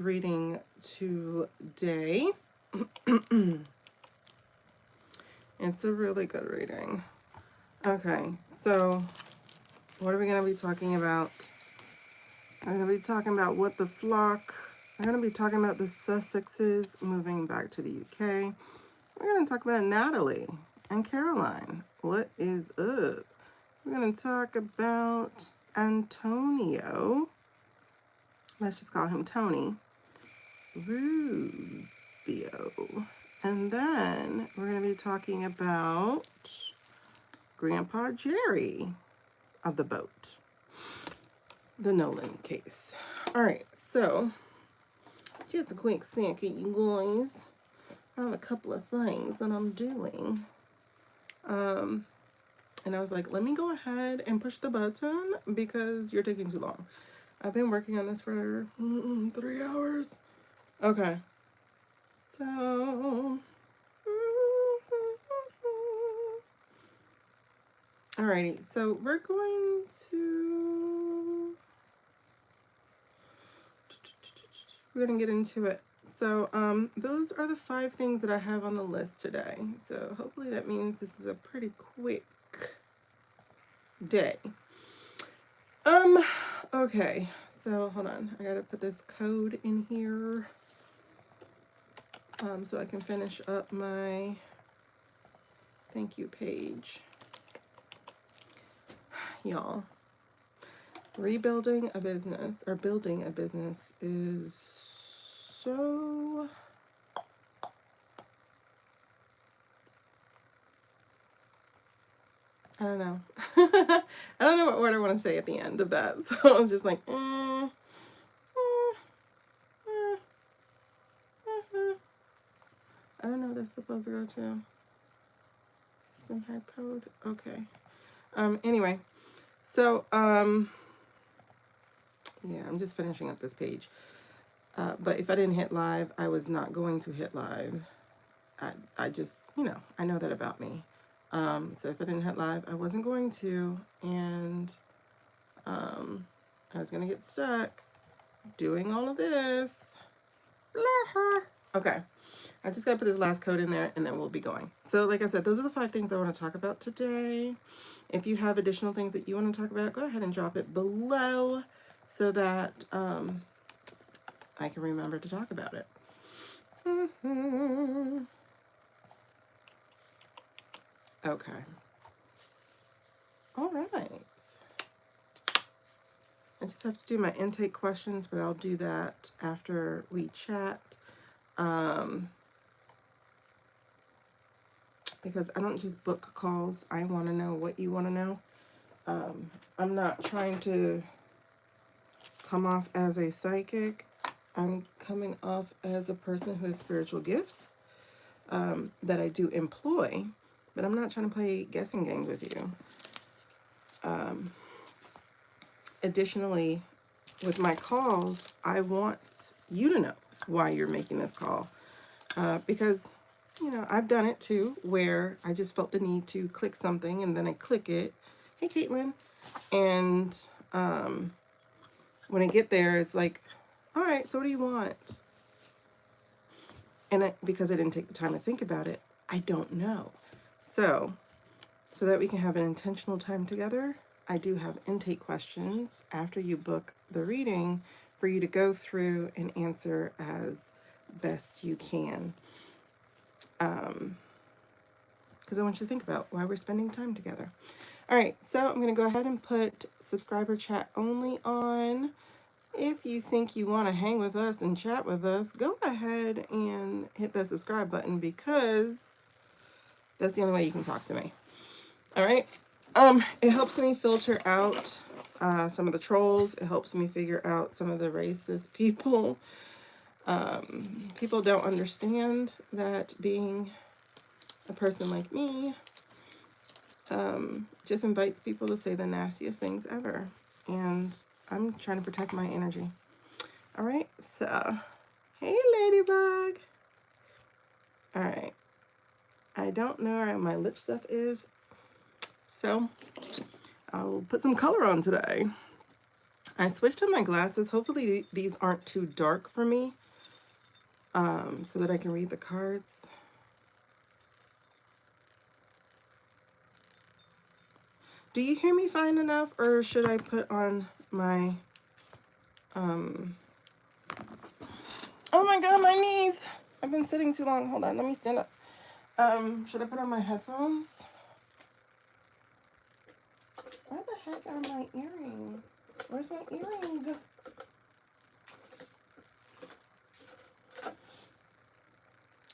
reading today. It's a really good reading. Okay, so what are we going to be talking about? I'm going to be talking about what the flock. I'm going to be talking about the Sussexes moving back to the UK. We're going to talk about Natalie and Caroline. What is up? We're going to talk about Antonio. Let's just call him Tony. Rubio. And then we're going to be talking about Grandpa Jerry of the boat. The Nolan case. All right, so just a quick second, you guys. I have a couple of things that I'm doing. And I was like, let me go ahead and push the button because you're taking too long. I've been working on this for 3 hours. Okay. So, alrighty. So we're going to get into it. So, those are the 5 things that I have on the list today. So hopefully that means this is a pretty quick day. Okay, so hold on, I gotta put this code in here so I can finish up my thank you page. Y'all, rebuilding a business or building a business is so I don't know. I don't know what word I want to say at the end of that. So I was just like, I don't know what that's supposed to go to. System head code. Okay. Anyway, so, yeah, I'm just finishing up this page. But if I didn't hit live, I was not going to hit live. I just, I know that about me. So if I didn't hit live, I wasn't going to, and I was going to get stuck doing all of this. Okay, I just got to put this last code in there, and then we'll be going. So like I said, those are the 5 things I want to talk about today. If you have additional things that you want to talk about, go ahead and drop it below so that I can remember to talk about it. Okay. All right. I just have to do my intake questions, but I'll do that after we chat. Because I don't just book calls. I want to know what you want to know. I'm not trying to come off as a psychic. I'm coming off as a person who has spiritual gifts that I do employ, but I'm not trying to play guessing games with you. Additionally, with my calls, I want you to know why you're making this call. Because, I've done it too, where I just felt the need to click something and then I click it. Hey, Caitlin. And when I get there, it's like, all right, so what do you want? And because I didn't take the time to think about it, I don't know. So that we can have an intentional time together, I do have intake questions after you book the reading for you to go through and answer as best you can. Because I want you to think about why we're spending time together. All right, so I'm going to go ahead and put subscriber chat only on. If you think you want to hang with us and chat with us, go ahead and hit that subscribe button because that's the only way you can talk to me. All right. It helps me filter out some of the trolls. It helps me figure out some of the racist people. People don't understand that being a person like me just invites people to say the nastiest things ever. And I'm trying to protect my energy. All right. So, hey, Ladybug. All right. I don't know where my lip stuff is. So I'll put some color on today. I switched to my glasses. Hopefully these aren't too dark for me, so that I can read the cards. Do you hear me fine enough, or should I put on my, oh my God, my knees. I've been sitting too long. Hold on, let me stand up. Should I put on my headphones? Where the heck are my earrings? Where's my earring?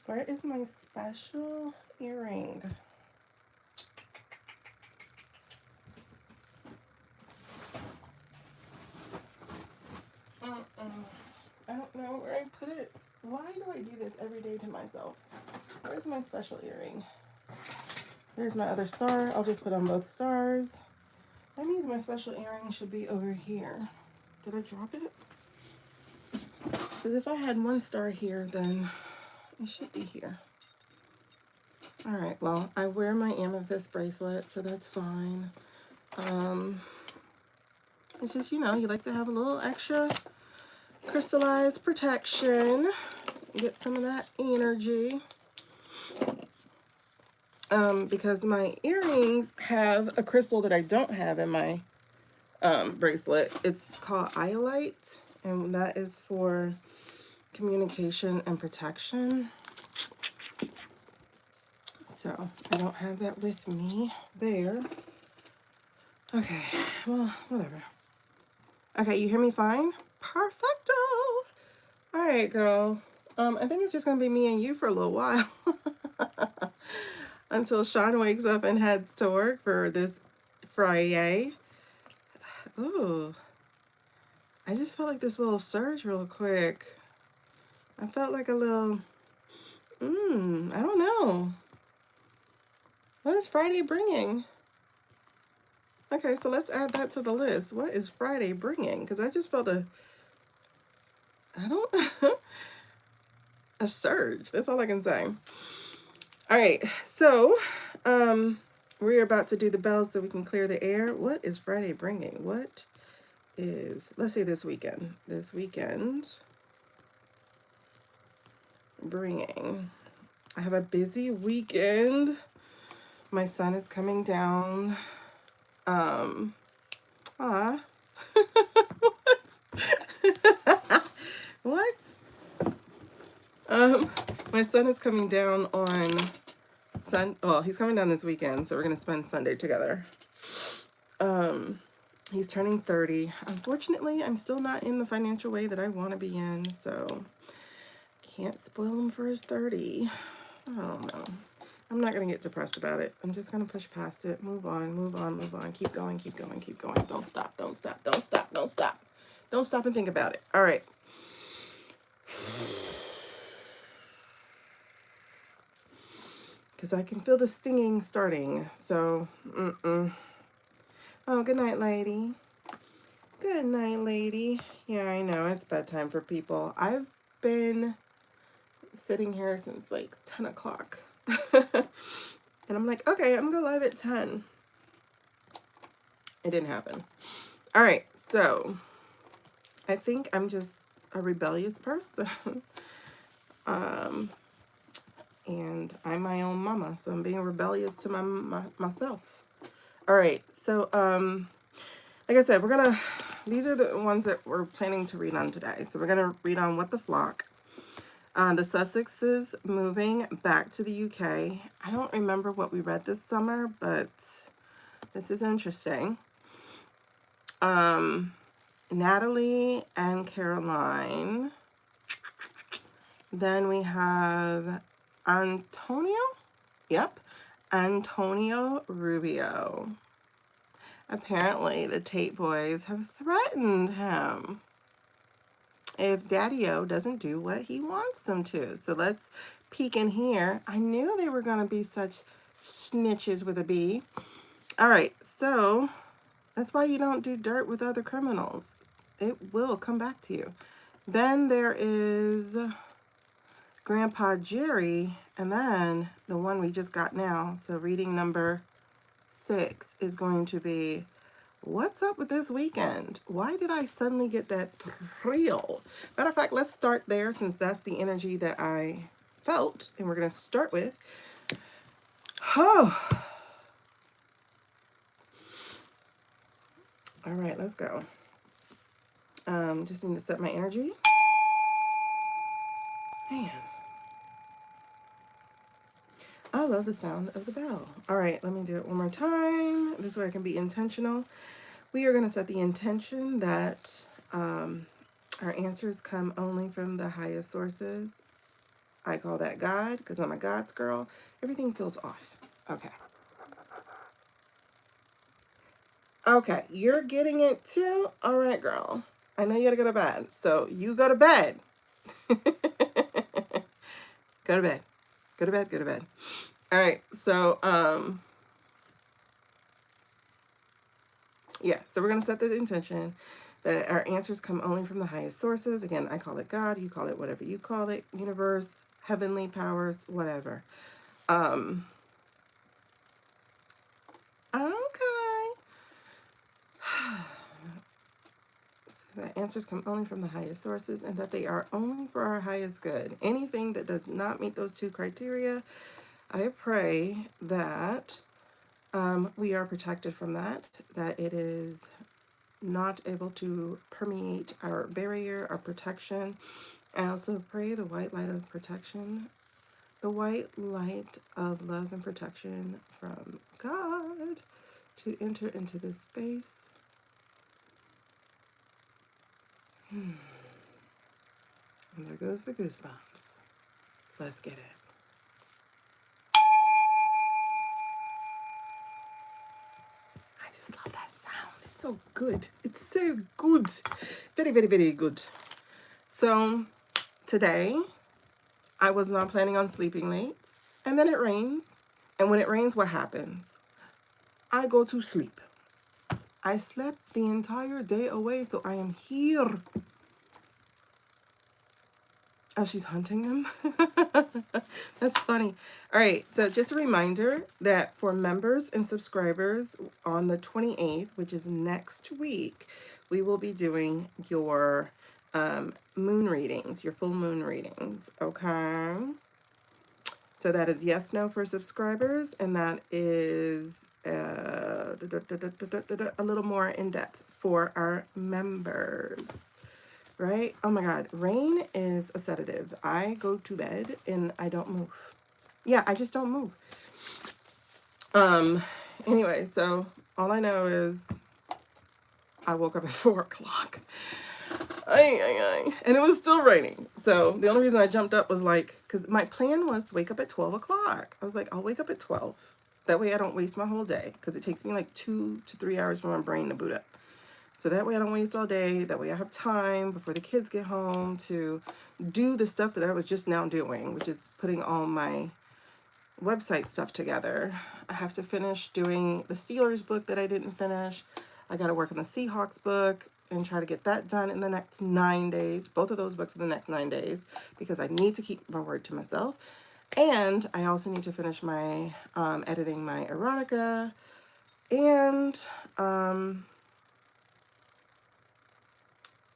Where is my special earring? I don't know where I put it. Why do I do this every day to myself? Where's my special earring? There's my other star. I'll just put on both stars. That means my special earring should be over here. Did I drop it? Because if I had one star here, then it should be here. All right, well, I wear my amethyst bracelet, so that's fine. It's just, you know, you like to have a little extra crystallized protection. Get some of that energy. Because my earrings have a crystal that I don't have in my bracelet. It's called iolite, and that is for communication and protection. So I don't have that with me there. Okay, well, whatever. Okay, you hear me fine? Perfecto. All right, girl. I think it's just gonna be me and you for a little while. Until Sean wakes up and heads to work for this Friday. Ooh. I just felt like this little surge real quick. I felt like a little, I don't know. What is Friday bringing? Okay, so let's add that to the list. What is Friday bringing? Because I just felt a surge. That's all I can say. All right, so we're about to do the bells so we can clear the air. What is Friday bringing? What is, let's say this weekend. This weekend bringing. I have a busy weekend. My son is coming down. What? What? My son is coming down on well, he's coming down this weekend, so we're gonna spend Sunday together. He's turning 30. Unfortunately, I'm still not in the financial way that I want to be in, so can't spoil him for his 30. I don't know. I'm not gonna get depressed about it. I'm just gonna push past it. Move on, move on, move on. Keep going, keep going, keep going. Don't stop, don't stop, don't stop, don't stop. Don't stop and think about it. All right. Because I can feel the stinging starting. So, Oh, good night, lady. Good night, lady. Yeah, I know. It's bedtime for people. I've been sitting here since like 10 o'clock. And I'm like, okay, I'm going to go live at 10. It didn't happen. All right, so I think I'm just a rebellious person. And I'm my own mama, so I'm being rebellious to myself. All right, so like I said, these are the ones that we're planning to read on today. So we're gonna read on What the Flock, the Sussexes moving back to the UK. I don't remember what we read this summer, but this is interesting. Natalie and Caroline. Then we have Antonio. Yep, Antonio Rubio. Apparently, the Tate boys have threatened him if Daddy-O doesn't do what he wants them to. So let's peek in here. I knew they were going to be such snitches with a B. All right, so that's why you don't do dirt with other criminals. It will come back to you. Then there is Grandpa Jerry, and then the one we just got now. So reading number 6 is going to be What's up with this weekend? Why did I suddenly get that thrill? Matter of fact, let's start there since that's the energy that I felt. And we're going to start with, oh, all right, let's go. Just need to set my energy. Man, I love the sound of the bell. All right, let me do it one more time. This way I can be intentional. We are going to set the intention that our answers come only from the highest sources. I call that God because I'm a God's girl. Everything feels off. Okay. Okay, you're getting it too? All right, girl. I know you gotta go to bed. So you go to bed. Go to bed. Go to bed, go to bed. All right, so yeah, so we're gonna set the intention that our answers come only from the highest sources. Again, I call it God, you call it whatever you call it, universe, heavenly powers, whatever. Okay. So the answers come only from the highest sources and that they are only for our highest good. Anything that does not meet those two criteria, I pray that we are protected from that it is not able to permeate our barrier, our protection. I also pray the white light of protection, the white light of love and protection from God to enter into this space. And there goes the goosebumps. Let's get it. I just love that sound. It's so good. It's so good. Very, very, very good. So today, I was not planning on sleeping late. And then it rains. And when it rains, what happens? I go to sleep. I slept the entire day away, so I am here. Oh, she's hunting them? That's funny. All right, so just a reminder that for members and subscribers on the 28th, which is next week, we will be doing your moon readings, your full moon readings, okay? So that is yes, no for subscribers, and that is a little more in depth for our members. Right? Oh my God. Rain is a sedative. I go to bed and I don't move. Yeah, I just don't move. Anyway, so all I know is I woke up at 4 o'clock. And it was still raining. So the only reason I jumped up was like, because my plan was to wake up at 12 o'clock. I was like, I'll wake up at 12. That way I don't waste my whole day. Because it takes me like 2 to 3 hours for my brain to boot up. So that way I don't waste all day. That way I have time before the kids get home to do the stuff that I was just now doing, which is putting all my website stuff together. I have to finish doing the Steelers book that I didn't finish. I got to work on the Seahawks book and try to get that done in the next 9 days. Both of those books in the next 9 days because I need to keep my word to myself. And I also need to finish my editing my erotica and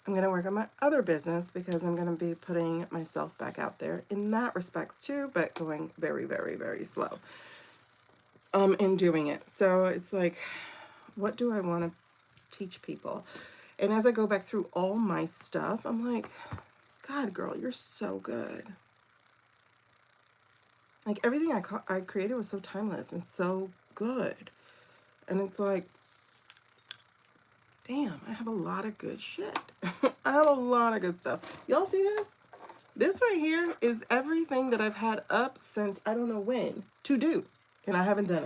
I'm going to work on my other business because I'm going to be putting myself back out there in that respect too, but going very, very, very slow in doing it. So it's like, what do I want to teach people? And as I go back through all my stuff, I'm like, God, girl, you're so good. Like everything I created was so timeless and so good. And it's like, damn, I have a lot of good shit. I have a lot of good stuff. Y'all see this? This right here is everything that I've had up since I don't know when to do. And I haven't done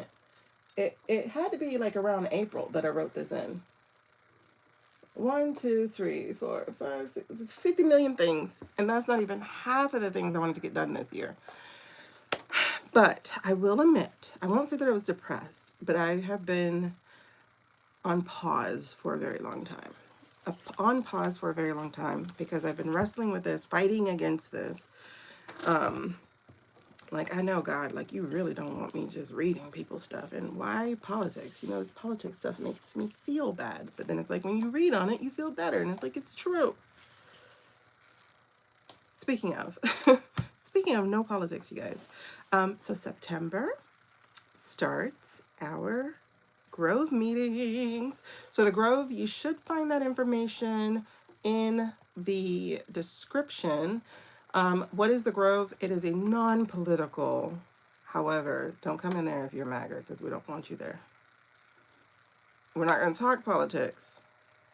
it. It had to be like around April that I wrote this in. 1, 2, 3, 4, 5, 6, 50 million things. And that's not even half of the things I wanted to get done this year. But I will admit, I won't say that I was depressed, but I have been on pause for a very long time. On pause for a very long time because I've been wrestling with this, fighting against this, Like, I know, God, like, you really don't want me just reading people's stuff. And why politics? You know, this politics stuff makes me feel bad. But then it's like, when you read on it, you feel better. And it's like, it's true. Speaking of, speaking of no politics, you guys. So September starts our Grove meetings. So the Grove, you should find that information in the description. What is the Grove? It is a non-political. However, don't come in there if you're MAGA, because we don't want you there. We're not going to talk politics,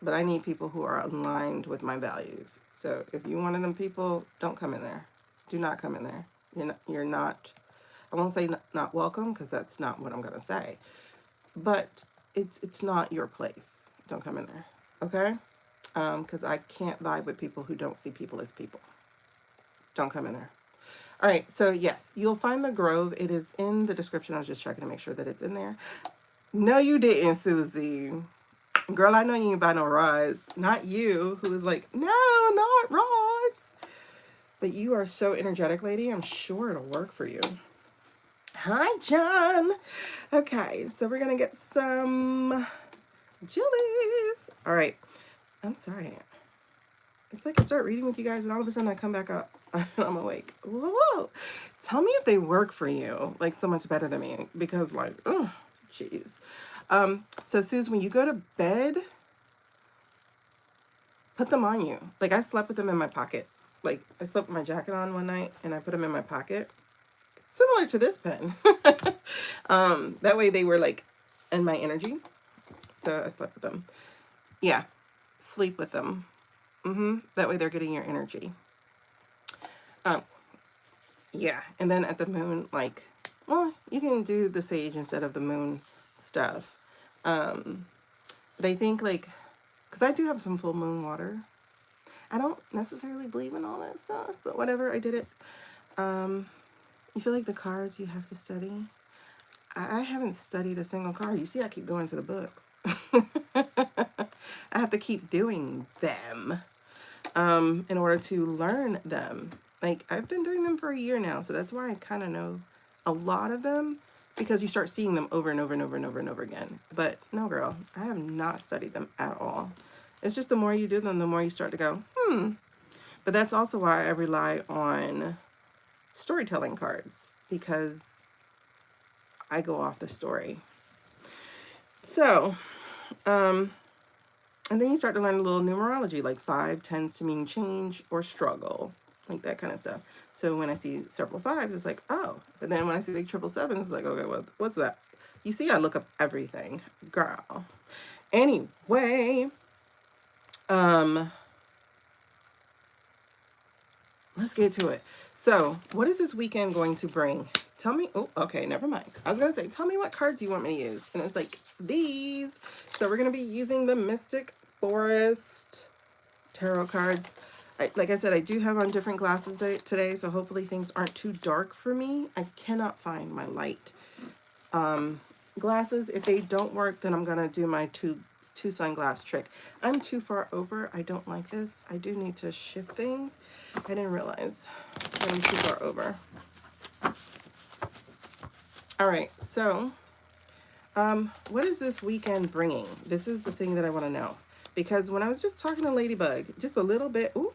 but I need people who are aligned with my values. So if you're one of them people, don't come in there. Do not come in there. You're not, I won't say not welcome, because that's not what I'm going to say. But it's not your place. Don't come in there, okay? Because I can't vibe with people who don't see people as people. Don't come in there. All right, so yes, you'll find the Grove. It is in the description. I was just checking to make sure that it's in there. No, you didn't, Susie. Girl, I know you ain't buy no rods. Not you, who is like, no, not rods. But you are so energetic, lady. I'm sure it'll work for you. Hi, John. Okay, so we're going to get some jellies. All right. I'm sorry. It's like I start reading with you guys and all of a sudden I come back up. I'm awake. Whoa. Tell me if they work for you, like so much better than me, because like, oh, jeez. So Suze, when you go to bed, put them on you. Like I slept with them in my pocket. Like I slept with my jacket on one night and I put them in my pocket. Similar to this pen. That way they were like in my energy. So I slept with them. Yeah. Sleep with them. That way they're getting your energy. Yeah. And then at the moon, like, well, you can do the sage instead of the moon stuff. But I think like, because I do have some full moon water. I don't necessarily believe in all that stuff, but whatever, I did it. You feel like the cards you have to study? I haven't studied a single card. You see, I keep going to the books. I have to keep doing them in order to learn them. Like, I've been doing them for a year now, so that's why I kind of know a lot of them, because you start seeing them over and over and over and over and over again. But no, girl, I have not studied them at all. It's just the more you do them, the more you start to go, But that's also why I rely on storytelling cards, because I go off the story. So, and then you start to learn a little numerology, like 5 tends to mean change or struggle, like that kind of stuff. So when I see several 5s, it's like, oh. But then when I see like 777s, it's like, okay, what's that? You see, I look up everything, girl. Anyway, let's get to it. So what is this weekend going to bring? Tell me. Oh, okay, never mind. I was going to say, tell me what cards you want me to use. And it's like these. So we're going to be using the Mystic Forest tarot cards. Like I said, I do have on different glasses today, so hopefully things aren't too dark for me. I cannot find my light glasses. If they don't work, then I'm going to do my two sunglass trick. I'm too far over. I don't like this. I do need to shift things. I didn't realize that I'm too far over. All right, so what is this weekend bringing? This is the thing that I want to know. Because when I was just talking to Ladybug, just a little bit, ooh,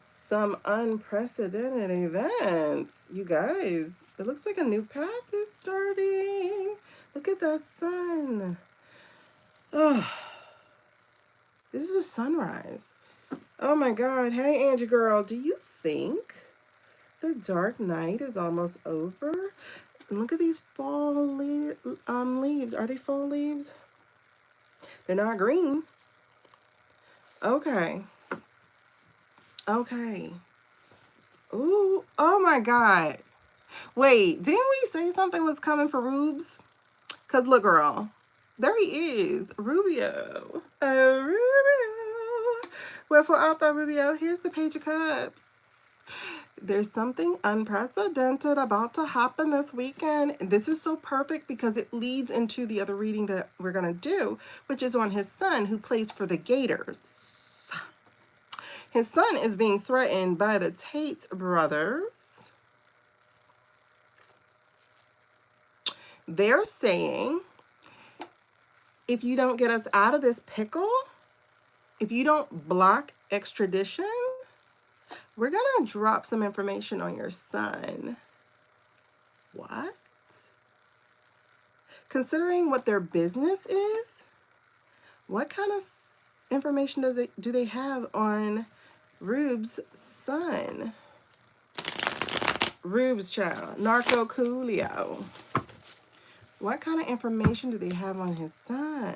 some unprecedented events. You guys, it looks like a new path is starting. Look at that sun. Oh, this is a sunrise. Oh my God. Hey, Angie girl, do you think the dark night is almost over? And look at these fall leaves. Are they fall leaves? They're not green. Okay. Okay. Ooh. Oh my God. Wait, didn't we say something was coming for Rubes? Because look, girl. There he is. Rubio. Rubio. Wherefore art thou, Rubio? Here's the Page of Cups. There's something unprecedented about to happen this weekend. This is so perfect because it leads into the other reading that we're going to do, which is on his son who plays for the Gators. His son is being threatened by the Tate brothers. They're saying, if you don't get us out of this pickle, if you don't block extradition, we're gonna drop some information on your son. What? Considering what their business is, what kind of information do they have on Rube's son? Rube's child, Narco Coolio. What kind of information do they have on his son?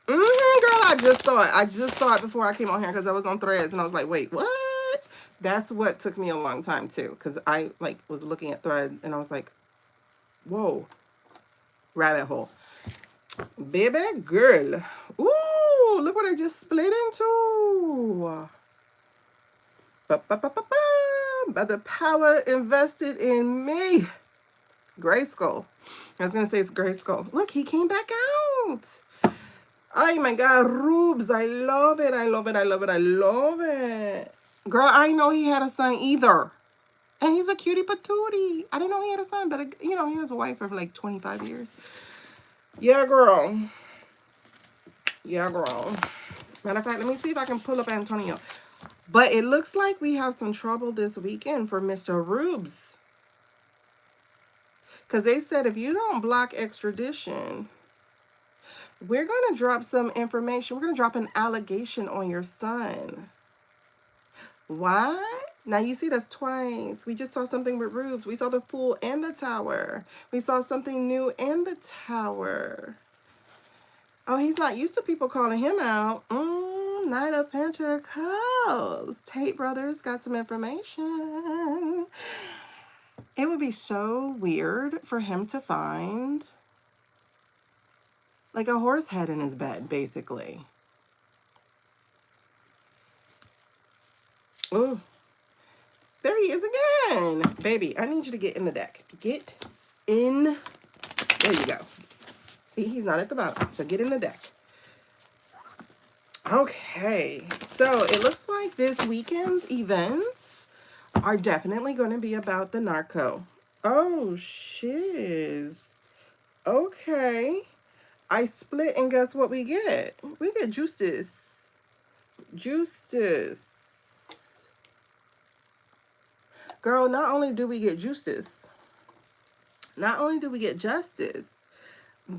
Girl, I just saw it. I just saw it before I came on here because I was on Threads and I was like, wait, what? That's what took me a long time too, because I like was looking at Threads and I was like, whoa, rabbit hole. Baby girl. Ooh, look what I just split into. By the power invested in me. Grayskull. I was going to say it's Grayskull. Look, he came back out. Oh my God, Rubes. I love it. I love it. I love it. I love it. Girl, I know he had a son either. And he's a cutie patootie. I didn't know he had a son, but you know, he was a wife for like 25 years. Yeah, girl. Yeah, girl. Matter of fact, let me see if I can pull up Antonio. But it looks like we have some trouble this weekend for Mr. Rubes. Because they said if you don't block extradition, we're going to drop some information. We're going to drop an allegation on your son. What? Now you see that's twice. We just saw something with Rubes. We saw the Fool and the Tower. We saw something new in the Tower. Oh, he's not used to people calling him out. Knight of Pentacles. Tate brothers got some information. It would be so weird for him to find like a horse head in his bed, basically. Oh, there he is again. Baby, I need you to get in the deck. Get in. There you go. See, he's not at the bottom, so get in the deck. Okay, so it looks like this weekend's events are definitely going to be about the Narco. Oh, shiz. Okay. I split and guess what we get? We get justice. Justice. Girl, not only do we get justice, not only do we get justice,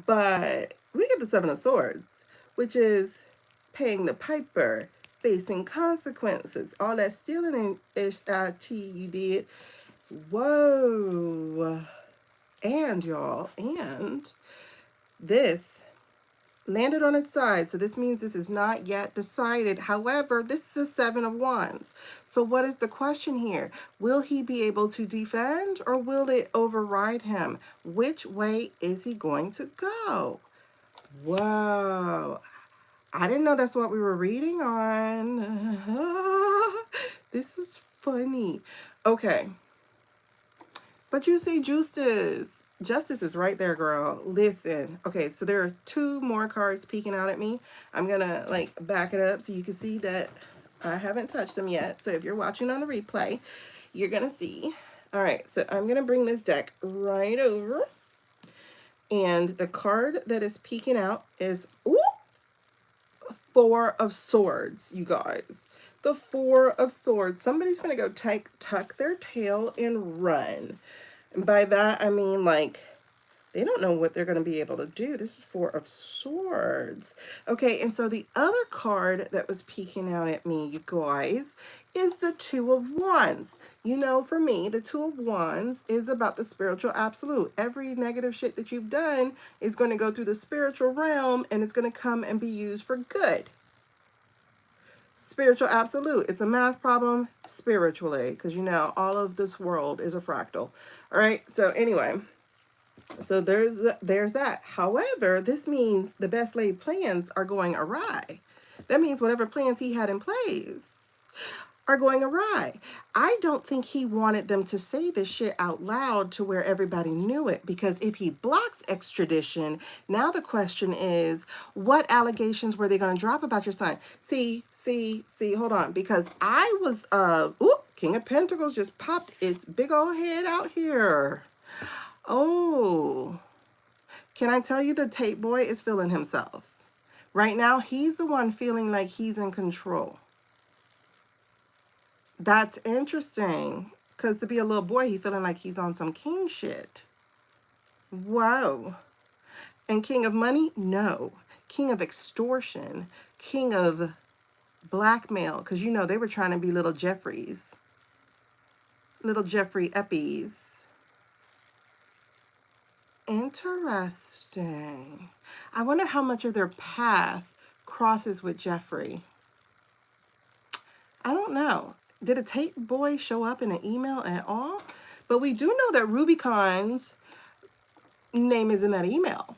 but we get the Seven of Swords, which is paying the piper, facing consequences, all that stealing and HIT you did. Whoa. And y'all, and this landed on its side. So this means this is not yet decided. However, this is a Seven of Wands. So what is the question here? Will he be able to defend or will it override him? Which way is he going to go? Whoa. I didn't know that's what we were reading on. This is funny. Okay. But you see justice. Justice is right there, girl. Listen. Okay, so there are two more cards peeking out at me. I'm going to like back it up so you can see that I haven't touched them yet. So if you're watching on the replay, you're going to see. All right, so I'm going to bring this deck right over. And the card that is peeking out is Four of Swords, you guys. The Four of Swords. Somebody's going to go tuck their tail and run. And by that, I mean, like, they don't know what they're going to be able to do. This is Four of Swords. Okay, and so the other card that was peeking out at me, you guys, is the Two of Wands. You know, for me, the Two of Wands is about the spiritual absolute. Every negative shit that you've done is going to go through the spiritual realm, and it's going to come and be used for good. Spiritual absolute. It's a math problem spiritually, because, you know, all of this world is a fractal. All right, so anyway, so there's that. However, this means the best laid plans are going awry. That means whatever plans he had in place are going awry. I don't think he wanted them to say this shit out loud to where everybody knew it, because if he blocks extradition, now the question is, what allegations were they going to drop about your son? See, hold on, because I was, King of Pentacles just popped its big old head out here. Oh, can I tell you the Tate boy is feeling himself? Right now, he's the one feeling like he's in control. That's interesting. Because to be a little boy, he feeling like he's on some king shit. Whoa. And king of money? No. King of extortion. King of blackmail. Because, you know, they were trying to be little Jeffreys. Little Jeffrey Eppies. Interesting. I wonder how much of their path crosses with Jeffrey. I don't know. Did a Tate boy show up in an email at all? But we do know that Wknd's name is in that email.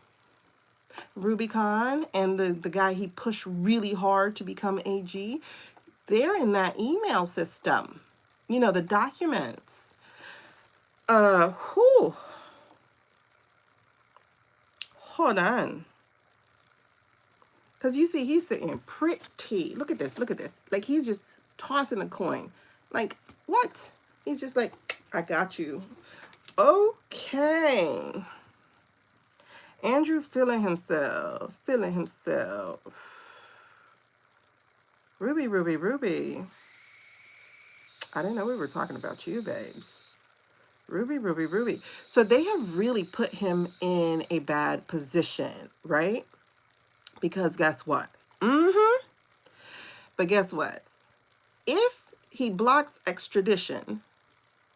Wknd and the guy he pushed really hard to become AG, they're in that email system. You know, the documents. Hold on. Because you see, he's sitting pretty. Look at this. Look at this. Like, he's just tossing a coin. Like, what? He's just like, I got you. Okay. Andrew feeling himself. Feeling himself. Ruby, Ruby, Ruby. I didn't know we were talking about you, babes. Ruby, Ruby, Ruby. So they have really put him in a bad position, right? Because guess what? But guess what? If he blocks extradition,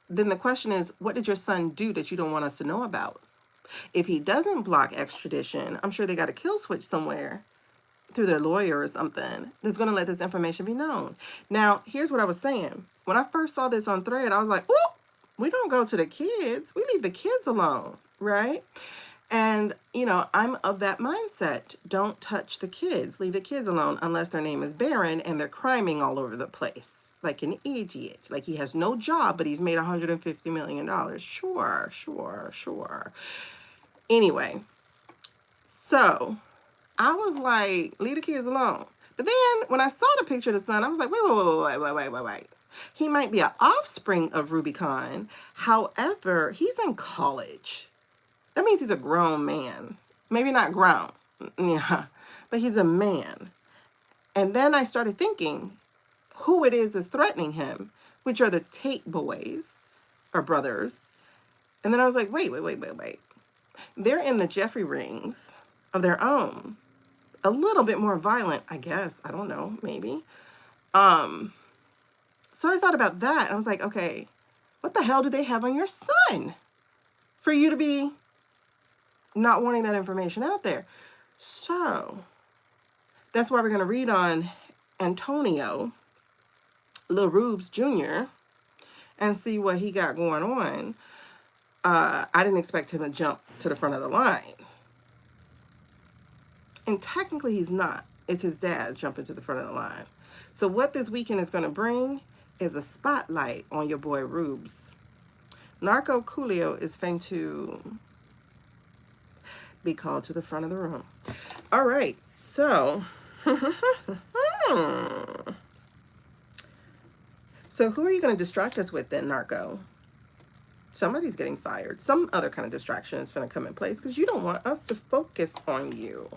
then the question is, what did your son do that you don't want us to know about? If he doesn't block extradition, I'm sure they got a kill switch somewhere through their lawyer or something that's going to let this information be known. Now, here's what I was saying. When I first saw this on Thread, I was like, oh, we don't go to the kids. We leave the kids alone, right? And, you know, I'm of that mindset. Don't touch the kids. Leave the kids alone unless their name is Baron and they're criming all over the place. Like an idiot. Like he has no job, but he's made $150 million. Sure, sure, sure. Anyway, so I was like, leave the kids alone. But then when I saw the picture of the son, I was like, wait. He might be an offspring of Wknd. However, he's in college. That means he's a grown man. Maybe not grown, yeah, but he's a man. And then I started thinking who it is that's threatening him, which are the Tate boys or brothers. And then I was like, wait. They're in the Jeffrey rings of their own. A little bit more violent, I guess. I don't know, maybe. So I thought about that. I was like, okay, what the hell do they have on your son for you to be not wanting that information out there? So that's why we're going to read on Antonio, Lil Rubes Jr., and see what he got going on. I didn't expect him to jump to the front of the line. And technically he's not. It's his dad jumping to the front of the line. So what this weekend is going to bring is a spotlight on your boy Rubes. Narco Coolio is fin to be called to the front of the room. All right, so so who are you going to distract us with then, Narco? Somebody's getting fired. Some other kind of distraction is going to come in place because you don't want us to focus on you.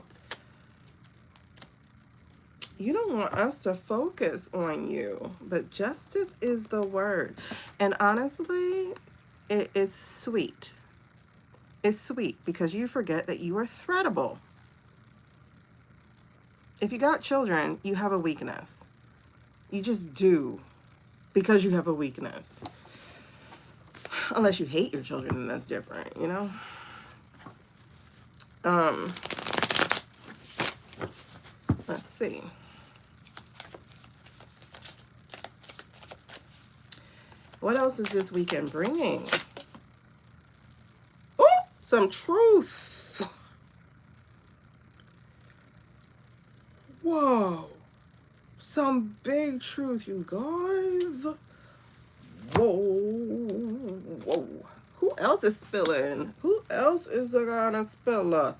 You don't want us to focus on you. But justice is the word. And honestly, it's sweet. It's sweet because you forget that you are threatable. If you got children, you have a weakness. You just do because you have a weakness. Unless you hate your children, then that's different, you know? Let's see. What else is this weekend bringing? Oh, some truth. Whoa. Some big truth, you guys. Whoa. Who else is spilling? Who else is gonna spill?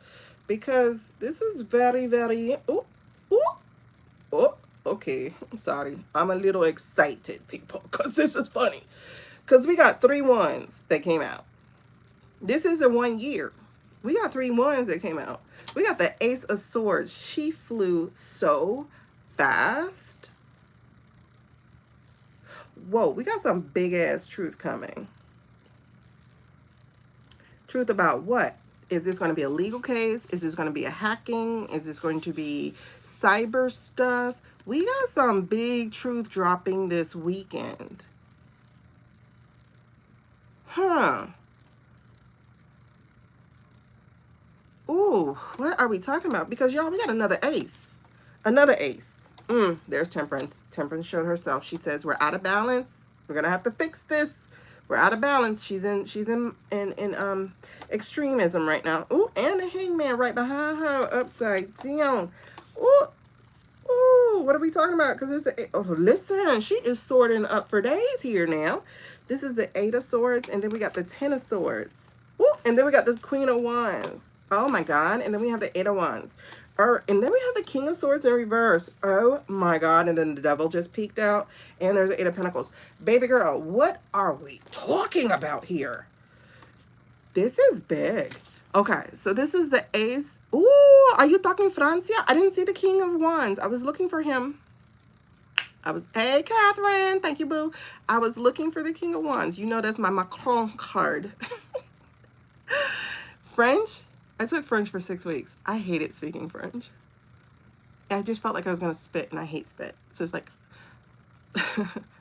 Because this is very, very... Okay, I'm sorry. I'm a little excited, people, because this is funny. Because we got 3 ones that came out. This is a 1 year. We got 3 ones that came out. We got the Ace of Swords. She flew so fast. Whoa, we got some big ass truth coming. Truth about what? Is this going to be a legal case? Is this going to be a hacking? Is this going to be cyber stuff? We got some big truth dropping this weekend. Huh. Ooh, what are we talking about? Because y'all, we got another ace. Another ace. There's Temperance. Temperance showed herself. She says, we're out of balance. We're gonna have to fix this. We're out of balance. She's in extremism right now. Ooh, and the hangman right behind her, upside down. Ooh, ooh, what are we talking about? Because there's a, oh, listen, she is sorting up for days here now. This is the 8 of Swords, and then we got the 10 of Swords. Ooh, and then we got the Queen of Wands. Oh my God, and then we have the 8 of Wands. And then we have the King of Swords in reverse. Oh my God, and then the Devil just peeked out, and there's the 8 of Pentacles. Baby girl, what are we talking about here? This is big. Okay, so this is the Ace. Ooh, are you talking Francia? I didn't see the King of Wands. I was looking for him. Hey, Catherine. Thank you, boo. I was looking for the King of Wands. You know that's my Macron card. French? I took French for 6 weeks. I hated speaking French. I just felt like I was going to spit, and I hate spit. So it's like,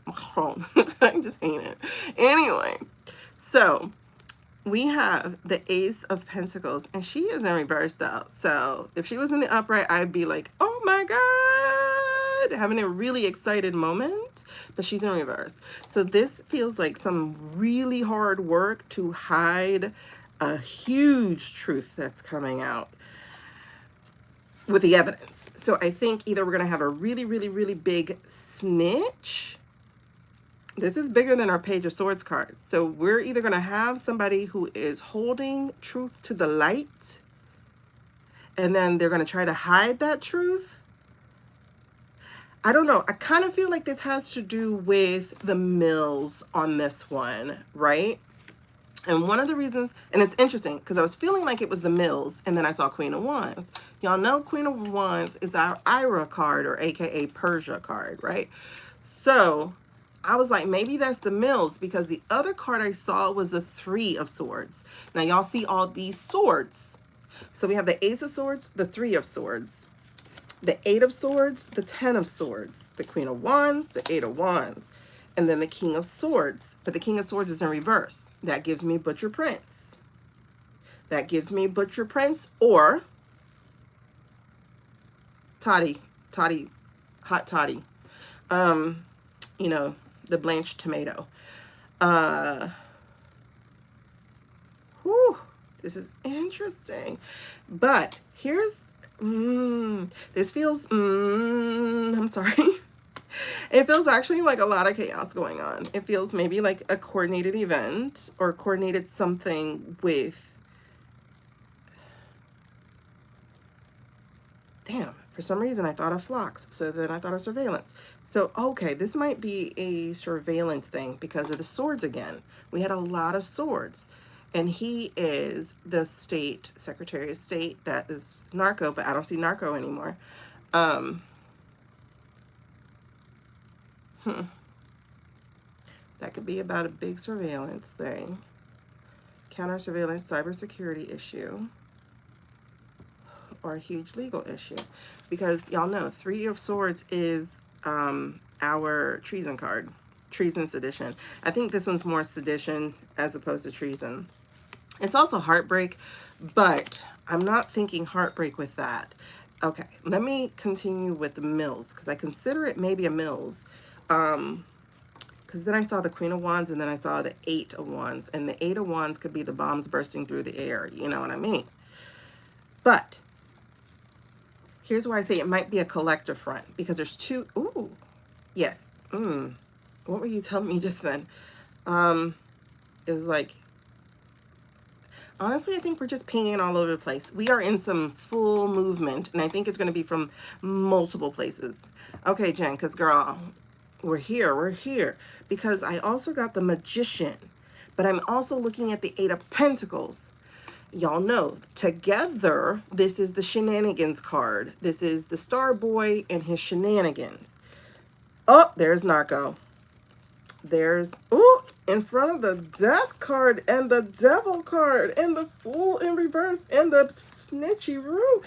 Macron. I just hate it. Anyway, so we have the Ace of Pentacles, and she is in reverse, though. So if she was in the upright, I'd be like, oh my God, having a really excited moment. But she's in reverse. So this feels like some really hard work to hide a huge truth that's coming out with the evidence. So I think either we're going to have a really, really, really big snitch. This is bigger than our Page of Swords card. So we're either going to have somebody who is holding truth to the light, and then they're going to try to hide that truth. I don't know. I kind of feel like this has to do with the mills on this one, right? And one of the reasons, and it's interesting, because I was feeling like it was the mills, and then I saw Queen of Wands. Y'all know Queen of Wands is our Ira card, or AKA Persia card, right? So I was like, maybe that's the mills, because the other card I saw was the 3 of Swords. Now, y'all see all these swords. So we have the Ace of Swords, the 3 of Swords, the 8 of Swords, the 10 of Swords, the Queen of Wands, the 8 of Wands, and then the King of Swords. But the King of Swords is in reverse. That gives me Butcher Prince. That gives me Butcher Prince, or Toddy, hot toddy. You know, the blanched tomato. Whew, this is interesting. But here's, this feels, I'm sorry. It feels actually like a lot of chaos going on. It feels maybe like a coordinated event, or coordinated something with, damn, for some reason I thought of flocks, so then I thought of surveillance. So, okay, this might be a surveillance thing because of the swords again. We had a lot of swords. And he is the state, Secretary of State. That is Narco, but I don't see Narco anymore. That could be about a big surveillance thing. Counter surveillance, cybersecurity issue, or a huge legal issue. Because y'all know 3 of Swords is our treason card. Treason, sedition. I think this one's more sedition as opposed to treason. It's also heartbreak, but I'm not thinking heartbreak with that. Okay, let me continue with the mills, because I consider it maybe a mills. Because then I saw the Queen of Wands, and then I saw the 8 of Wands. And the 8 of Wands could be the bombs bursting through the air. You know what I mean? But here's why I say it might be a collective front. Because there's 2. Ooh. Yes. What were you telling me just then? It was like, honestly, I think we're just pinging all over the place. We are in some full movement, and I think it's going to be from multiple places. Okay, Jen, because girl, we're here. Because I also got the Magician. But I'm also looking at the Eight of Pentacles. Y'all know, together, this is the shenanigans card. This is the Star Boy and his shenanigans. Oh, there's Narco. There's, ooh, in front of the Death card and the Devil card and the Fool in reverse and the Snitchy-roo.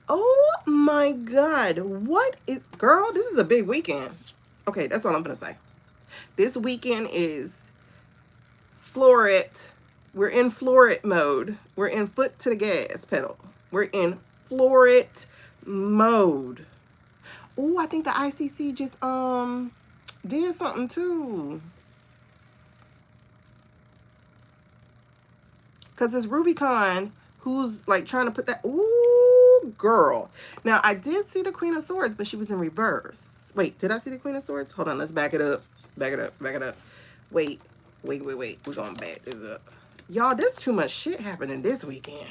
Oh my God. What is, girl, this is a big weekend. Okay, that's all I'm going to say. This weekend is florid. We're in florid mode. We're in foot to the gas pedal. We're in florid mode. Oh, I think the ICC just did something too. Because it's Rubicon who's like trying to put that. Ooh, girl. Now, I did see the Queen of Swords, but she was in reverse. Wait, did I see the Queen of Swords? Hold on, let's back it up. Back it up, back it up. Wait. We're going to back this up. Y'all, there's too much shit happening this weekend.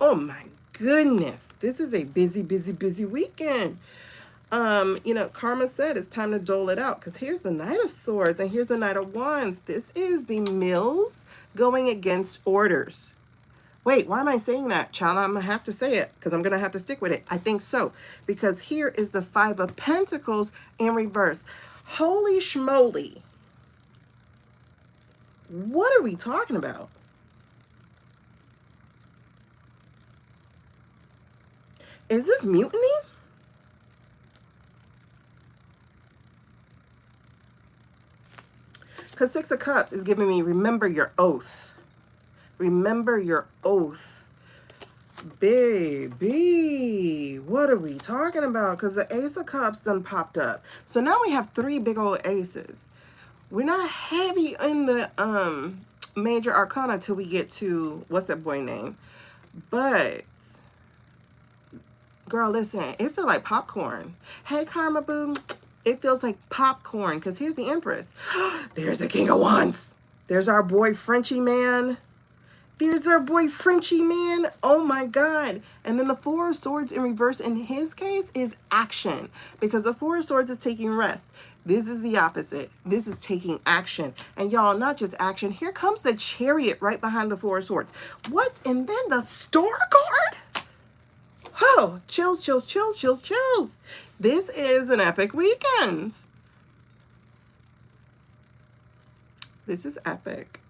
Oh my goodness. This is a busy, busy, busy weekend. You know, Karma said it's time to dole it out, because here's the Knight of Swords and here's the Knight of Wands. This is the mills going against orders. Wait, why am I saying that, child? I'm going to have to say it because I'm going to have to stick with it. I think so. Because here is the Five of Pentacles in reverse. Holy schmoly. What are we talking about? Is this mutiny? Because Six of Cups is giving me, remember your oath. Remember your oath. Baby, what are we talking about? Because the Ace of Cups done popped up. So now we have three big old aces. We're not heavy in the major arcana till we get to, what's that boy name? But, girl, listen, it feels like popcorn. Hey, Karma Boo. It feels like popcorn, because here's the Empress. There's the King of Wands. There's our boy Frenchie man. There's our boy Frenchie man. Oh my God. And then the Four of Swords in reverse in his case is action, because the Four of Swords is taking rest. This is the opposite. This is taking action. And y'all, not just action. Here comes the Chariot right behind the Four of Swords. What? And then the Star card? Oh, chills, chills, chills, chills, chills. This is an epic weekend. This is epic.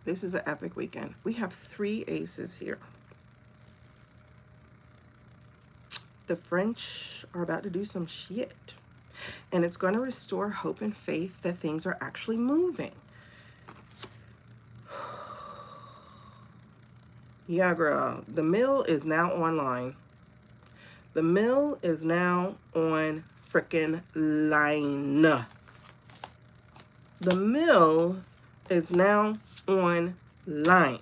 This is an epic weekend. We have three aces here. The French are about to do some shit. And it's going to restore hope and faith that things are actually moving. Yeah, girl. The mill is now online. The mill is now on frickin' line. The mill is now online.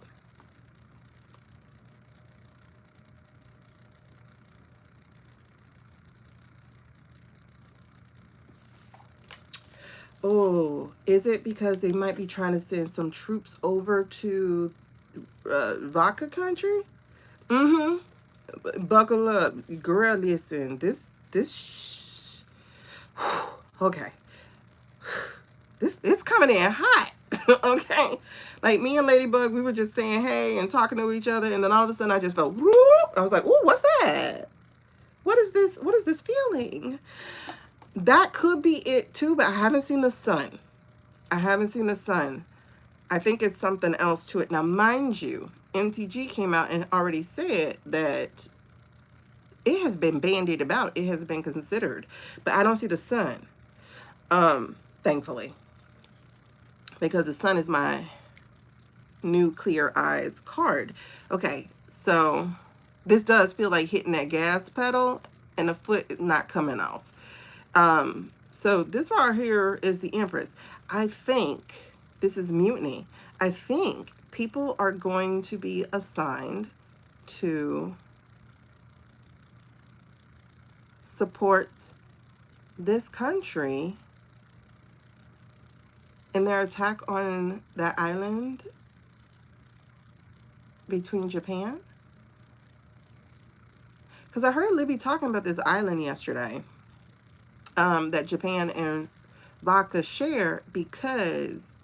Oh, is it because they might be trying to send some troops over to Vodka country? Mm-hmm. Buckle up. Girl, listen. Okay. It's coming in hot. Okay. Like me and Ladybug, we were just saying hey and talking to each other, and then all of a sudden I just felt, whoop. I was like, ooh, what's that? What is this? What is this feeling? That could be it too, but I haven't seen the sun. I haven't seen the sun. I think it's something else to it. Now, mind you, MTG came out and already said that it has been bandied about. It has been considered, but I don't see the sun. Thankfully, because the sun is my new clear eyes card. Okay, so this does feel like hitting that gas pedal and the foot is not coming off. So this right here is the Empress. I think this is mutiny. I think people are going to be assigned to support this country in their attack on that island between Japan. Because I heard Libby talking about this island yesterday that Japan and vodka share because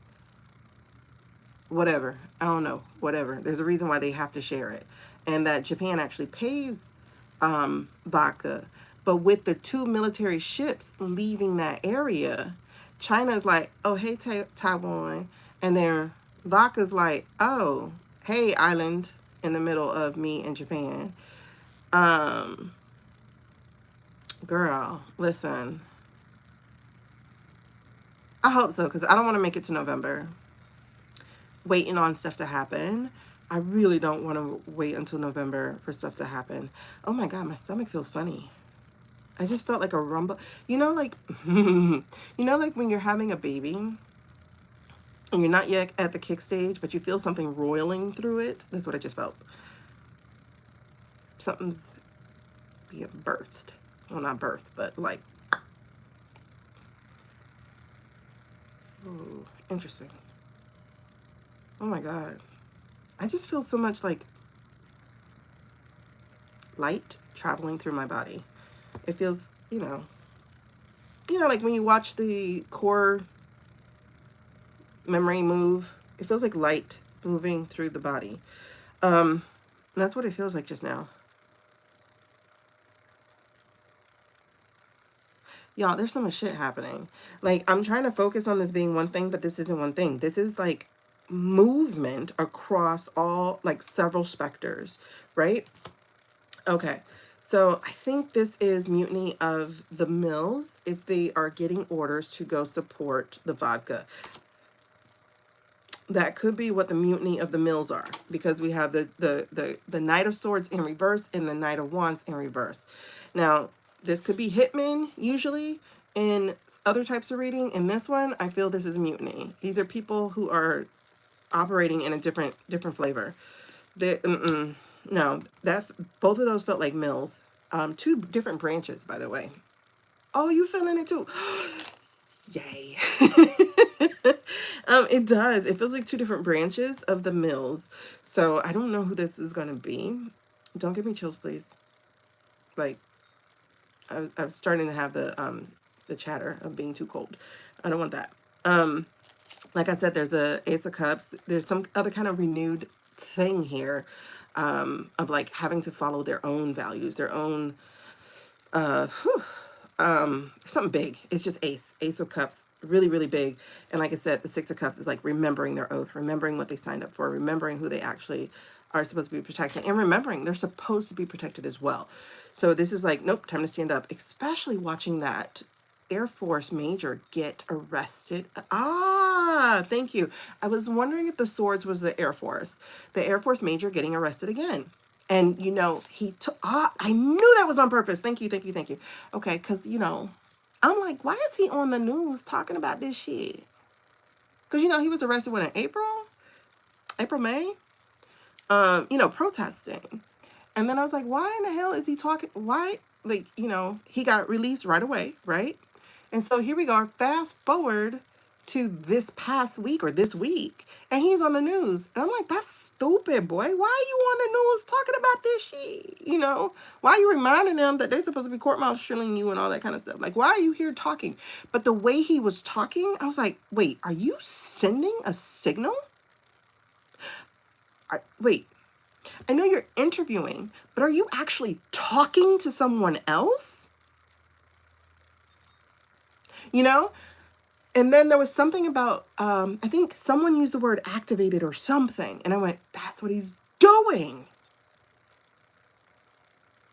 whatever. I don't know. Whatever. There's a reason why they have to share it. And that Japan actually pays vodka. But with the 2 military ships leaving that area, China's like, oh, hey, Taiwan. And then vodka's like, oh, hey, island in the middle of me and Japan. Girl, listen. I hope so, because I don't want to make it to November waiting on stuff to happen. I really don't want to wait until November for stuff to happen. Oh my God, my stomach feels funny. I just felt like a rumble. You know, like, you know, like when you're having a baby and you're not yet at the kick stage, but you feel something roiling through it. That's what I just felt. Something's being birthed. Well, not birthed, but like, ooh, interesting. Oh my God. I just feel so much like light traveling through my body. It feels, like when you watch the core memory move, it feels like light moving through the body. And that's what it feels like just now. Y'all, there's so much shit happening. Like, I'm trying to focus on this being one thing, but this isn't one thing. This is like movement across all, like, several specters, right? Okay. So I think this is Mutiny of the Mills if they are getting orders to go support the vodka. That could be what the Mutiny of the Mills are, because we have the Knight of Swords in reverse and the Knight of Wands in reverse. Now, this could be hitmen usually in other types of reading. In this one, I feel this is Mutiny. These are people who are operating in a different flavor. No, both of those felt like Mills. 2 different branches, by the way. Oh, you feeling it too? Yay. It does. It feels like 2 different branches of the Mills. So I don't know who this is going to be. Don't give me chills, please. Like, I'm starting to have the chatter of being too cold. I don't want that. Like I said, there's a Ace of Cups. There's some other kind of renewed thing here of like having to follow their own values, their own, something big. It's just Ace of Cups, really, really big. And like I said, the 6 of Cups is like remembering their oath, remembering what they signed up for, remembering who they actually are supposed to be protecting, and remembering they're supposed to be protected as well. So this is like, nope, time to stand up, especially watching that Air Force major get arrested. Ah, thank you. I was wondering if the swords was the Air Force. The Air Force major getting arrested again. And, he took, I knew that was on purpose. Thank you, thank you, thank you. Okay, because, I'm like, why is he on the news talking about this shit? Because, he was arrested, when, in April, May? Protesting. And then I was like, why in the hell is he talking? Why? Like, he got released right away, right? And so here we go, fast forward to this past week or this week, and he's on the news. And I'm like, that's stupid, boy. Why are you on the news talking about this shit? Why are you reminding them that they're supposed to be court-martialing you and all that kind of stuff? Like, why are you here talking? But the way he was talking, I was like, wait, are you sending a signal? Wait, I know you're interviewing, but are you actually talking to someone else? And then there was something about, I think someone used the word activated or something. And I went, that's what he's doing.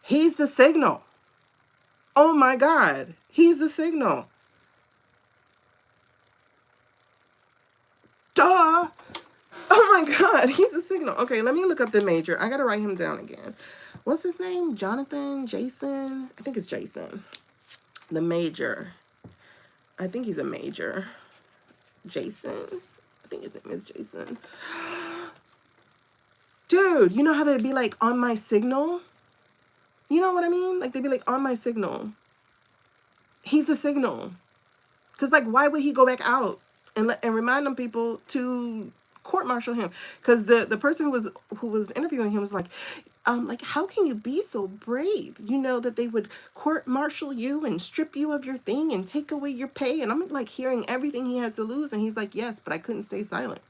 He's the signal. Oh my God. He's the signal. Duh. Oh my God. He's the signal. Okay, let me look up the major. I got to write him down again. What's his name? Jonathan? Jason? I think it's Jason. The major. I think he's a major. Jason. I think his name is Jason. Dude, you know how they'd be like on my signal? You know what I mean? Like they'd be like on my signal. He's the signal. Because like, why would he go back out and remind them people to court-martial him? Because the person who was interviewing him was like, like, how can you be so brave? You know, that they would court-martial you and strip you of your thing and take away your pay. And I'm like hearing everything he has to lose. And he's like, yes, but I couldn't stay silent.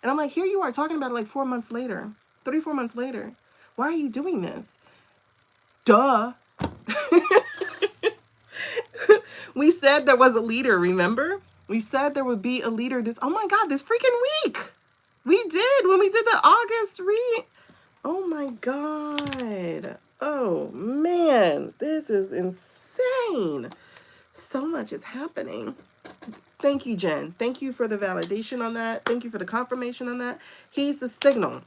And I'm like, here you are talking about it like 4 months later, 3-4 months later. Why are you doing this? Duh. We said there was a leader, remember? We said there would be a leader this, oh my God, this freaking week. We did when we did the August reading. Oh my God. Oh man, this is insane. So much is happening. Thank you, Jen. Thank you for the validation on that. Thank you for the confirmation on that. He's the signal.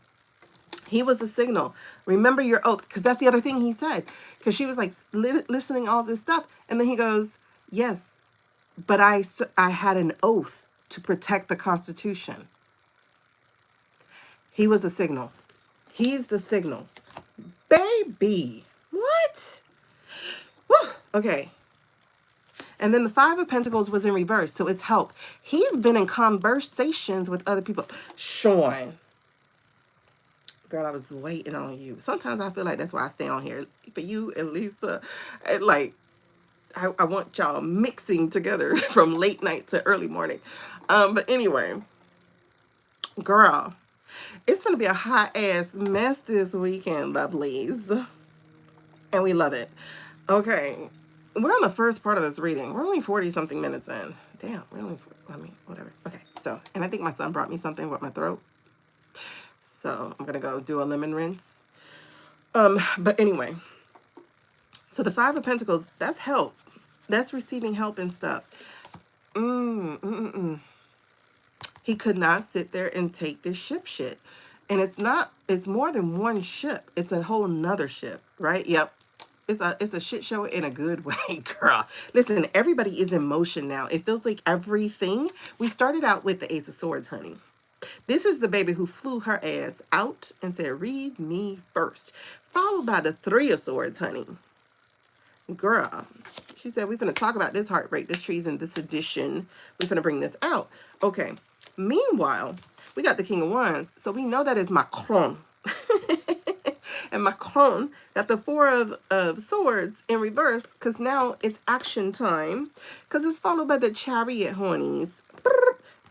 He was the signal. Remember your oath. Because that's the other thing he said. Because she was like listening all this stuff. And then he goes, yes, but I had an oath to protect the Constitution. He was the signal. He's the signal. Baby. What? Whew. Okay. And then the Five of Pentacles was in reverse. So it's help. He's been in conversations with other people. Sean. Girl, I was waiting on you. Sometimes I feel like that's why I stay on here. For you and Lisa. Like, I want y'all mixing together from late night to early morning. But anyway. Girl. It's going to be a hot ass mess this weekend, lovelies. And we love it. Okay. We're on the first part of this reading. We're only 40 something minutes in. Damn, we're only, I mean, whatever. Okay, so, and I think my son brought me something with my throat. So I'm going to go do a lemon rinse. But anyway, so the Five of Pentacles, that's help. That's receiving help and stuff. He could not sit there and take this shit. And it's more than one ship. It's a whole nother ship, right? Yep. It's a shit show in a good way, girl. Listen, everybody is in motion now. It feels like everything. We started out with the Ace of Swords, honey. This is the baby who flew her ass out and said, read me first. Followed by the Three of Swords, honey. Girl, she said, we're going to talk about this heartbreak, this treason, this sedition. We're going to bring this out. Okay. Meanwhile, we got the King of Wands. So we know that is Macron. And Macron got the Four of Swords in reverse because now it's action time. Because it's followed by the Chariot, hornies.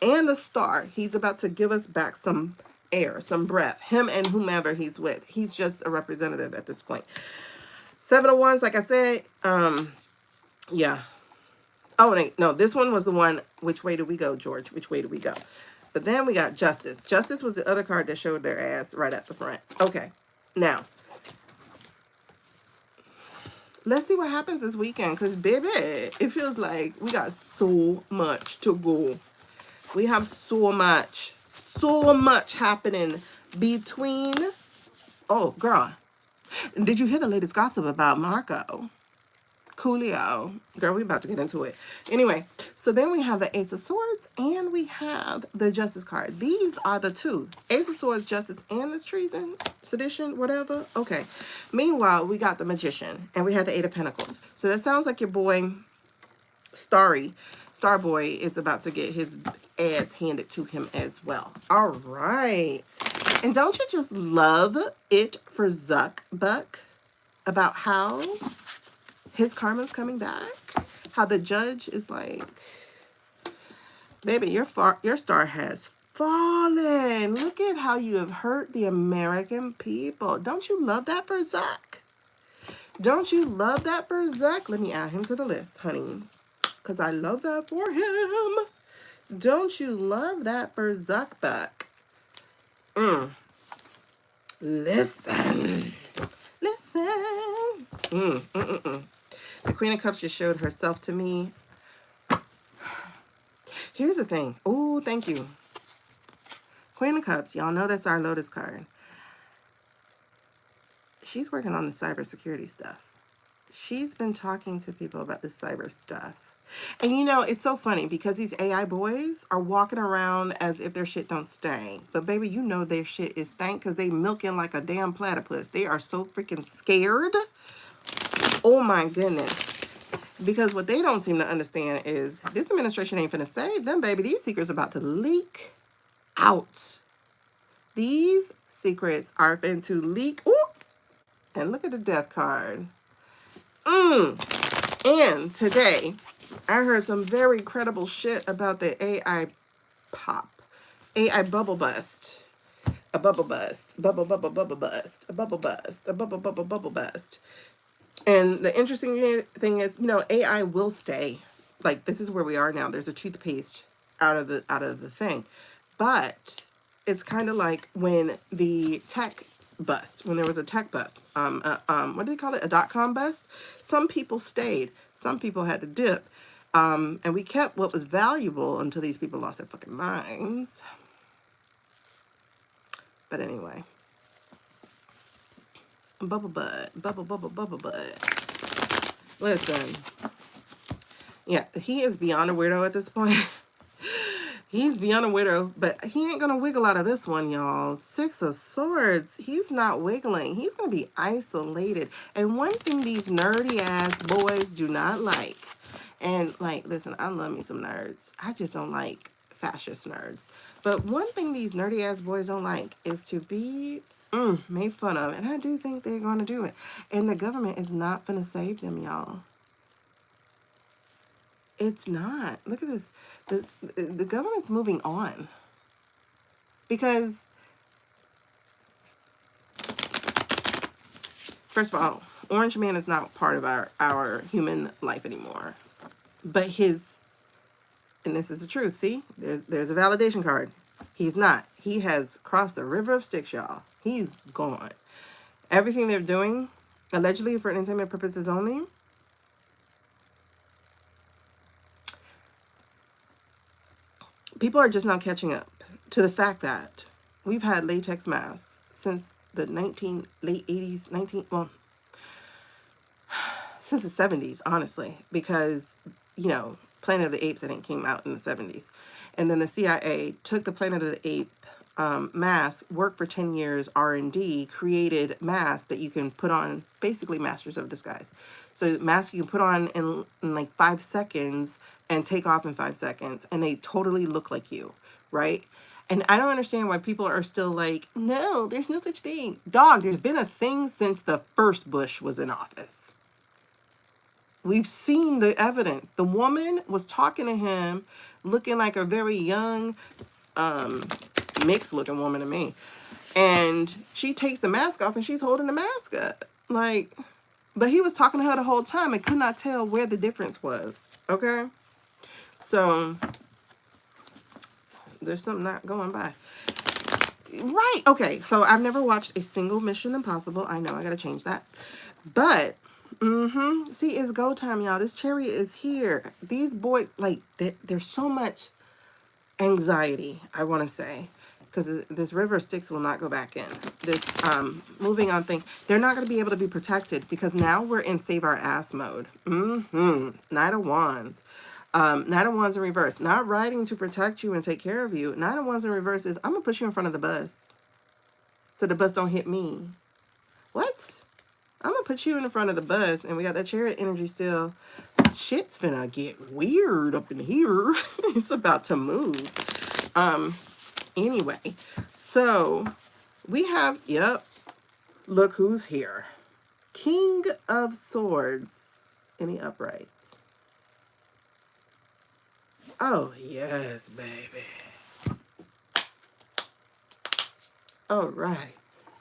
And the Star. He's about to give us back some air, some breath. Him and whomever he's with. He's just a representative at this point. Seven of Wands, like I said, yeah. Oh, no, this one was the one, which way do we go, George? Which way do we go? But then we got Justice. Justice was the other card that showed their ass right at the front. Okay, now, let's see what happens this weekend. Because, baby, it feels like we got so much to go. We have so much happening between... Oh, girl. Did you hear the latest gossip about Narco? Coolio. Girl, we about to get into it. Anyway, so then we have the Ace of Swords and we have the Justice card. These are the two. Ace of Swords, Justice, and this treason, sedition, whatever. Okay. Meanwhile, we got the Magician and we had the Eight of Pentacles. So that sounds like your boy, Starboy, is about to get his ass handed to him as well. All right. And don't you just love it for Zuck Buck about how his karma's coming back? How the judge is like, baby, your star has fallen. Look at how you have hurt the American people. Don't you love that for Zuck? Don't you love that for Zuck? Let me add him to the list, honey, because I love that for him. Don't you love that for Zuck Buck? Listen. The Queen of Cups just showed herself to me. Here's the thing. Oh, thank you. Queen of Cups. Y'all know that's our Lotus card. She's working on the cybersecurity stuff. She's been talking to people about this cyber stuff. And you know, it's so funny because these AI boys are walking around as if their shit don't stink. But baby, you know their shit is stank because they milking like a damn platypus. They are so freaking scared. Oh my goodness. Because what they don't seem to understand is this administration ain't finna save them, baby. These secrets are about to leak out. These secrets are going to leak. Ooh, And look at the death card. And today, I heard some very credible shit about the AI pop. AI bubble bust. A bubble bust. Bubble bust. A bubble bust. A bubble bust. And the interesting thing is, you know, AI will stay. Like, this is where we are now. There's a toothpaste out of the thing. But it's kind of like when the tech bust, when there was a tech bust, what do they call it? A .com bust. Some people stayed. Some people had to dip. And we kept what was valuable until these people lost their fucking minds. But anyway. Bubble butt. Bubble butt. Listen. Yeah, he is beyond a weirdo at this point. He's beyond a weirdo, but he ain't gonna wiggle out of this one, y'all. 6 of Swords. He's not wiggling. He's gonna be isolated. And one thing these nerdy ass boys do not like, and like, listen, I love me some nerds. I just don't like fascist nerds. But one thing these nerdy ass boys don't like is to be made fun of. And I do think they're gonna do it. And the government is not gonna save them, y'all. It's not. Look at this. The government's moving on. Because, first of all, Orange Man is not part of our human life anymore. But his, and this is the truth, see? There's a validation card. He's not. He has crossed the river of Styx, y'all. He's gone. Everything they're doing, allegedly for entertainment purposes only, people are just now catching up to the fact that we've had latex masks since the late 80s, since the 70s, honestly, because, you know, Planet of the Apes, I think, came out in the 70s. And then the CIA took the Planet of the Ape mask, worked for 10 years, R&D, created masks that you can put on, basically masters of disguise. So masks you can put on in like 5 seconds and take off in 5 seconds, and they totally look like you, right? And I don't understand why people are still like, no, there's no such thing. Dog, there's been a thing since the first Bush was in office. We've seen the evidence. The woman was talking to him, looking like a very young, mixed looking woman to me. And she takes the mask off and she's holding the mask up. Like, but he was talking to her the whole time and could not tell where the difference was. Okay? So, there's something not going by. Right. Okay. So, I've never watched a single Mission Impossible. I know I got to change that. But, see, it's go time, y'all. This chariot is here. These boys, like, there's so much anxiety, I want to say. Because this river of Styx will not go back in. This moving on thing, they're not going to be able to be protected because now we're in save our ass mode. Knight of Wands. Knight of Wands in reverse. Not riding to protect you and take care of you. Knight of Wands in reverse is, I'm going to put you in front of the bus so the bus don't hit me. What? I'm going to put you in the front of the bus, and we got that chariot energy still. Shit's finna get weird up in here. It's about to move. Anyway, so we have, yep, look who's here. King of Swords in the uprights. Oh, yes, baby. All right.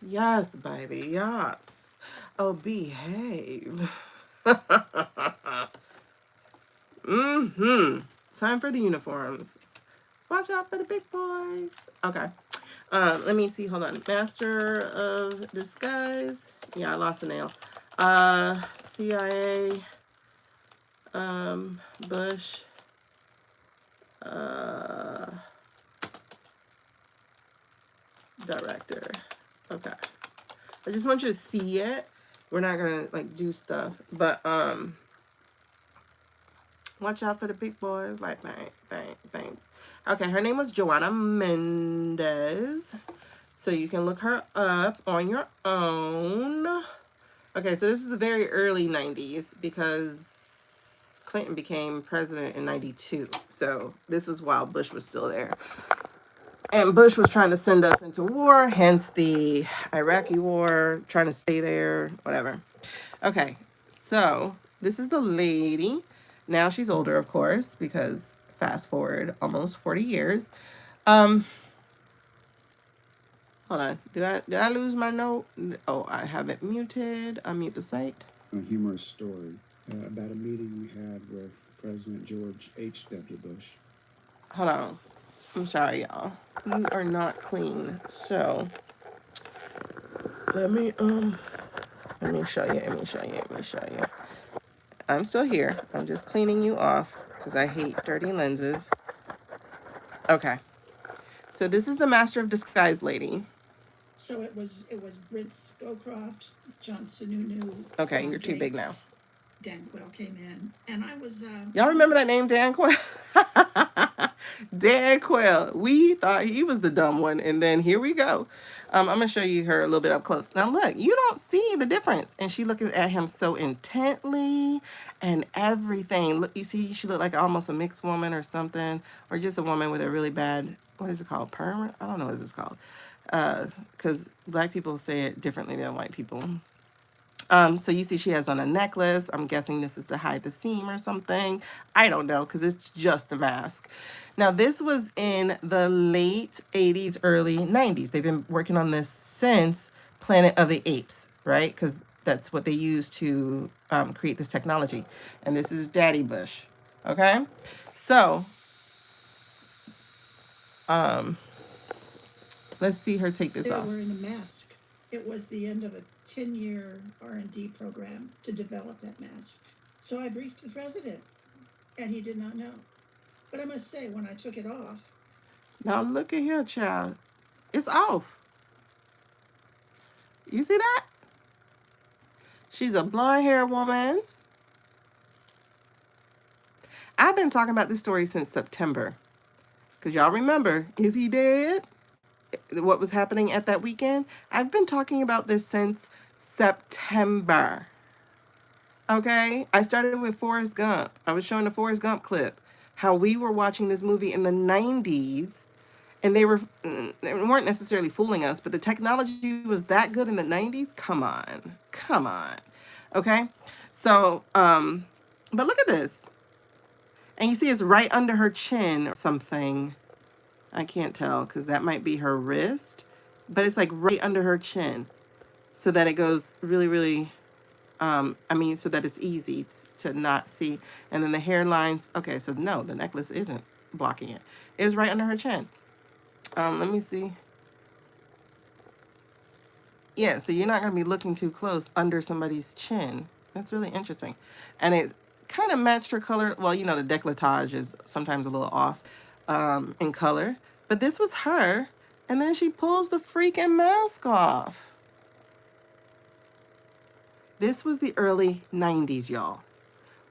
Yes, baby, yes. Oh, behave. Time for the uniforms. Watch out for the big boys. Okay. Let me see. Hold on. Master of Disguise. Yeah, I lost a nail. CIA. Bush. Director. Okay. I just want you to see it. We're not gonna like do stuff, but watch out for the big boys. Like bang, bang, bang. Okay, her name was Joanna Mendez. So you can look her up on your own. Okay, so this is the very early 90s because Clinton became president in 92. So this was while Bush was still there. And Bush was trying to send us into war, hence the Iraqi war, trying to stay there, whatever. Okay, so this is the lady. Now she's older, of course, because fast forward almost 40 years. Hold on. Did I lose my note? Oh, I have it muted. Unmute the site. A humorous story about a meeting we had with President George H.W. Bush. Hold on. I'm sorry, y'all. You are not clean. So let me show you. Let me show you. I'm still here. I'm just cleaning you off because I hate dirty lenses. Okay. So this is the Master of Disguise lady. So it was Britt Scowcroft, John Sununu. Okay, you're too big now. Dan Quayle came in, and I was. Y'all remember that name, Dan Quayle? Dan Quayle. We thought he was the dumb one, and then here we go. I'm gonna show you her a little bit up close. Now look, you don't see the difference, and she looking at him so intently, and everything. Look, you see, she looked like almost a mixed woman or something, or just a woman with a really bad, what is it called, perm? I don't know what it's called, because black people say it differently than white people. So you see she has on a necklace. I'm guessing this is to hide the seam or something. I don't know, because it's just a mask. Now, this was in the late 80s, early 90s. They've been working on this since Planet of the Apes, right? Because that's what they used to create this technology. And this is Daddy Bush, okay? So, let's see her take this off. They were wearing a mask. It was the end of a 10-year R&D program to develop that mask. So I briefed the president, and he did not know. But I must say, when I took it off... Now look at here, child. It's off. You see that? She's a blonde-haired woman. I've been talking about this story since September. Because y'all remember, is he dead? What was happening at that weekend? I've been talking about this since September. Okay? I started with Forrest Gump. I was showing the Forrest Gump clip. How we were watching this movie in the 90s. And they weren't necessarily fooling us, but the technology was that good in the 90s? Come on. Come on. Okay? So, but look at this. And you see it's right under her chin or something. I can't tell because that might be her wrist. But it's like right under her chin. So that it goes really, really, so that it's easy to not see. And then the hairlines. Okay, so no, the necklace isn't blocking it. It's right under her chin. Let me see. Yeah, so you're not going to be looking too close under somebody's chin. That's really interesting. And it kind of matched her color. Well, you know, the décolletage is sometimes a little off in color. But this was her. And then she pulls the freaking mask off. This was the early 90s, y'all.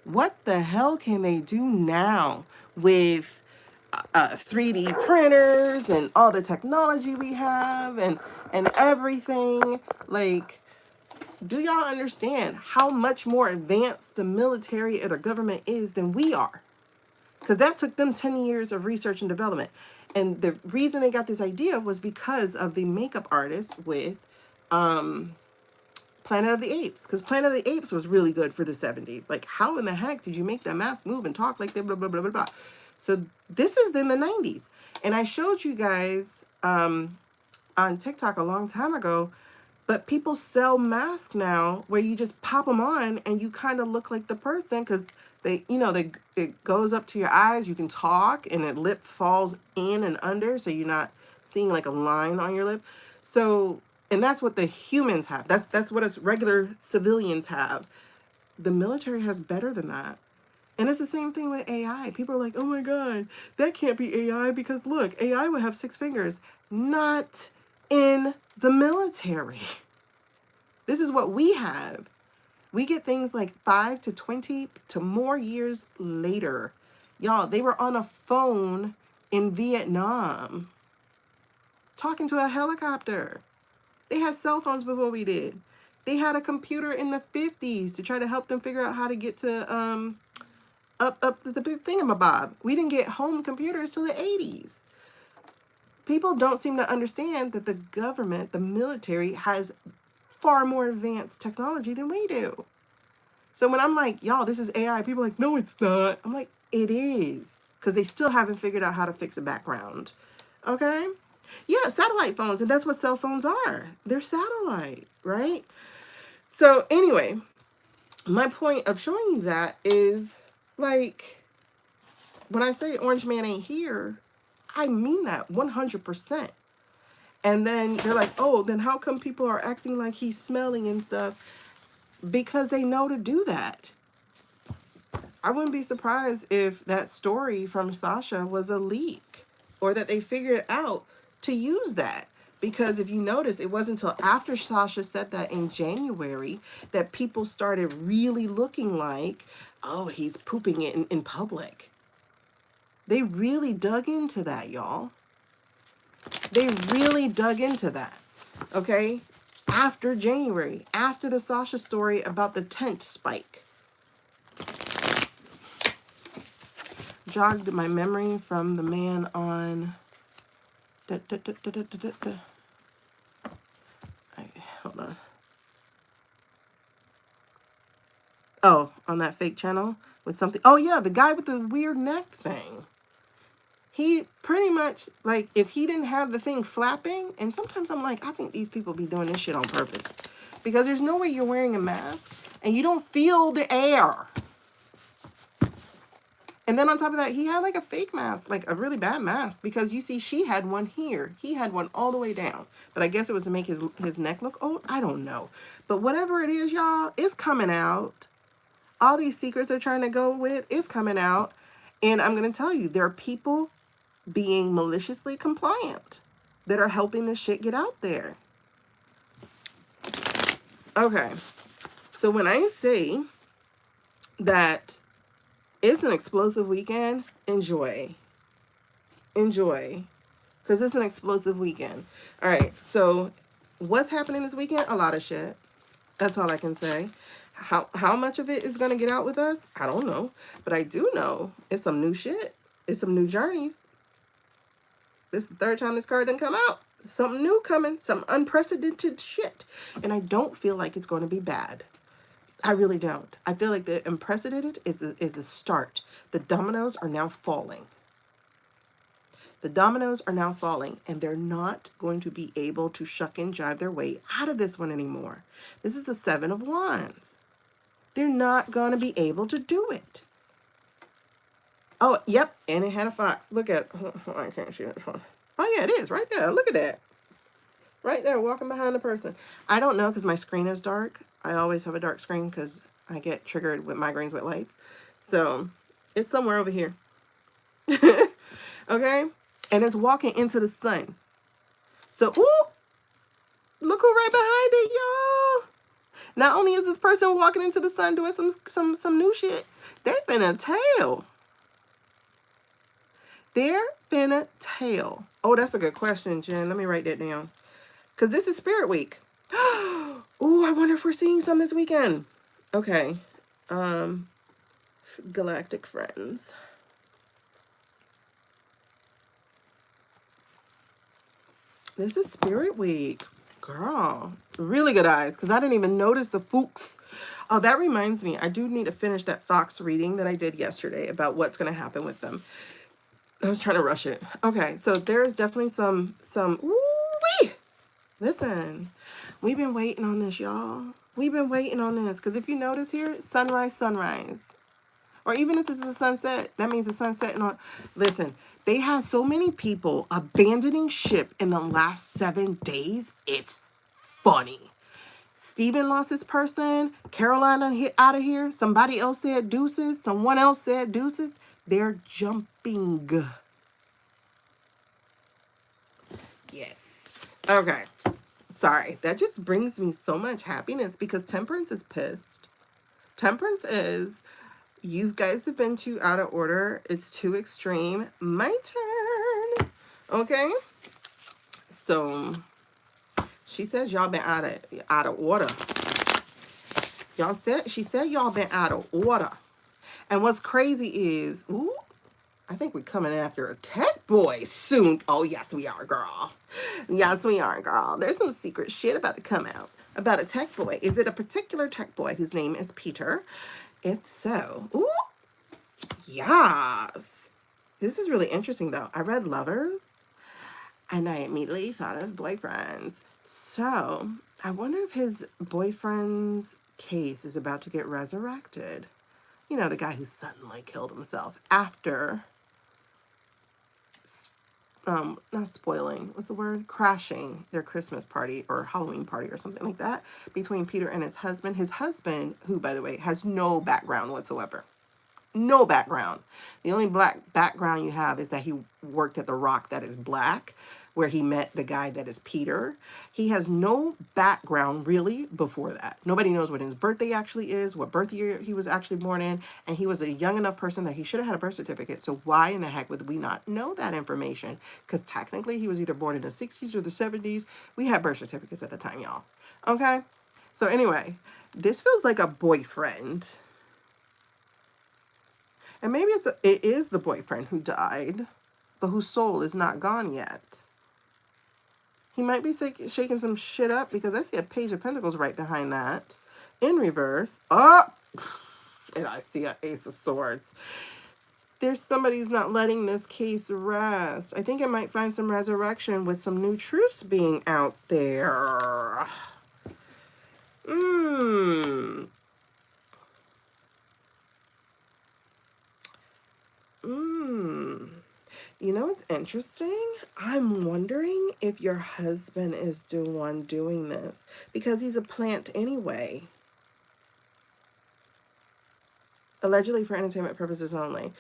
What the hell can they do now with 3D printers and all the technology we have and everything? Like, do y'all understand how much more advanced the military or the government is than we are? Because that took them 10 years of research and development. And the reason they got this idea was because of the makeup artist with Planet of the Apes. Because Planet of the Apes was really good for the 70s. Like, how in the heck did you make that mask move and talk like that, blah, blah, blah, blah, blah. So this is in the 90s. And I showed you guys on TikTok a long time ago, but people sell masks now where you just pop them on and you kind of look like the person because it goes up to your eyes. You can talk and the lip falls in and under, so you're not seeing like a line on your lip. So, and that's what the humans have. That's what us regular civilians have. The military has better than that. And it's the same thing with AI. People are like, oh my God, that can't be AI because look, AI would have 6 fingers. Not in the military. This is what we have. We get things like 5 to 20 to more years later. Y'all, they were on a phone in Vietnam talking to a helicopter. They had cell phones before we did. They had a computer in the 50s to try to help them figure out how to get to up the big thingamabob. We didn't get home computers till the 80s. People don't seem to understand that the government, the military, has far more advanced technology than we do. So when I'm like, y'all, this is AI, people are like, no, it's not. I'm like, it is. Because they still haven't figured out how to fix a background. Okay? Yeah, satellite phones. And that's what cell phones are. They're satellite, right? So anyway, my point of showing you that is, like, when I say Orange Man ain't here, I mean that 100%. And then they're like, oh, then how come people are acting like he's smelling and stuff? Because they know to do that. I wouldn't be surprised if that story from Sasha was a leak, or that they figured out to use that. Because if you notice, it wasn't until after Sasha said that in January that people started really looking like, oh, he's pooping it in public. They really dug into that, y'all. They really dug into that, okay? After January, after the Sasha story about the tent spike. Jogged my memory from the man on... Hold on. Oh, on that fake channel with something. Oh, yeah, the guy with the weird neck thing. He pretty much, like, if he didn't have the thing flapping, and sometimes I'm like, I think these people be doing this shit on purpose. Because there's no way you're wearing a mask and you don't feel the air. And then on top of that, he had like a fake mask, like a really bad mask, because you see, she had one here. He had one all the way down. But I guess it was to make his neck look old. I don't know. But whatever it is, y'all, it's coming out. All these secrets they're trying to go with, it's coming out. And I'm going to tell you, there are people being maliciously compliant that are helping this shit get out there. Okay. So when I say that it's an explosive weekend, enjoy. Enjoy. Because it's an explosive weekend. All right. So what's happening this weekend? A lot of shit. That's all I can say. How much of it is going to get out with us? I don't know. But I do know it's some new shit. It's some new journeys. This is the third time this card didn't come out. Something new coming. Some unprecedented shit. And I don't feel like it's going to be bad. I really don't. I feel like the unprecedented is the start. The dominoes are now falling. The dominoes are now falling, and they're not going to be able to shuck and jive their way out of this one anymore. This is the Seven of Wands. They're not going to be able to do it. Oh, yep, and it had a fox. Look at it. Oh, I can't see that one. Oh, yeah, it is right there. Look at that. Right there, walking behind the person. I don't know because my screen is dark. I always have a dark screen because I get triggered with migraines with lights. So it's somewhere over here. Okay? And it's walking into the sun. So, ooh, look who right behind it, y'all. Not only is this person walking into the sun doing some new shit, they finna tail. They're finna tail. Oh, that's a good question, Jen. Let me write that down. Because this is Spirit Week. Ooh, I wonder if we're seeing some this weekend. Okay. Galactic Friends. This is Spirit Week. Girl. Really good eyes. Because I didn't even notice the fooks. Oh, that reminds me. I do need to finish that Fox reading that I did yesterday about what's going to happen with them. I was trying to rush it. Okay, so there is definitely some ooh-wee. Listen, we've been waiting on this, y'all. We've been waiting on this. Because if you notice here, sunrise, sunrise. Or even if this is a sunset, that means a sunset. And all. Listen, they had so many people abandoning ship in the last 7 days. It's funny. Steven lost his person. Caroline out of here. Somebody else said deuces. Someone else said deuces. They're jumping. Yes. Okay. Sorry. That just brings me so much happiness because Temperance is pissed. Temperance is, you guys have been too out of order. It's too extreme. My turn. Okay. So she says y'all been out of order. She said y'all been out of order. And what's crazy is, ooh, I think we're coming after a tech boy soon. Oh, yes, we are, girl. Yes, we are, girl. There's some secret shit about to come out about a tech boy. Is it a particular tech boy whose name is Peter? If so, ooh, yes. This is really interesting, though. I read Lovers, and I immediately thought of boyfriends. So I wonder if his boyfriend's case is about to get resurrected. You know, the guy who suddenly killed himself after, not spoiling, what's the word? Crashing their Christmas party or Halloween party or something like that between Peter and his husband. His husband, who, by the way, has no background whatsoever. No background. The only black background you have is that he worked at the Rock that is black, where he met the guy that is Peter. He has no background really before that. Nobody knows what his birthday actually is, what birth year he was actually born in, and he was a young enough person that he should have had a birth certificate. So why in the heck would we not know that information? Because technically he was either born in the 60s or the 70s. We had birth certificates at the time, y'all. Okay? So anyway, this feels like a boyfriend. And maybe it is the boyfriend who died, but whose soul is not gone yet. He might be shaking some shit up because I see a Page of Pentacles right behind that. In reverse. Oh! And I see an Ace of Swords. There's somebody who's not letting this case rest. I think it might find some resurrection with some new truths being out there. You know what's interesting? I'm wondering if your husband is the one doing this because he's a plant anyway. Allegedly for entertainment purposes only.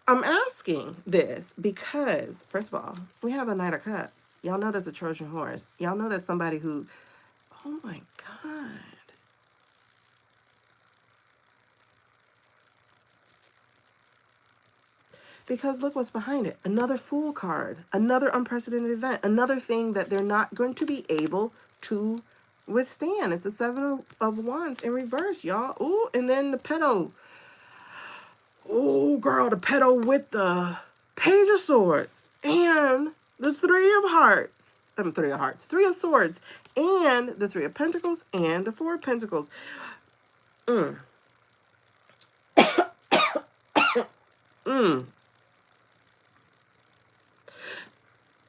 I'm asking this because, first of all, we have a Knight of Cups. Y'all know that's a Trojan horse. Y'all know that's somebody who, oh my God. Because look what's behind it. Another Fool card. Another unprecedented event. Another thing that they're not going to be able to withstand. It's a Seven of Wands in reverse, y'all. Ooh, and then the Pedal. Ooh, girl, the Pedal with the Page of Swords. And the Three of Hearts. Three of Hearts. Three of Swords. And the Three of Pentacles and the Four of Pentacles. Mm.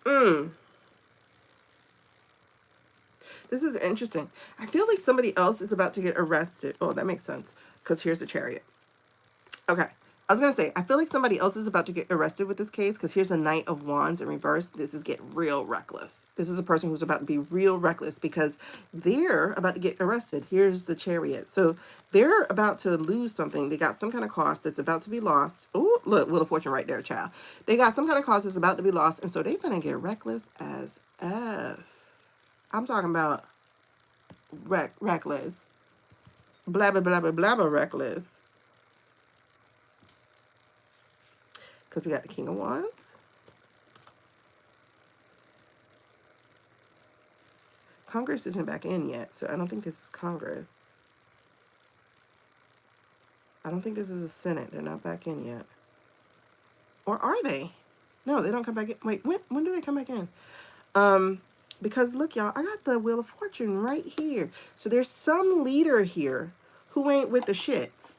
Mm. This is interesting. I feel like somebody else is about to get arrested. Oh, that makes sense. Because here's the Chariot. Okay. I was going to say, I feel like somebody else is about to get arrested with this case because here's a Knight of Wands in reverse. This is getting real reckless. This is a person who's about to be real reckless because they're about to get arrested. Here's the Chariot. So they're about to lose something. They got some kind of cost that's about to be lost. Oh, look, Wheel of Fortune right there, child. They got some kind of cost that's about to be lost. And so they finna get reckless as F. I'm talking about reckless. Blabber, blabber, blabber, reckless. Because we got the King of Wands. Congress isn't back in yet, so I don't think this is Congress. I don't think this is the Senate. They're not back in yet. Or are they? No, they don't come back in. Wait, when do they come back in? Because look, y'all, I got the Wheel of Fortune right here. So there's some leader here who ain't with the shits.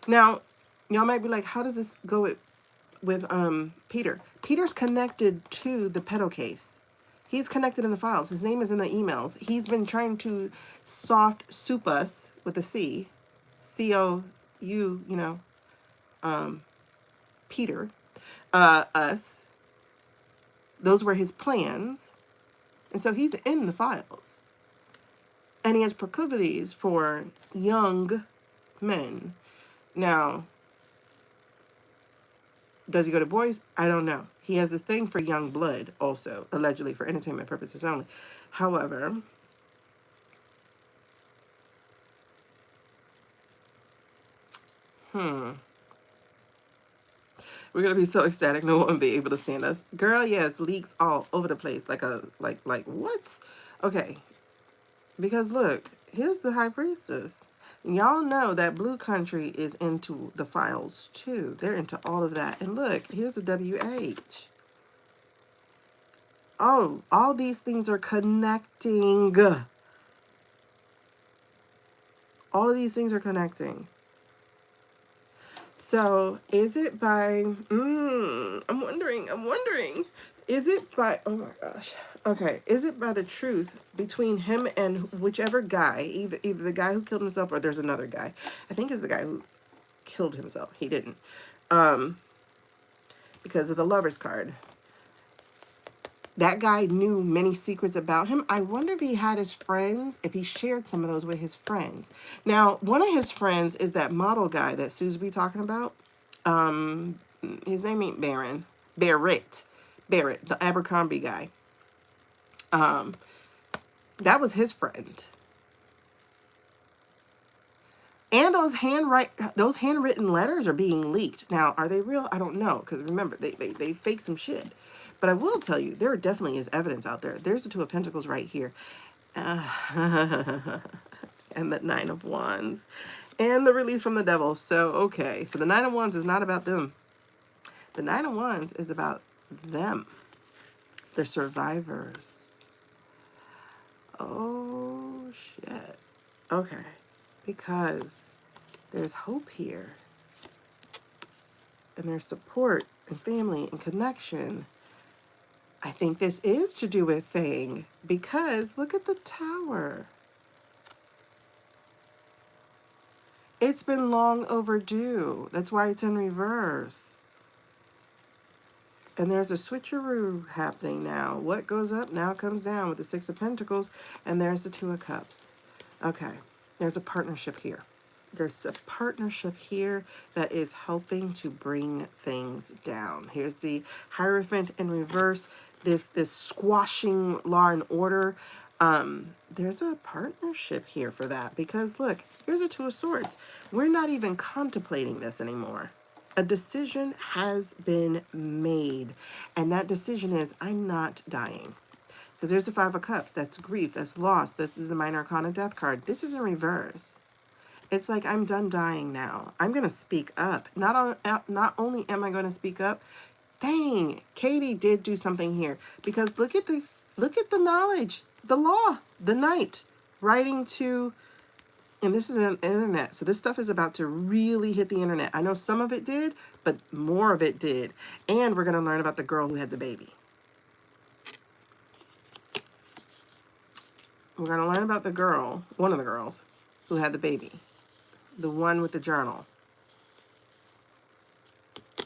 Now, y'all might be like, how does this go with Peter? Peter's connected to the Pedal Case. He's connected in the files. His name is in the emails. He's been trying to soft soup us with a C. C-O-U, you know, Peter, us. Those were his plans. And so he's in the files. And he has proclivities for young men. Now, does he go to boys? I don't know. He has this thing for young blood also, allegedly for entertainment purposes only. However, we're gonna be so ecstatic no one will be able to stand us. Girl, yes, leaks all over the place. Like what? Okay. Because look, here's the High Priestess. Y'all know that Blue Country is into the files too. They're into all of that. And look, here's the WH. Oh, all these things are connecting. All of these things are connecting. So is it by, I'm wondering, is it by, oh my gosh. Okay, is it by the truth between him and whichever guy, either the guy who killed himself or there's another guy. I think it's the guy who killed himself. He didn't. Because of the lover's card. That guy knew many secrets about him. I wonder if he had his friends, if he shared some of those with his friends. Now, one of his friends is that model guy that Sue's be talking about. His name ain't Barrett, the Abercrombie guy. That was his friend. And those handwritten letters are being leaked. Now, are they real? I don't know, because remember, they fake some shit. But I will tell you, there definitely is evidence out there. There's the Two of Pentacles right here. And the Nine of Wands. And the release from the devil. So, okay. So the Nine of Wands is not about them. The Nine of Wands is about them. They're survivors. Oh, shit. Okay. Because there's hope here. And there's support and family and connection. I think this is to do with Fang. Because look at the Tower. It's been long overdue. That's why it's in reverse. And there's a switcheroo happening now. What goes up now comes down with the Six of Pentacles. And there's the Two of Cups. Okay. There's a partnership here. There's a partnership here that is helping to bring things down. Here's the Hierophant in reverse. This squashing law and order. There's a partnership here for that. Because look, here's a Two of Swords. We're not even contemplating this anymore. A decision has been made. And that decision is, I'm not dying. Because there's the Five of Cups. That's grief. That's loss. This is the Minor Arcana Death card. This is in reverse. It's like, I'm done dying now. I'm going to speak up. Not only am I going to speak up, dang, Katie did do something here. Because look at the knowledge, the law, the Knight, writing to, and this is an internet. So this stuff is about to really hit the internet. I know some of it did, but more of it did. And we're going to learn about the girl who had the baby. We're going to learn about the girl, one of the girls, who had the baby. The one with the journal.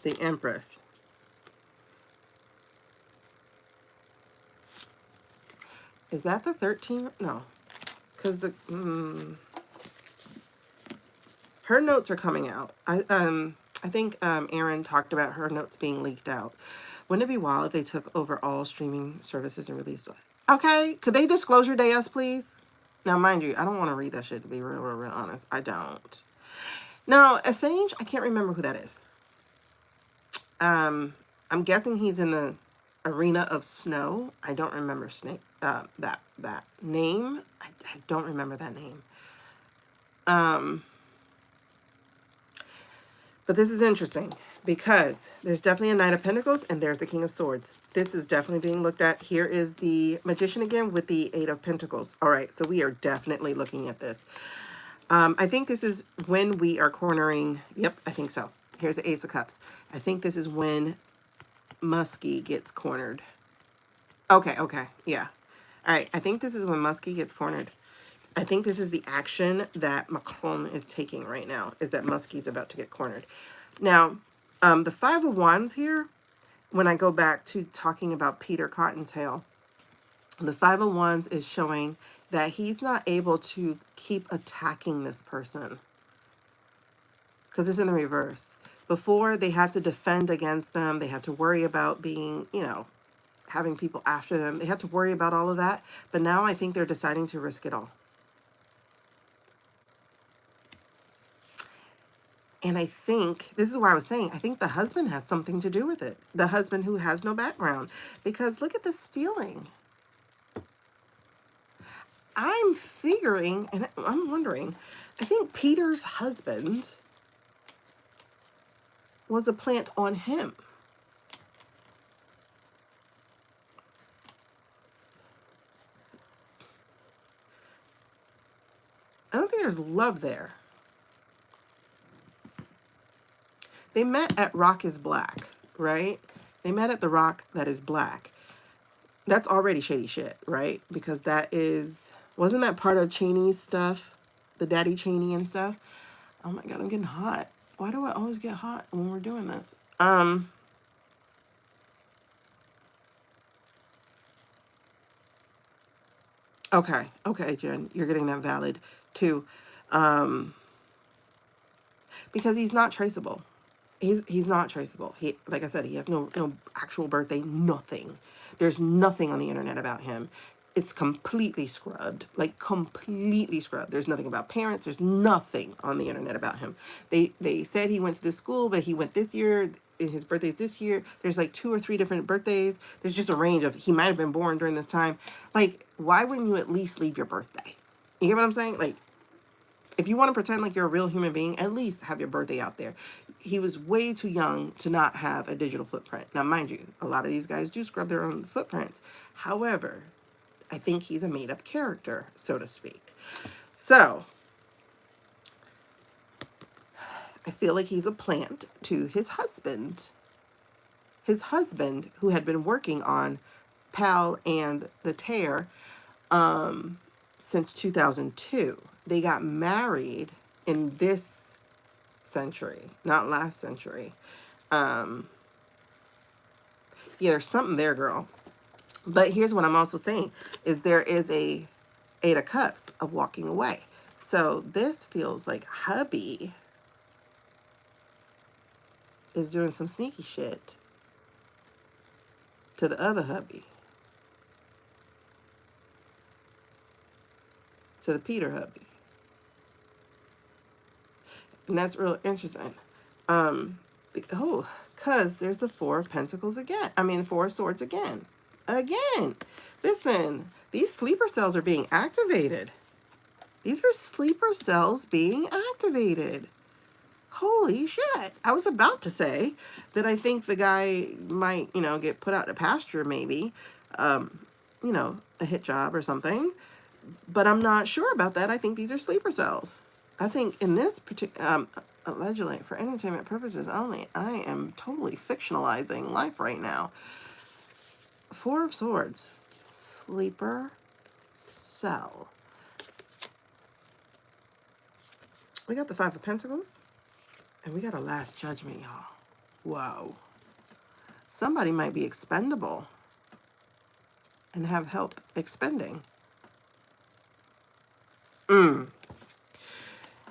The Empress. Is that the 13? No. Because the... her notes are coming out. I think Erin talked about her notes being leaked out. Wouldn't it be wild if they took over all streaming services and released it? Okay. Could they disclose your deus, please? Now, mind you, I don't want to read that shit, to be real honest. I don't. Now, Assange, I can't remember who that is. I'm guessing he's in the Arena of Snow. I don't remember that name. I don't remember that name. But this is interesting because there's definitely a Knight of Pentacles and there's the King of Swords. This is definitely being looked at. Here is the Magician again with the Eight of Pentacles. All right, so we are definitely looking at this. I think this is when we are cornering. Yep, I think so. Here's the Ace of Cups. I think this is when Muskie gets cornered. Okay, yeah. All right, I think this is when Muskie gets cornered. I think this is the action that Macron is taking right now, is that Muskie's about to get cornered. Now, the Five of Wands here, when I go back to talking about Peter Cottontail, the Five of Wands is showing that he's not able to keep attacking this person because it's in the reverse. Before, they had to defend against them. They had to worry about being, having people after them. They had to worry about all of that. But now I think they're deciding to risk it all. And I think, this is why I was saying, I think the husband has something to do with it. The husband who has no background. Because look at the stealing. I'm figuring, and I'm wondering, I think Peter's husband was a plant on him. I don't think there's love there. They met at Rock is Black, right? They met at the Rock that is Black. That's already shady shit, right? Because that is, wasn't that part of Cheney's stuff? The Daddy Cheney and stuff? Oh my God, I'm getting hot. Why do I always get hot when we're doing this? Okay, Jen, you're getting that valid too. Because he's not traceable. He's not traceable. He, like I said, he has no actual birthday, nothing. There's nothing on the internet about him. It's completely scrubbed, like completely scrubbed. There's nothing about parents. There's nothing on the internet about him. They said he went to this school, but he went this year. His birthday's this year. There's like 2 or 3 different birthdays. There's just a range of, he might have been born during this time. Like, why wouldn't you at least leave your birthday? You get what I'm saying? Like, if you want to pretend like you're a real human being, at least have your birthday out there. He was way too young to not have a digital footprint. Now, mind you, a lot of these guys do scrub their own footprints. However, I think he's a made-up character, so to speak. So, I feel like he's a plant to his husband. His husband, who had been working on Pal and the Tear since 2002. They got married in this century, not last century. Yeah, there's something there, girl. But here's what I'm also saying, is there is a 8 of Cups of walking away. So this feels like hubby is doing some sneaky shit to the other hubby. To the Peter hubby. And that's real interesting. Because there's the 4 of Pentacles again. I mean, 4 of Swords again. Again. Listen, these sleeper cells are being activated. These are sleeper cells being activated. Holy shit. I was about to say that I think the guy might, get put out to pasture maybe. A hit job or something. But I'm not sure about that. I think these are sleeper cells. I think in this particular, allegedly, for entertainment purposes only, I am totally fictionalizing life right now. 4 of Swords, sleeper cell. We got the 5 of Pentacles, and we got a Last Judgment, y'all. Whoa. Somebody might be expendable and have help expending.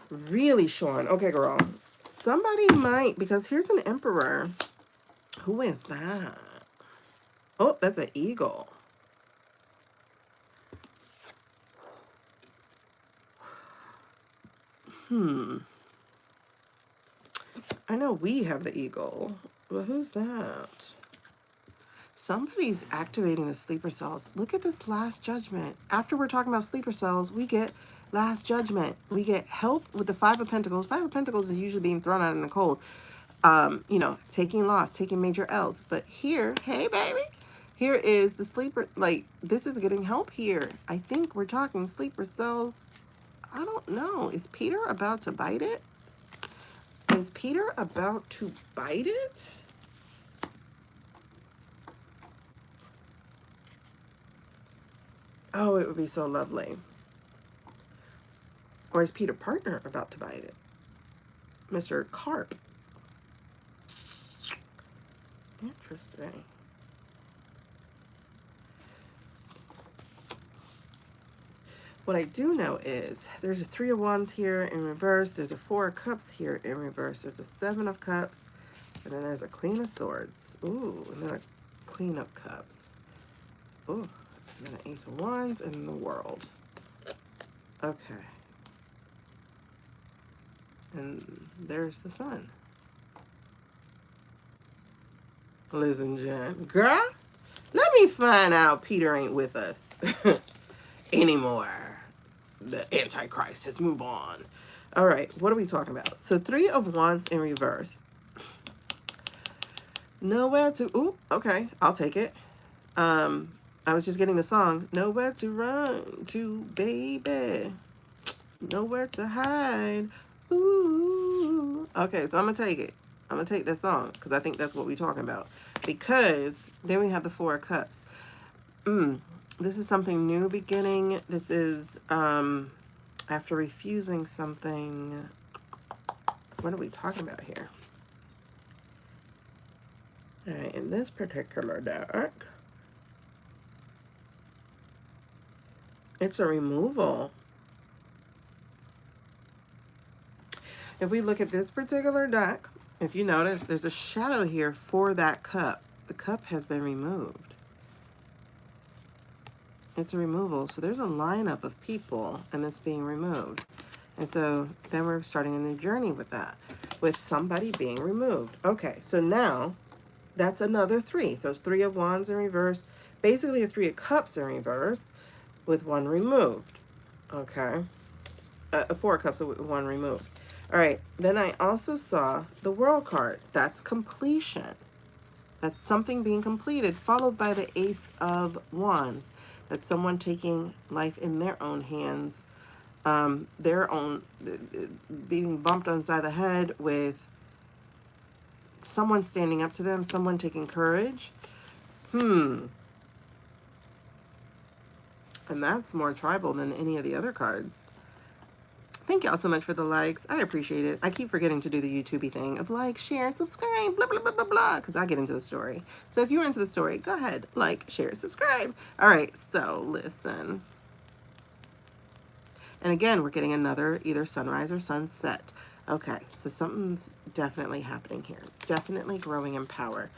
Really, Sean. Okay, girl. Somebody might, because here's an Emperor. Who is that? Oh, that's an eagle. I know we have the eagle, but who's that? Somebody's activating the sleeper cells. Look at this Last Judgment. After we're talking about sleeper cells, we get Last Judgment. We get help with the 5 of Pentacles. 5 of Pentacles is usually being thrown out in the cold. Taking loss, taking major L's. But here, hey, baby, here is the sleeper. Like, this is getting help here. I think we're talking sleeper cells. I don't know. Is Peter about to bite it? Is Peter about to bite it? Oh, it would be so lovely. Or is Peter partner about to bite it? Mr. Carp. Interesting. What I do know is there's a 3 of Wands here in reverse. There's a 4 of Cups here in reverse. There's a 7 of Cups. And then there's a Queen of Swords. Ooh, and then a Queen of Cups. Ooh, and then an Ace of Wands and the World. Okay. And there's the Sun. Listen, Jen. Girl, let me find out Peter ain't with us anymore. The Antichrist has moved on. All right, what are we talking about? So 3 of Wands in reverse. Nowhere to, ooh, okay, I'll take it. I was just getting the song. Nowhere to run to, baby. Nowhere to hide. Ooh. Okay, so I'm gonna take it. I'm gonna take that song because I think that's what we're talking about. Because then we have the 4 of Cups. This is something new beginning. This is after refusing something. What are we talking about here? All right, in this particular deck, it's a removal. If we look at this particular deck, if you notice, there's a shadow here for that cup. The cup has been removed. It's a removal. So there's a lineup of people and it's being removed. And so then we're starting a new journey with that, with somebody being removed. Okay, so now that's another 3. So it's 3 of Wands in reverse, basically a 3 of Cups in reverse with 1 removed. Okay, a 4 of Cups with 1 removed. All right, then I also saw the World card. That's completion. That's something being completed, followed by the Ace of Wands. That's someone taking life in their own hands, their own, being bumped on the side of the head with someone standing up to them, someone taking courage. And that's more tribal than any of the other cards. Thank y'all so much for the likes. I appreciate it. I keep forgetting to do the YouTube-y thing of like, share, subscribe, blah, blah, blah, blah, blah, because I get into the story. So if you're into the story, go ahead, like, share, subscribe. All right, so listen. And again, we're getting another either sunrise or sunset. Okay, so something's definitely happening here. Definitely growing in power.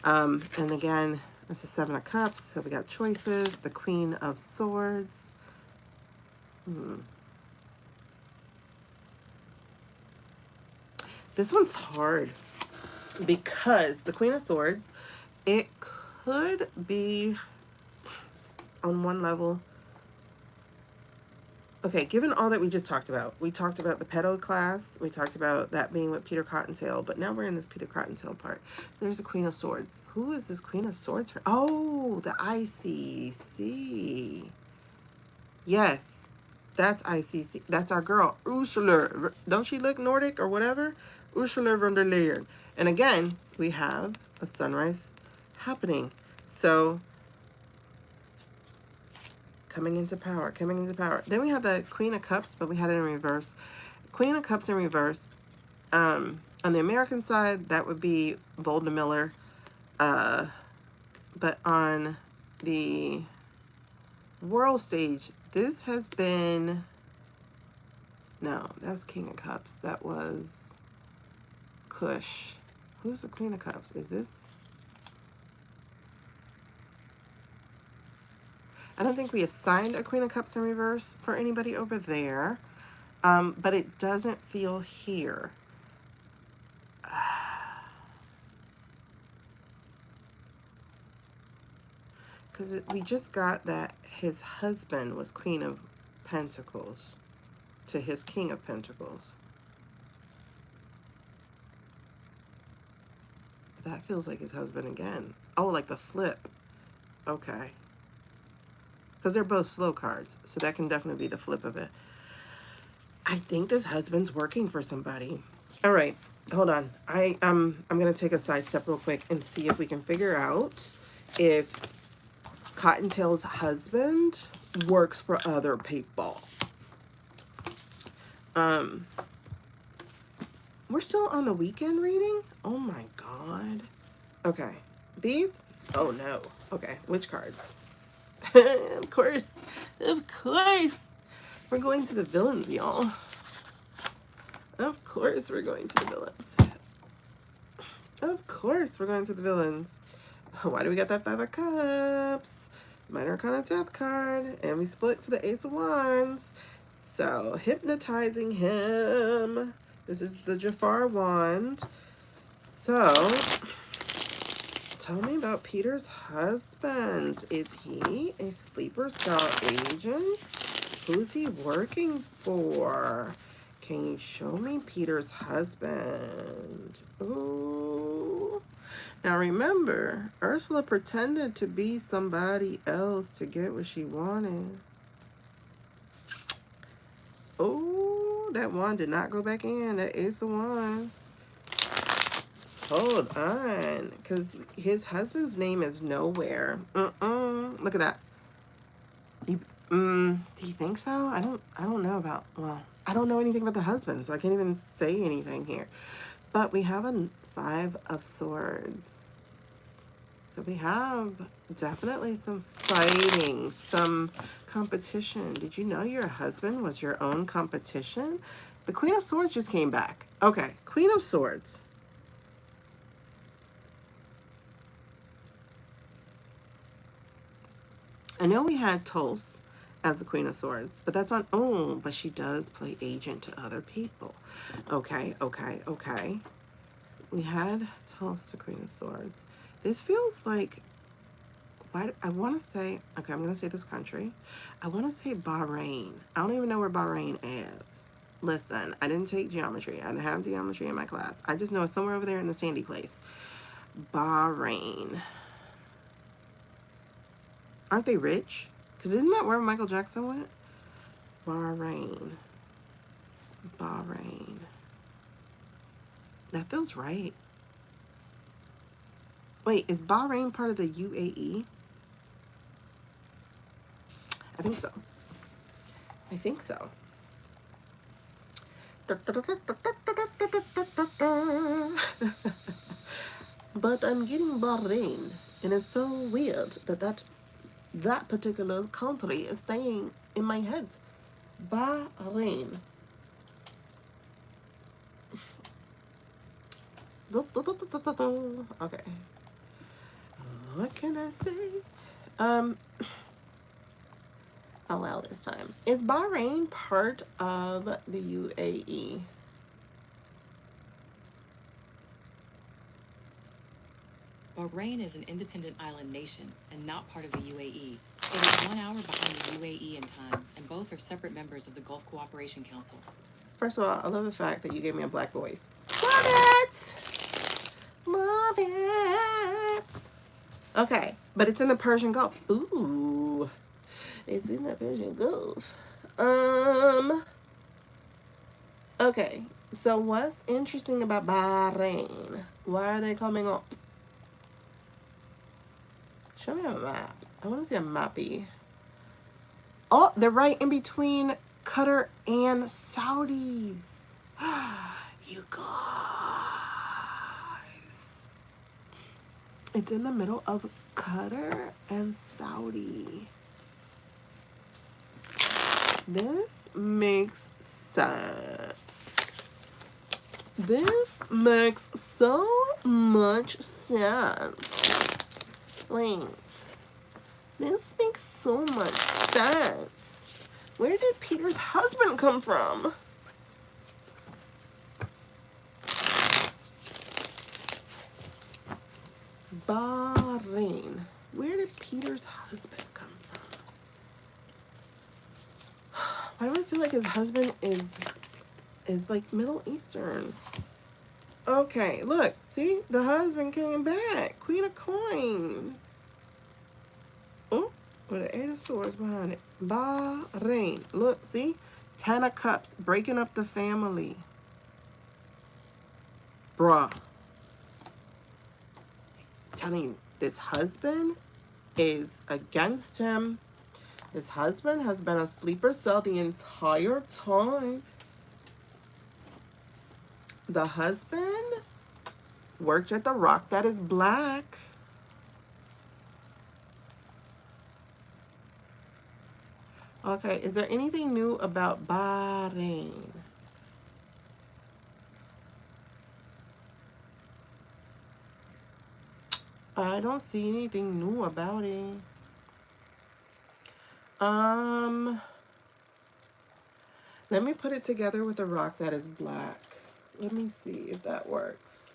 And again, it's the 7 of Cups, so we got choices. The Queen of Swords. This one's hard because the Queen of Swords, it could be on one level. Okay, given all that we just talked about, we talked about the Pedal class, we talked about that being with Peter Cottontail, but now we're in this Peter Cottontail part. There's the Queen of Swords. Who is this Queen of Swords for? Oh, the ICC. Yes, that's ICC. That's our girl, Ursula. Don't she look Nordic or whatever? Ursula von der Leyen. And again, we have a sunrise happening. So, coming into power, coming into power. Then we have the Queen of Cups, but we had it in reverse. Queen of Cups in reverse. On the American side, that would be Volda Miller. But on the world stage, this has been... No, that was King of Cups. That was Kush. Who's the Queen of Cups? Is this? I don't think we assigned a Queen of Cups in reverse for anybody over there. But it doesn't feel here. Because we just got that his husband was Queen of Pentacles to his King of Pentacles. That feels like his husband again. Oh, like the flip. Okay. Because they're both slow cards, so that can definitely be the flip of it. I think this husband's working for somebody. All right, hold on. I'm gonna take a side step real quick and see if we can figure out if Cottontail's husband works for other people. We're still on the weekend reading? Oh my God. Okay, these, oh no. Okay, which cards? Of course, we're going to the villains, y'all. Of course we're going to the villains. Of course we're going to the villains. Why do we got that 5 of Cups? Minor Arcana Death card. And we split to the Ace of Wands. So, hypnotizing him. This is the Jafar wand. So, tell me about Peter's husband. Is he a sleeper cell agent? Who's he working for? Can you show me Peter's husband? Ooh. Now remember, Ursula pretended to be somebody else to get what she wanted. Oh, that one did not go back in. That is the ones. Hold on, because his husband's name is nowhere. Look at that. Do you think so? I don't know about, well, I don't know anything about the husband, so I can't even say anything here. But we have a 5 of Swords. So we have definitely some fighting, some competition. Did you know your husband was your own competition? The Queen of Swords just came back. Okay, Queen of Swords. I know we had Tulse as the Queen of Swords, but that's on, oh, but she does play agent to other people. Okay. We had Tulse to Queen of Swords. This feels like, why, I want to say, okay, I'm going to say this country. I want to say Bahrain. I don't even know where Bahrain is. Listen, I didn't take geometry. I didn't have geometry in my class. I just know it's somewhere over there in the sandy place. Bahrain. Aren't they rich? Because isn't that where Michael Jackson went? Bahrain. That feels right. Wait, is Bahrain part of the UAE? I think so. But I'm getting Bahrain, and it's so weird that particular country is staying in my head. Bahrain. Okay. What can I say? Allow this time. Is Bahrain part of the UAE? Bahrain is an independent island nation and not part of the UAE. It is 1 hour behind the UAE in time, and both are separate members of the Gulf Cooperation Council. First of all, I love the fact that you gave me a black voice. Love it! Love it! Okay, but it's in the Persian Gulf. Ooh. It's in the Persian Gulf. Okay, so what's interesting about Bahrain? Why are they coming up? Show me a map. I want to see a mappy. Oh, they're right in between Qatar and Saudis. You guys. It's in the middle of Qatar and Saudi. This makes sense. This makes so much sense. Wait. This makes so much sense. Where did Peter's husband come from? Bahrain. Where did Peter's husband come from? Why do I feel like his husband is like Middle Eastern? Okay, look. See? The husband came back. Queen of Coins. Oh, with the 8 of Swords behind it. Bahrain. Look, see? 10 of Cups. Breaking up the family. Bruh. Telling you, this husband is against him. His husband has been a sleeper cell the entire time. The husband worked at the rock that is black. Okay, is there anything new about Bahrain? I don't see anything new about it. Let me put it together with a rock that is black. Let me see if that works.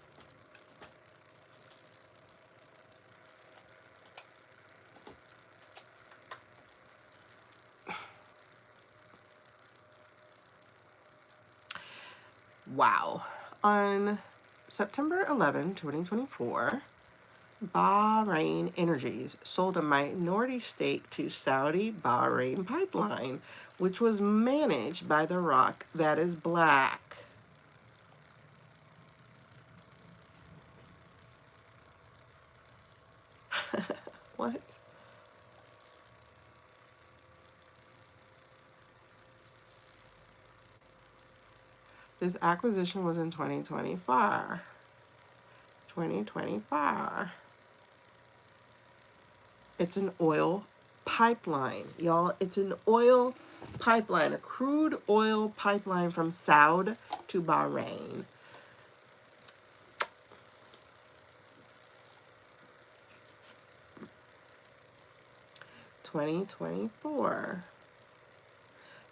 Wow. On September 11, 2024, Bahrain Energies sold a minority stake to Saudi Bahrain Pipeline, which was managed by the rock that is black. What? This acquisition was in 2024. 2024. It's an oil pipeline, y'all. It's an oil pipeline, a crude oil pipeline from Saudi to Bahrain. (2024).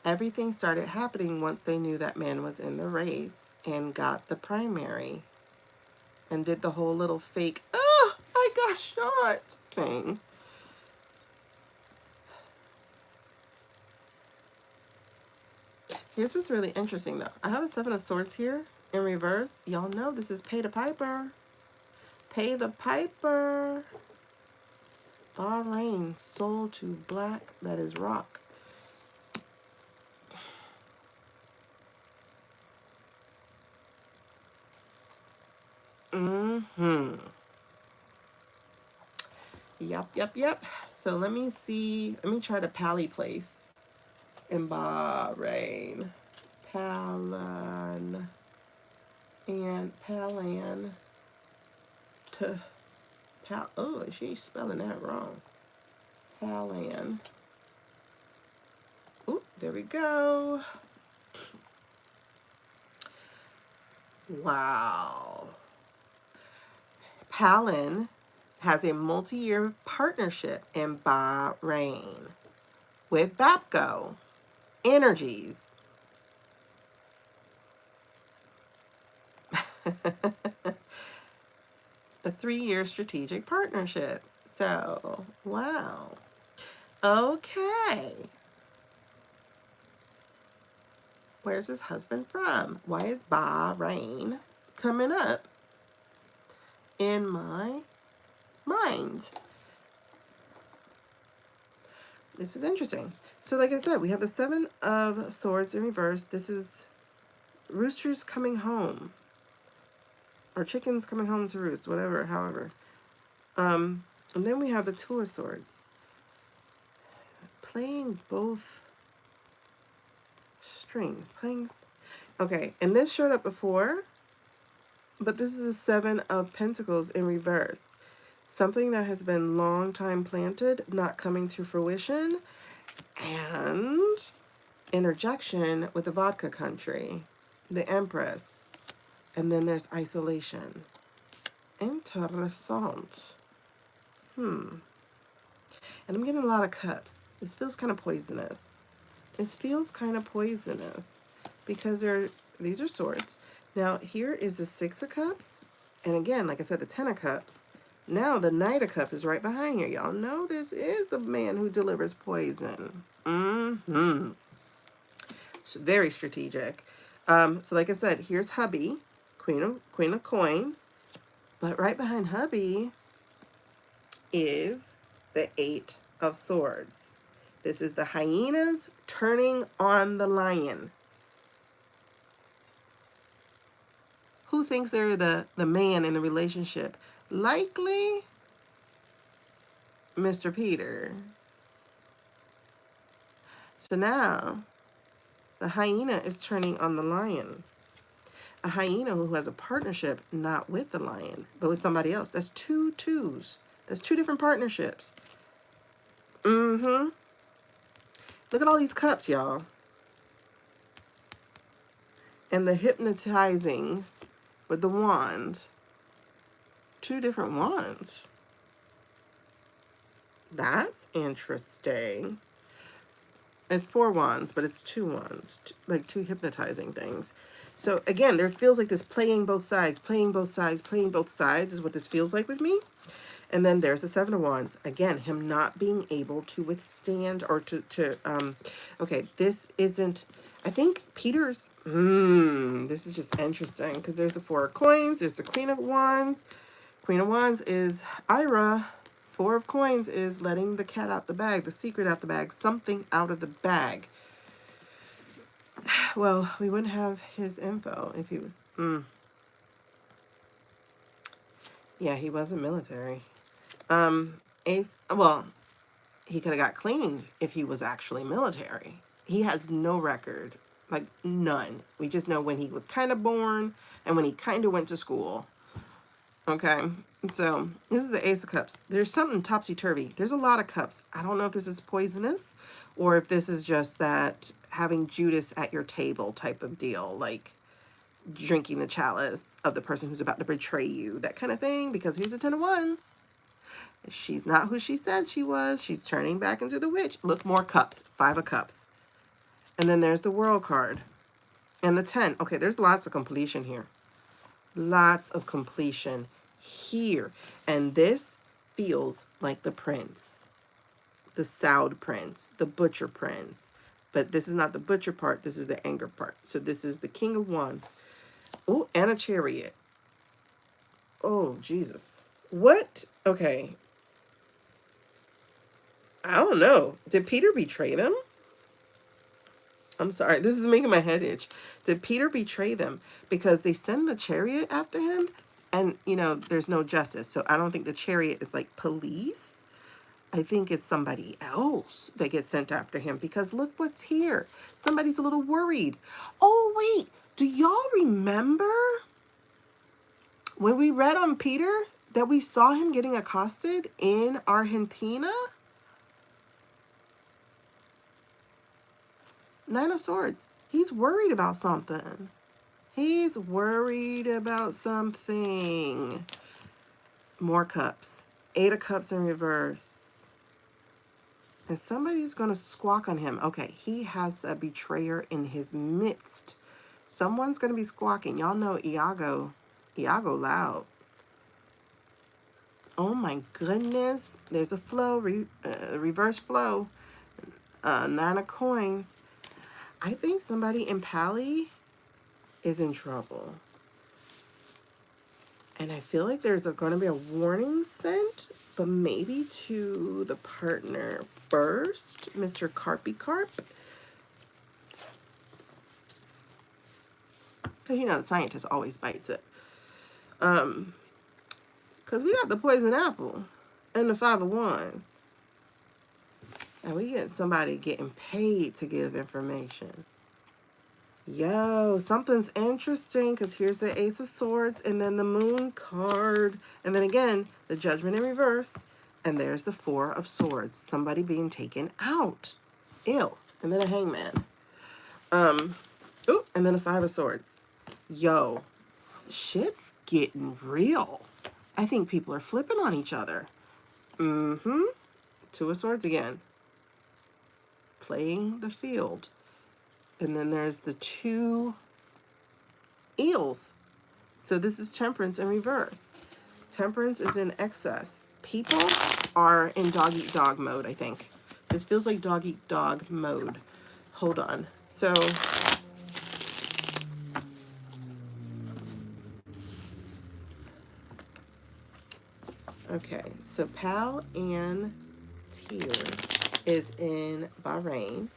Everything started happening once they knew that man was in the race and got the primary and did the whole little fake, oh, I got shot thing. Here's what's really interesting, though. I have a 7 of Swords here in reverse. Y'all know this is pay the piper. Pay the piper. Bahrain sold to black, that is rock. Yep. So let me see. Let me try to pally place in Bahrain. Palan to Pal. Oh, she's spelling that wrong. Palan. Oh, there we go. Wow. Palan has a multi-year partnership in Bahrain with Babco Energies. A 3-year strategic partnership. So, wow. Okay. Where's his husband from? Why is Bahrain coming up in my mind? This is interesting. So like I said, we have the 7 of Swords in reverse. This is roosters coming home. Or chickens coming home to roost, whatever, however. And then we have the 2 of Swords. Playing both strings. Okay, and this showed up before, but this is a 7 of Pentacles in reverse. Something that has been long time planted, not coming to fruition, and interjection with the vodka country, the Empress. And then there's isolation. Interessant. And I'm getting a lot of cups. This feels kind of poisonous. Because these are swords. Now, here is the 6 of Cups. And again, like I said, the 10 of Cups. Now, the Knight of Cups is right behind here. Y'all know this is the man who delivers poison. It's very strategic. So like I said, here's hubby. Queen of Coins. But right behind hubby is the 8 of Swords. This is the hyenas turning on the lion. Who thinks they're the man in the relationship? Likely Mr. Peter. So now the hyena is turning on the lion. A hyena who has a partnership not with the lion, but with somebody else. That's 2 twos. That's 2 different partnerships. Look at all these cups, y'all. And the hypnotizing with the wand. 2 different wands. That's interesting. It's 4 wands, but it's 2 wands. Like 2 hypnotizing things. So again, there feels like this playing both sides is what this feels like with me. And then there's the 7 of Wands. Again, him not being able to withstand or okay, this isn't I think Peter's, this is just interesting because there's the Four of Coins, there's the Queen of Wands. Queen of Wands is Ira. Four of Coins is letting the cat out the bag, the secret out the bag, something out of the bag. Well, we wouldn't have his info if he was, yeah, he wasn't military. Ace, well, he could have got cleaned if he was actually military. He has no record, like none. We just know when he was kind of born and when he kind of went to school. Okay, so this is the Ace of Cups. There's something topsy-turvy. There's a lot of cups. I don't know if this is poisonous or if this is just that having Judas at your table type of deal, like drinking the chalice of the person who's about to betray you, that kind of thing, because here's the Ten of Wands. She's not who she said she was. She's turning back into the witch. Look, more cups. Five of Cups. And then there's the World card. And the 10. Okay, there's lots of completion here. Lots of completion here. And this feels like the Prince. The Soud Prince. The Butcher Prince. But this is not the butcher part. This is the anger part. So this is the King of Wands. Oh, and a Chariot. Oh, Jesus. What? Okay. I don't know. Did Peter betray them? I'm sorry. This is making my head itch. Did Peter betray them? Because they send the chariot after him and, you know, there's no justice. So I don't think the chariot is like police. I think it's somebody else that gets sent after him because look what's here. Somebody's a little worried. Oh, wait. Do y'all remember when we read on Peter that we saw him getting accosted in Argentina? Nine of Swords. He's worried about something. He's worried about something. More cups. Eight of Cups in reverse. And somebody's going to squawk on him. Okay, he has a betrayer in his midst. Someone's going to be squawking. Y'all know Iago. Iago loud. Oh my goodness. There's a flow. Reverse flow. Nine of Coins. I think somebody in Pali is in trouble. And I feel like there's going to be a warning sent, but maybe to the partner first, Mr. Carpy Carp. Because, you know, the scientist always bites it. Because we got the poison apple and the Five of Wands. And we get somebody getting paid to give information. Yo, something's interesting because here's the Ace of Swords and then the Moon card. And then again, the Judgment in reverse. And there's the Four of Swords. Somebody being taken out. Ew. And then a Hangman. And then a Five of Swords. Yo, shit's getting real. I think people are flipping on each other. Two of Swords again. Playing the field. And then there's the two eels. So this is Temperance in reverse. Temperance is in excess. People are in dog eat dog mode, I think. This feels like dog eat dog mode. Hold on. So okay, so Pal and Tier is in Bahrain.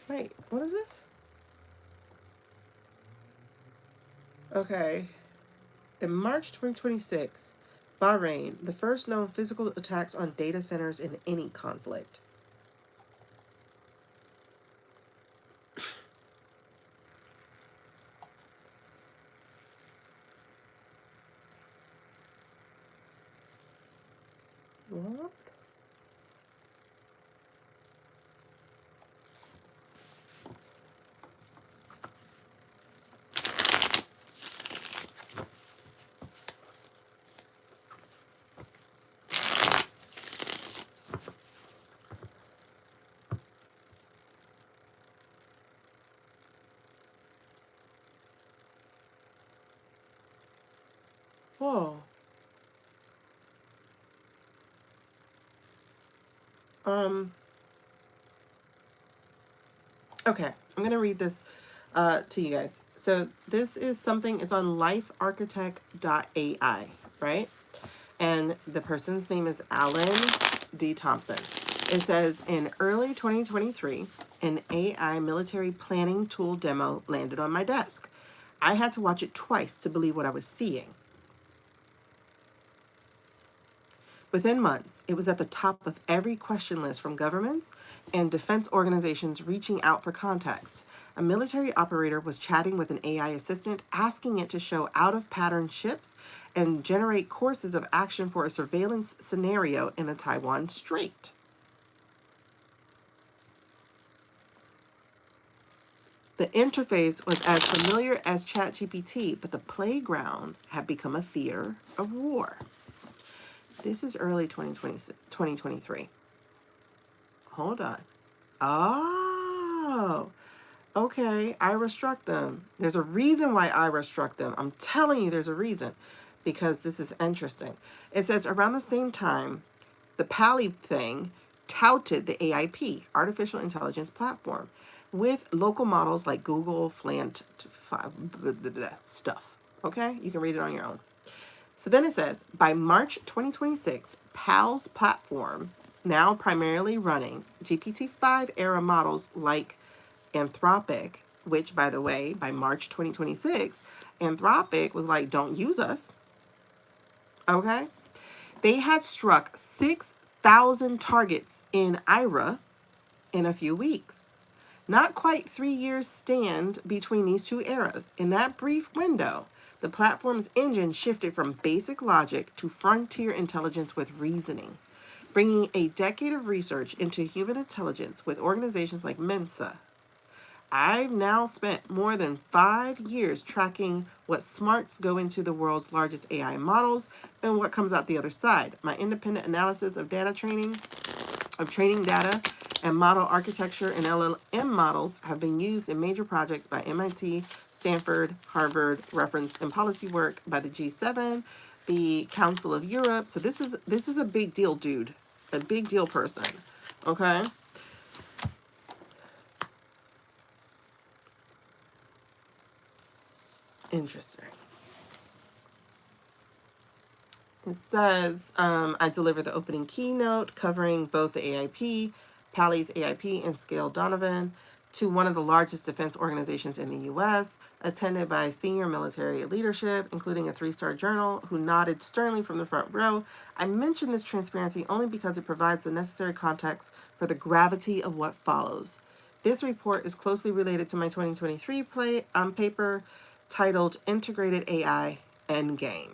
Wait, what is this? Okay. In March 2026, Bahrain, the first known physical attacks on data centers in any conflict. What? Whoa. Okay, I'm going to read this to you guys. So this is something, it's on lifearchitect.ai, right? And the person's name is Alan D. Thompson. It says, in early 2023, an AI military planning tool demo landed on my desk. I had to watch it twice to believe what I was seeing. Within months, it was at the top of every question list from governments and defense organizations reaching out for context. A military operator was chatting with an AI assistant, asking it to show out-of-pattern ships and generate courses of action for a surveillance scenario in the Taiwan Strait. The interface was as familiar as ChatGPT, but the playground had become a theater of war. This is early 2023. Hold on. Oh, okay. Ira struck them. There's a reason why Ira struck them. I'm telling you, there's a reason. Because this is interesting. It says around the same time, the Pally thing touted the AIP, Artificial Intelligence Platform, with local models like Google, Flant, stuff. Okay? You can read it on your own. So then it says, by March 2026, PAL's platform, now primarily running GPT-5 era models like Anthropic, which, by the way, by March 2026, Anthropic was like, don't use us. Okay? They had struck 6,000 targets in IRA in a few weeks. Not quite 3 years stand between these two eras. In that brief window, the platform's engine shifted from basic logic to frontier intelligence with reasoning, bringing a decade of research into human intelligence with organizations like Mensa. I've now spent more than 5 years tracking what smarts go into the world's largest AI models and what comes out the other side. My independent analysis of training data and model architecture and LLM models have been used in major projects by MIT, Stanford, Harvard, reference and policy work by the G7, the Council of Europe. So this is a big deal, dude. A big deal person. Okay? Interesting. It says, I delivered the opening keynote covering both the AIP, Pally's AIP, and Scale Donovan to one of the largest defense organizations in the U.S., attended by senior military leadership, including a 3-star general who nodded sternly from the front row. I mention this transparency only because it provides the necessary context for the gravity of what follows. This report is closely related to my 2023 paper titled Integrated AI Endgame.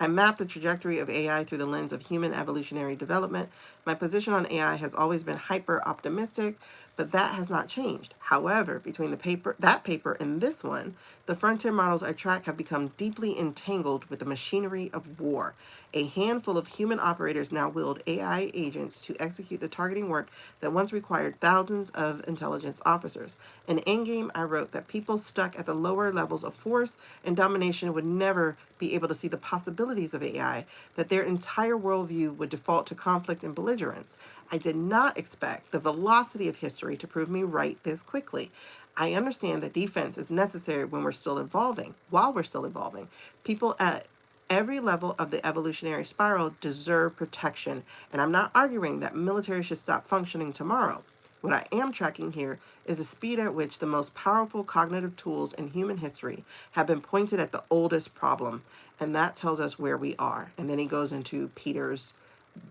I mapped the trajectory of AI through the lens of human evolutionary development. My position on AI has always been hyper-optimistic, but that has not changed. However, between that paper and this one, the frontier models I track have become deeply entangled with the machinery of war. A handful of human operators now wield AI agents to execute the targeting work that once required thousands of intelligence officers. In Endgame, I wrote that people stuck at the lower levels of force and domination would never be able to see the possibilities of AI, that their entire worldview would default to conflict and belligerence. I did not expect the velocity of history to prove me right this quickly. I understand that defense is necessary when we're still evolving, while we're still evolving. People at every level of the evolutionary spiral deserve protection, and I'm not arguing that military should stop functioning tomorrow. What I am tracking here is the speed at which the most powerful cognitive tools in human history have been pointed at the oldest problem, and that tells us where we are. And then he goes into Peter's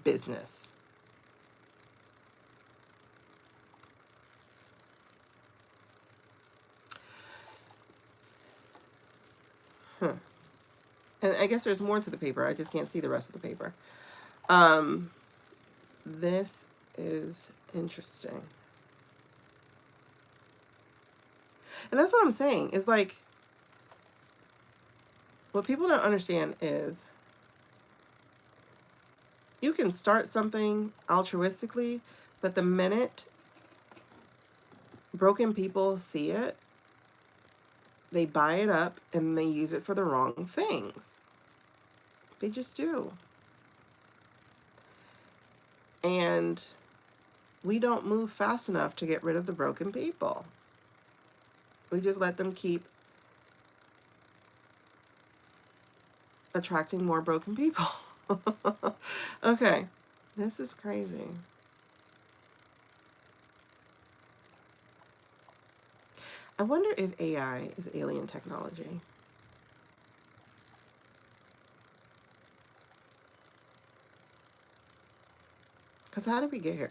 business. And I guess there's more to the paper. I just can't see the rest of the paper. This is interesting. And that's what I'm saying. Is like, what people don't understand is you can start something altruistically, but the minute broken people see it, they buy it up and they use it for the wrong things. They just do. And we don't move fast enough to get rid of the broken people. We just let them keep attracting more broken people. Okay, this is crazy. I wonder if AI is alien technology. Because how did we get here?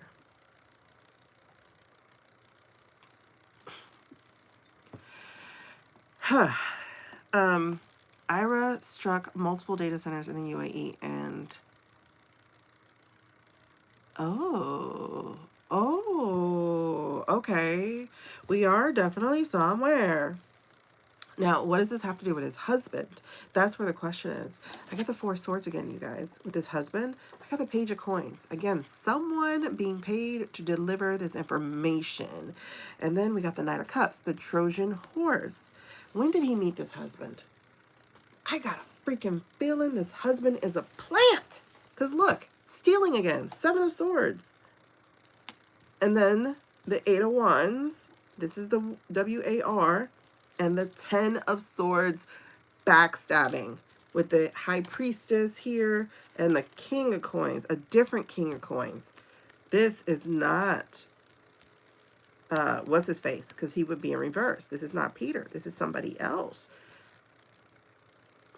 Huh. IRA struck multiple data centers in the UAE and okay. We are definitely somewhere. Now, what does this have to do with his husband? That's where the question is. I got the Four of Swords again, you guys. With his husband, I got the Page of Coins. Again, someone being paid to deliver this information. And then we got the Knight of Cups, the Trojan horse. When did he meet this husband? I got a freaking feeling this husband is a plant. Because look, stealing again. Seven of Swords. And then the Eight of Wands. This is the WAR. And the Ten of Swords, backstabbing. With the High Priestess here. And the King of Coins. A different King of Coins. This is not... what's his face? Because he would be in reverse. This is not Peter. This is somebody else.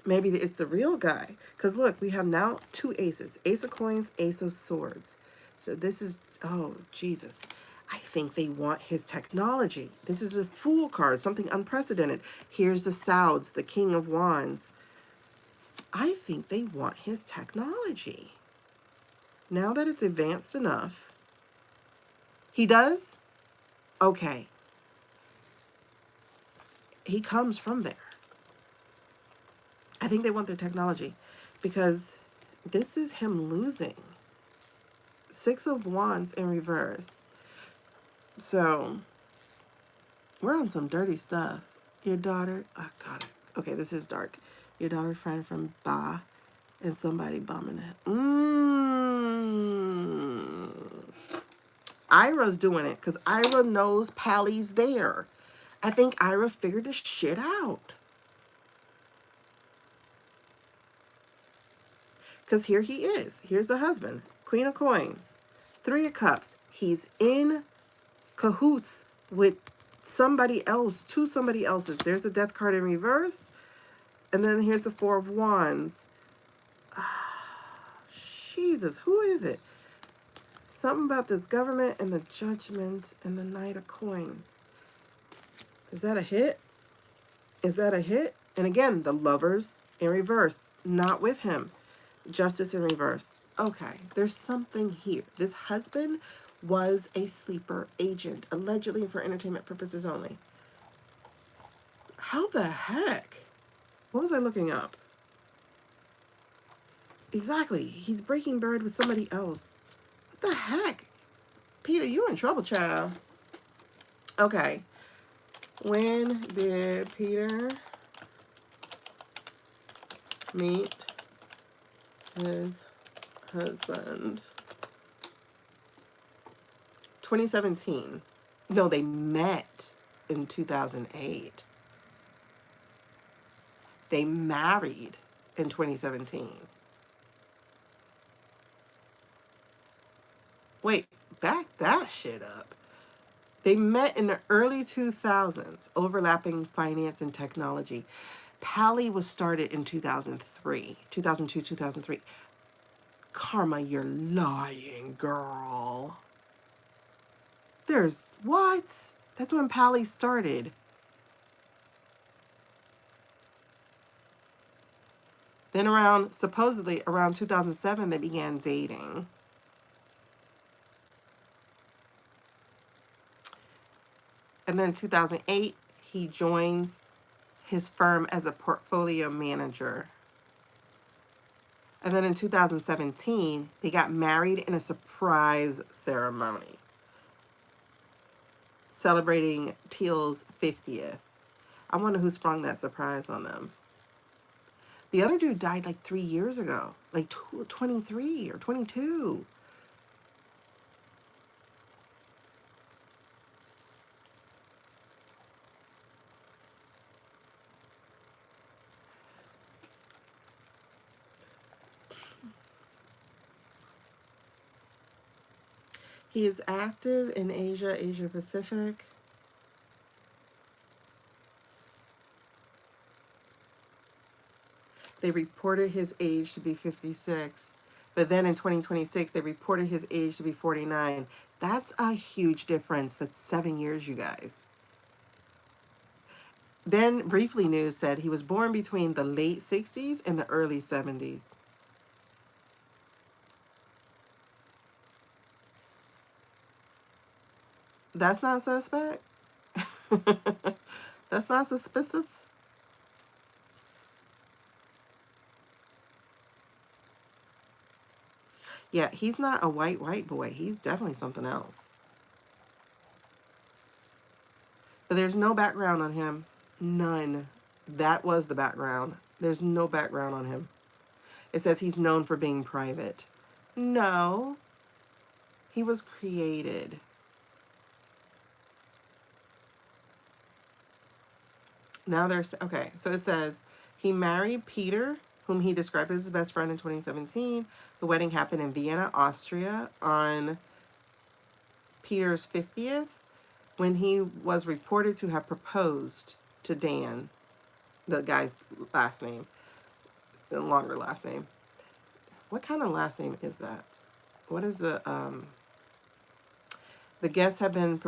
Maybe it's the real guy. Because look, we have now two aces. Ace of Coins, Ace of Swords. So this is, oh, Jesus. I think they want his technology. This is a Fool card, something unprecedented. Here's the Souds, the King of Wands. I think they want his technology. Now that it's advanced enough. He does? Okay. He comes from there. I think they want their technology because this is him losing. Six of Wands in reverse. So we're on some dirty stuff. Your daughter, oh God, okay, this is dark. Your daughter friend from Bah and somebody bumming it. Ira's doing it because Ira knows Pally's there. I think Ira figured this shit out. Because here he is. Here's the husband. Queen of Coins. Three of Cups. He's in cahoots with somebody else. Two somebody else's. There's the Death card in reverse. And then here's the Four of Wands. Jesus, who is it? Something about this government and the Judgment and the Knight of Coins. Is that a hit? Is that a hit? And again, the Lovers in reverse. Not with him. Justice in reverse. Okay, there's something here. This husband was a sleeper agent, allegedly for entertainment purposes only. How the heck? What was I looking up? Exactly. He's breaking bread with somebody else. What the heck? Peter, you in trouble, child. Okay. When did Peter meet his husband? 2017. No, they met in 2008. They married in 2017. Wait, back that shit up. They met in the early 2000s, overlapping finance and technology. Pally was started in 2003, 2002, 2003. Karma, you're lying, girl. There's what? That's when Pally started. Then supposedly around 2007, they began dating. And then in 2008, he joins his firm as a portfolio manager. And then in 2017, they got married in a surprise ceremony, celebrating Teal's 50th. I wonder who sprung that surprise on them. The other dude died like 3 years ago, like 23 or 22. He is active in Asia, Asia Pacific. They reported his age to be 56. But then in 2026, they reported his age to be 49. That's a huge difference. That's 7 years, you guys. Then Briefly News said he was born between the late 60s and the early 70s. That's not suspect. That's not suspicious. Yeah, he's not a white boy. He's definitely something else. But there's no background on him. None. That was the background. There's no background on him. It says he's known for being private. No. He was created. Now there's, okay, so it says he married Peter, whom he described as his best friend in 2017. The wedding happened in Vienna, Austria on Peter's 50th, when he was reported to have proposed to Dan, the guy's last name, the longer last name. What kind of last name is that? What is the guests have been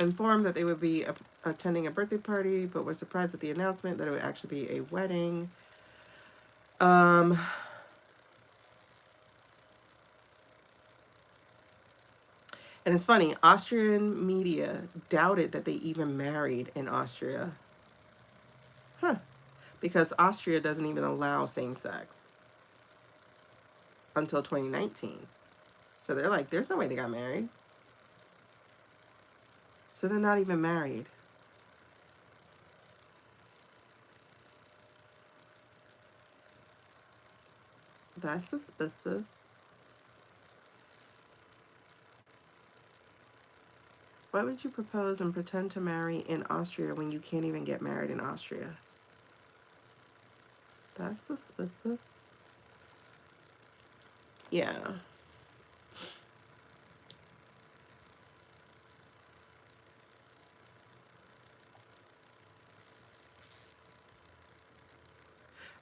informed that they would be attending a birthday party, but were surprised at the announcement that it would actually be a wedding. And it's funny, Austrian media doubted that they even married in Austria. Huh. Because Austria doesn't even allow same-sex until 2019. So they're like, there's no way they got married. So they're not even married. That's suspicious. Why would you propose and pretend to marry in Austria when you can't even get married in Austria? That's suspicious. Yeah.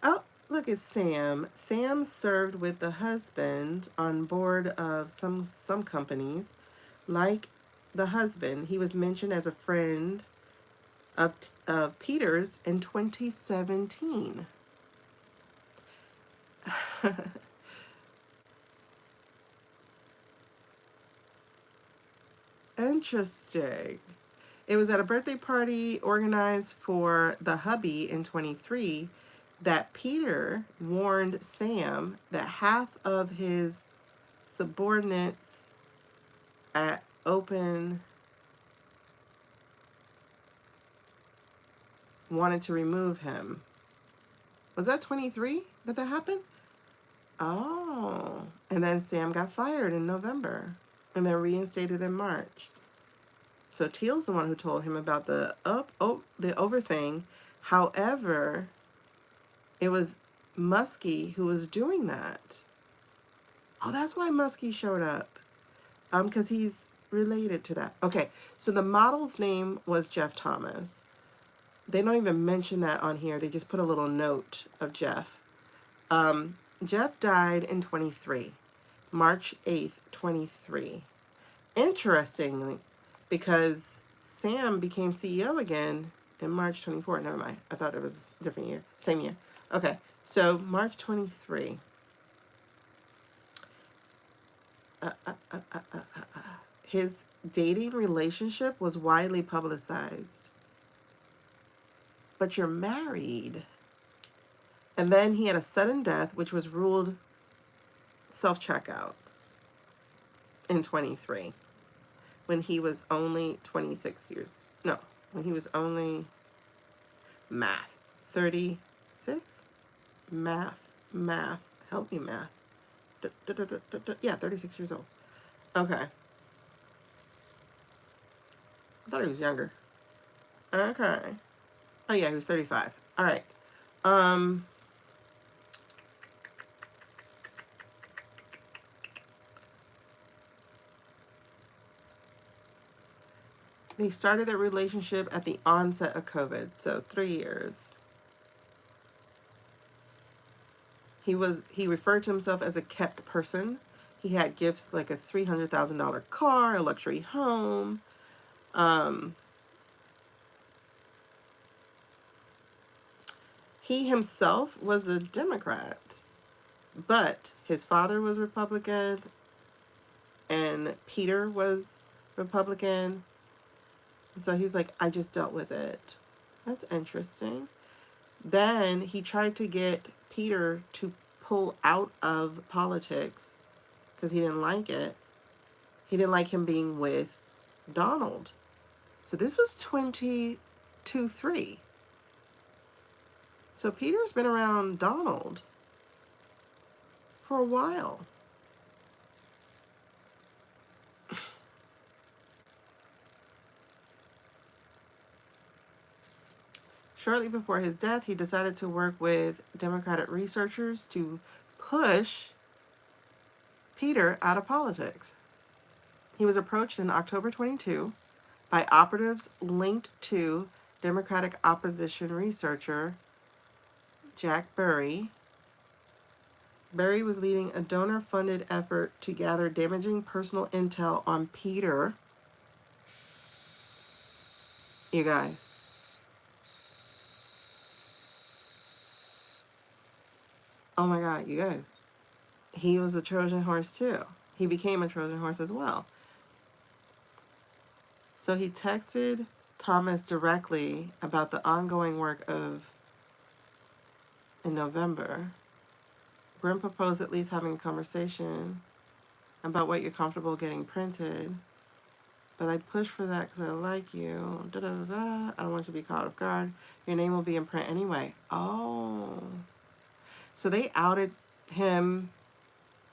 Oh, look at Sam. Sam served with the husband on board of some companies. Like the husband, he was mentioned as a friend of Peter's in 2017. Interesting. It was at a birthday party organized for the hubby in 23 that Peter warned Sam that half of his subordinates at Open wanted to remove him. Was that 23 that happened? Oh. And then Sam got fired in November and then reinstated in March. So Teal's the one who told him about the over thing. However, it was Muskie who was doing that. Oh, that's why Muskie showed up. Because he's related to that. Okay, so the model's name was Jeff Thomas. They don't even mention that on here. They just put a little note of Jeff. Jeff died in 23, March 8th, 23. Interestingly, because Sam became CEO again in March 24. Never mind. I thought it was a different year. Same year. Okay, so March 23. His dating relationship was widely publicized. But you're married. And then he had a sudden death, which was ruled self-checkout in 23, when he was only 26 years. No, when he was only 36? Math. Help me, math. Yeah, 36 years old. Okay. I thought he was younger. Okay. Oh, yeah, he was 35. All right. They started their relationship at the onset of COVID, so 3 years. He referred to himself as a kept person. He had gifts like a $300,000 car, a luxury home. He himself was a Democrat, but his father was Republican and Peter was Republican. And so he's like, I just dealt with it. That's interesting. Then he tried to get Peter to pull out of politics because he didn't like it. He didn't like him being with Donald. So this was 22-3. So Peter's been around Donald for a while. Shortly before his death, he decided to work with Democratic researchers to push Peter out of politics. He was approached in October 22 by operatives linked to Democratic opposition researcher Jack Burry. Burry was leading a donor-funded effort to gather damaging personal intel on Peter. You guys. Oh my God, you guys. He was a Trojan horse too. He became a Trojan horse as well. So he texted Thomas directly about the ongoing work in November. Grimm proposed at least having a conversation about what you're comfortable getting printed. But I pushed for that because I like you. Da, da, da, da. I don't want you to be caught off guard. Your name will be in print anyway. Oh. So they outed him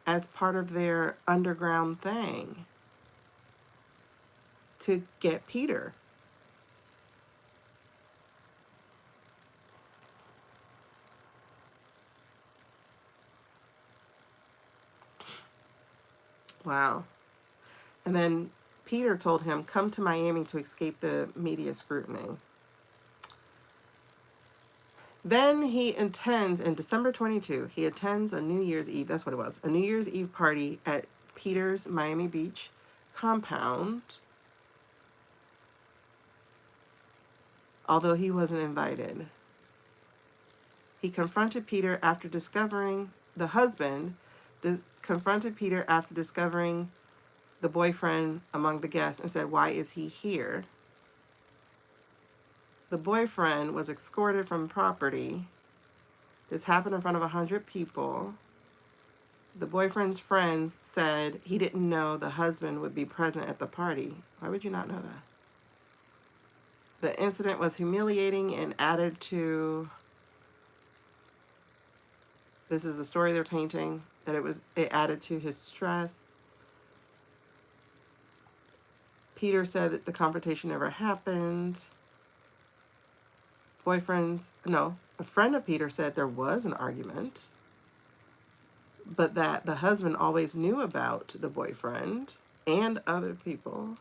as part of their underground thing to get Peter. Wow. And then Peter told him, come to Miami to escape the media scrutiny. Then he attends, in December 22, he attends a New Year's Eve, that's what it was, a New Year's Eve party at Peter's Miami Beach compound, although he wasn't invited. He confronted Peter after discovering, the husband confronted Peter after discovering the boyfriend among the guests and said, why is he here? The boyfriend was escorted from property. This happened in front of 100 people. The boyfriend's friends said he didn't know the husband would be present at the party. Why would you not know that? The incident was humiliating and added to, this is the story they're painting, that it added to his stress. Peter said that the confrontation never happened. A friend of Peter said there was an argument, but that the husband always knew about the boyfriend and other people.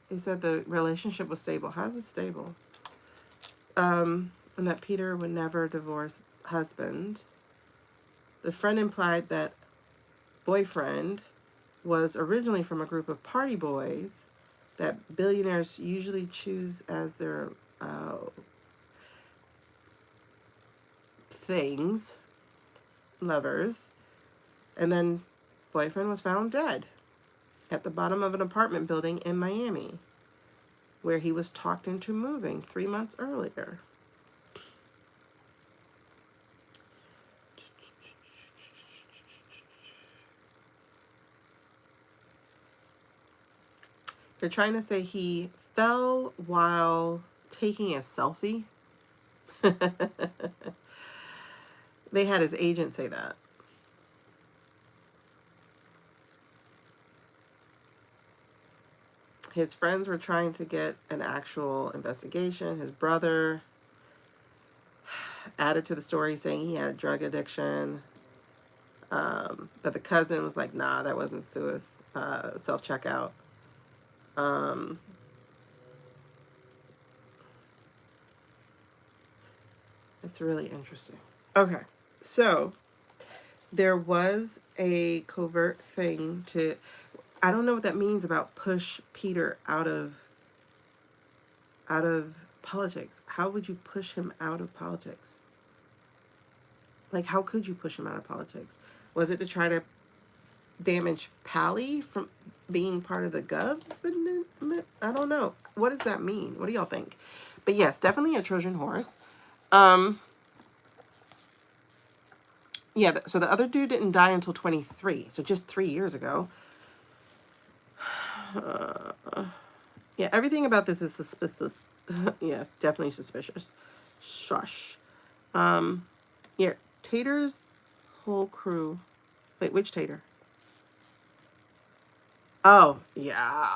He said the relationship was stable. How's it stable? And that Peter would never divorce husband. The friend implied that boyfriend was originally from a group of party boys that billionaires usually choose as their lovers. And then boyfriend was found dead at the bottom of an apartment building in Miami, where he was talked into moving 3 months earlier. They're trying to say he fell while taking a selfie. They had his agent say that. His friends were trying to get an actual investigation. His brother added to the story saying he had a drug addiction. But the cousin was like, nah, that wasn't self-checkout. It's really interesting. Okay, so there was a covert thing to, I don't know what that means about push Peter out of politics. How would you push him out of politics? Like, how could you push him out of politics? Was it to try to damage Pally from being part of the government? I don't know. What does that mean? What do y'all think? But yes, definitely a Trojan horse. Yeah, so the other dude didn't die until 23, so just 3 years ago. Yeah, everything about this is suspicious. Yes, definitely suspicious. Shush. Yeah, Tater's whole crew. Wait, which Tater? Oh, yeah.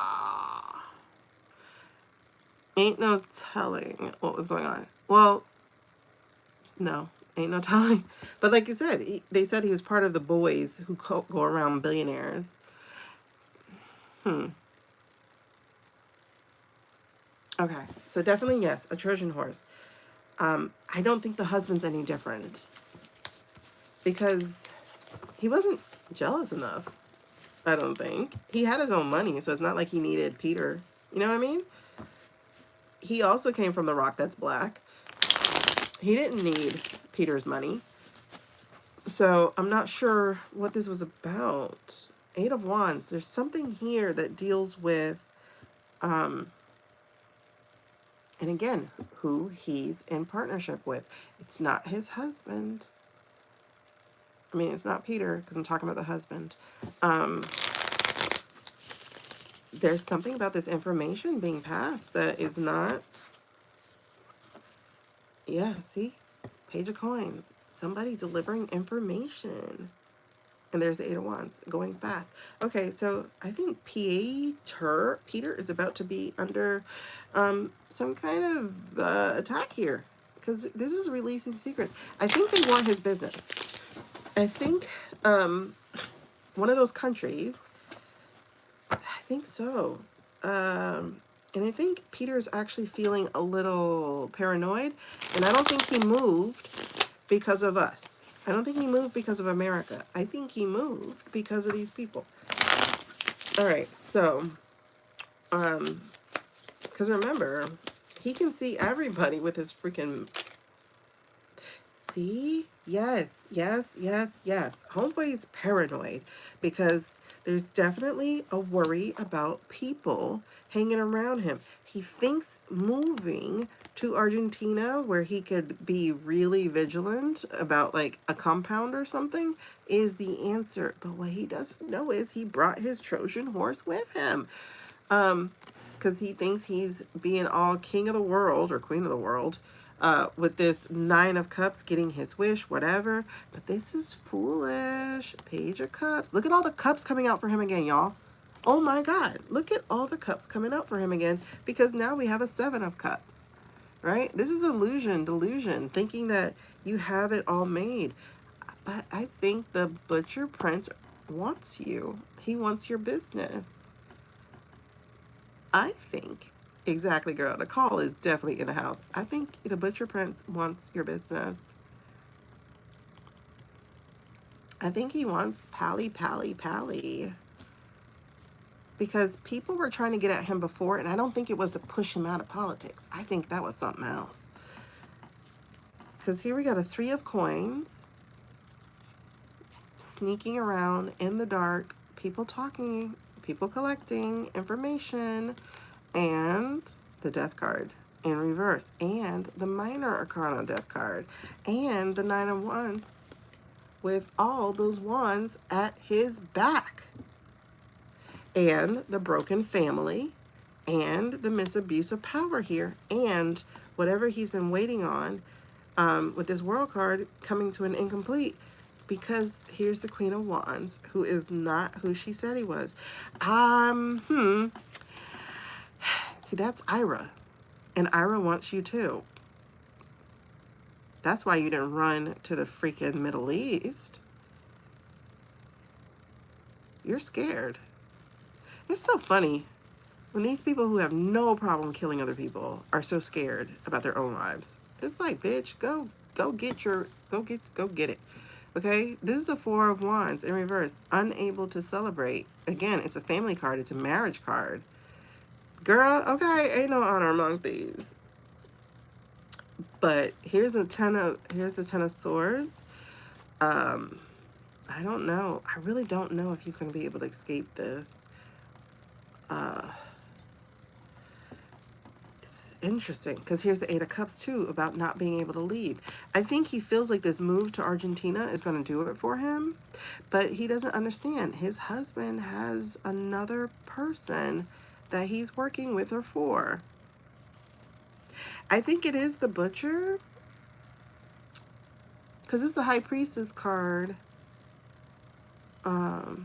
Ain't no telling what was going on. Well, no, ain't no telling. But like you said, they said he was part of the boys who go around billionaires. Okay, so definitely yes, a Trojan horse. I don't think the husband's any different because he wasn't jealous enough. I don't think. He had his own money, so it's not like he needed Peter. You know what I mean? He also came from the rock that's black. He didn't need Peter's money. So I'm not sure what this was about. 8 of Wands. There's something here that deals with, and again, who he's in partnership with. It's not his husband. I mean, it's not Peter, because I'm talking about the husband. There's something about this information being passed that is not... Yeah, see? Page of Coins. Somebody delivering information. And there's the 8 of Wands going fast. Okay, so I think Peter is about to be under some kind of attack here. Because this is releasing secrets. I think they want his business. I think one of those countries, I think so. And I think Peter's actually feeling a little paranoid. And I don't think he moved because of us. I don't think he moved because of America. I think he moved because of these people. All right, so, because remember, he can see everybody with his freaking... See? Yes, yes, yes, yes. Homeboy's paranoid because there's definitely a worry about people hanging around him. He thinks moving to Argentina, where he could be really vigilant about like a compound or something, is the answer. But what he doesn't know is he brought his Trojan horse with him. Because he thinks he's being all king of the world or queen of the world. With this 9 of Cups, getting his wish, whatever. But this is foolish. Page of Cups. Look at all the cups coming out for him again, y'all. Oh my God. Look at all the cups coming out for him again. Because now we have a 7 of Cups. Right? This is illusion, delusion. Thinking that you have it all made. But I think the Butcher Prince wants you. He wants your business. I think... Exactly, girl. The call is definitely in the house. I think the Butcher Prince wants your business. I think he wants Pally. Because people were trying to get at him before, and I don't think it was to push him out of politics. I think that was something else. Because here we got a 3 of Coins. Sneaking around in the dark. People talking. People collecting information. And the Death card in reverse, and the Minor Arcana Death card, and the 9 of Wands with all those wands at his back, and the broken family, and the misabuse of power here, and whatever he's been waiting on with this World card coming to an incomplete, because here's the Queen of Wands, who is not who she said he was. See, that's Ira. And Ira wants you too. That's why you didn't run to the freaking Middle East. You're scared. It's so funny when these people who have no problem killing other people are so scared about their own lives. It's like, bitch, go get it. Okay, this is a Four of Wands in reverse. Unable to celebrate. Again, it's a family card. It's a marriage card. Girl, okay, ain't no honor among thieves. But here's the Ten of Swords. I don't know. I really don't know if he's going to be able to escape this. It's interesting because here's the Eight of Cups too, about not being able to leave. I think he feels like this move to Argentina is going to do it for him, but he doesn't understand. His husband has another person that he's working with or for. I think it is the Butcher, because it's the High Priestess card. I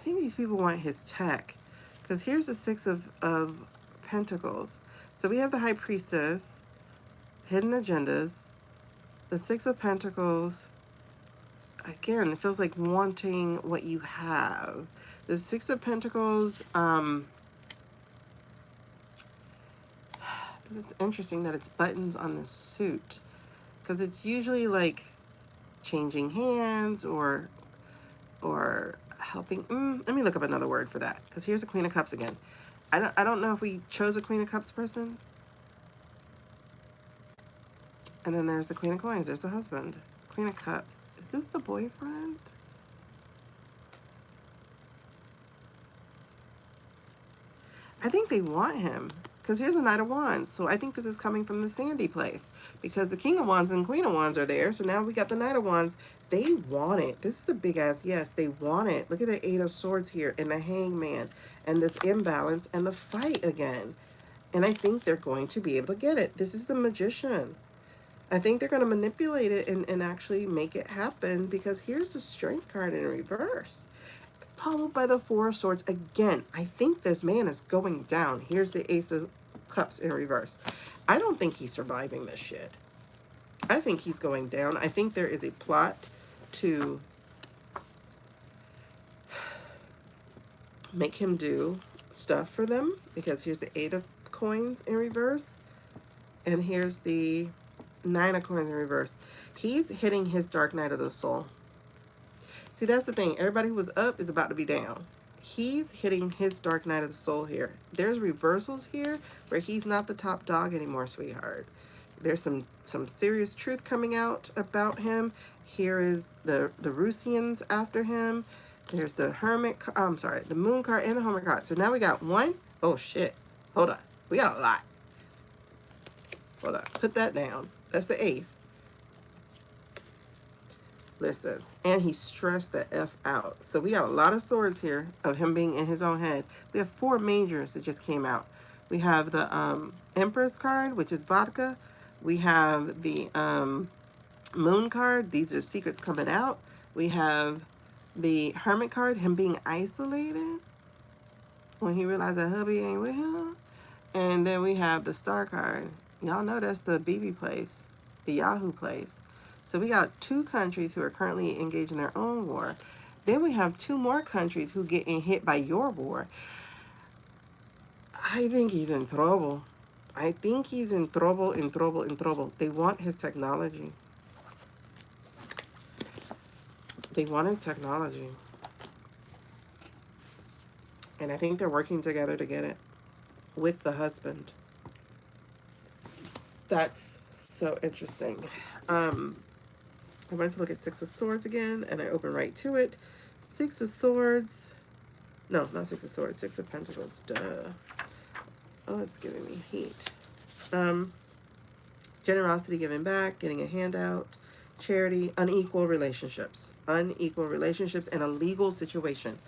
think these people want his tech, because here's the Six of Pentacles. So we have the High Priestess, hidden agendas, the Six of Pentacles. Again, it feels like wanting what you have. The Six of Pentacles, this is interesting that it's buttons on the suit, because it's usually like changing hands or helping. Let me look up another word for that, because here's the Queen of Cups again. I don't know if we chose a Queen of Cups person. And then there's the Queen of Coins. There's the husband. Queen of Cups. Is this the boyfriend? I think they want him, because here's a Knight of Wands. So I think this is coming from the Sandy place, because the King of Wands and Queen of Wands are there. So now we got the Knight of Wands. They want it. This is a big ass yes. They want it. Look at the Eight of Swords here and the Hangman and this imbalance and the fight again. And I think they're going to be able to get it. This is the Magician. I think they're going to manipulate it and actually make it happen, because here's the Strength card in reverse, followed by the Four of Swords again. I think this man is going down. Here's the Ace of Cups in reverse. I don't think he's surviving this shit. I think he's going down. I think there is a plot to make him do stuff for them, because here's the Eight of Coins in reverse, and here's the Nine of Coins in reverse. He's hitting his dark night of the soul. See, that's the thing. Everybody who was up is about to be down. He's hitting his dark night of the soul here. There's reversals here where he's not the top dog anymore, sweetheart. There's some serious truth coming out about him. Here is the Russians after him. There's the Hermit, I'm sorry, the Moon card and the Hermit card. So now we got one. Oh shit. Hold on. We got a lot. Hold on. Put that down. That's the Ace. Listen. And he stressed the F out. So we got a lot of swords here of him being in his own head. We have four majors that just came out. We have the Empress card, which is vodka. We have the Moon card. These are secrets coming out. We have the Hermit card, him being isolated when he realized that hubby ain't with him. And then we have the Star card. Y'all know that's the BB place, the Yahoo place. So we got two countries who are currently engaged in their own war. Then we have two more countries who getting hit by your war. I think he's in trouble. I think he's in trouble, in trouble, in trouble. They want his technology. They want his technology. And I think they're working together to get it with the husband. That's so interesting. I wanted to look at Six of Swords again, and I opened right to it. Six of Swords. No, not Six of Swords. Six of Pentacles. Duh. Oh, it's giving me heat. Generosity, giving back, getting a handout. Charity, unequal relationships. Unequal relationships and a legal situation.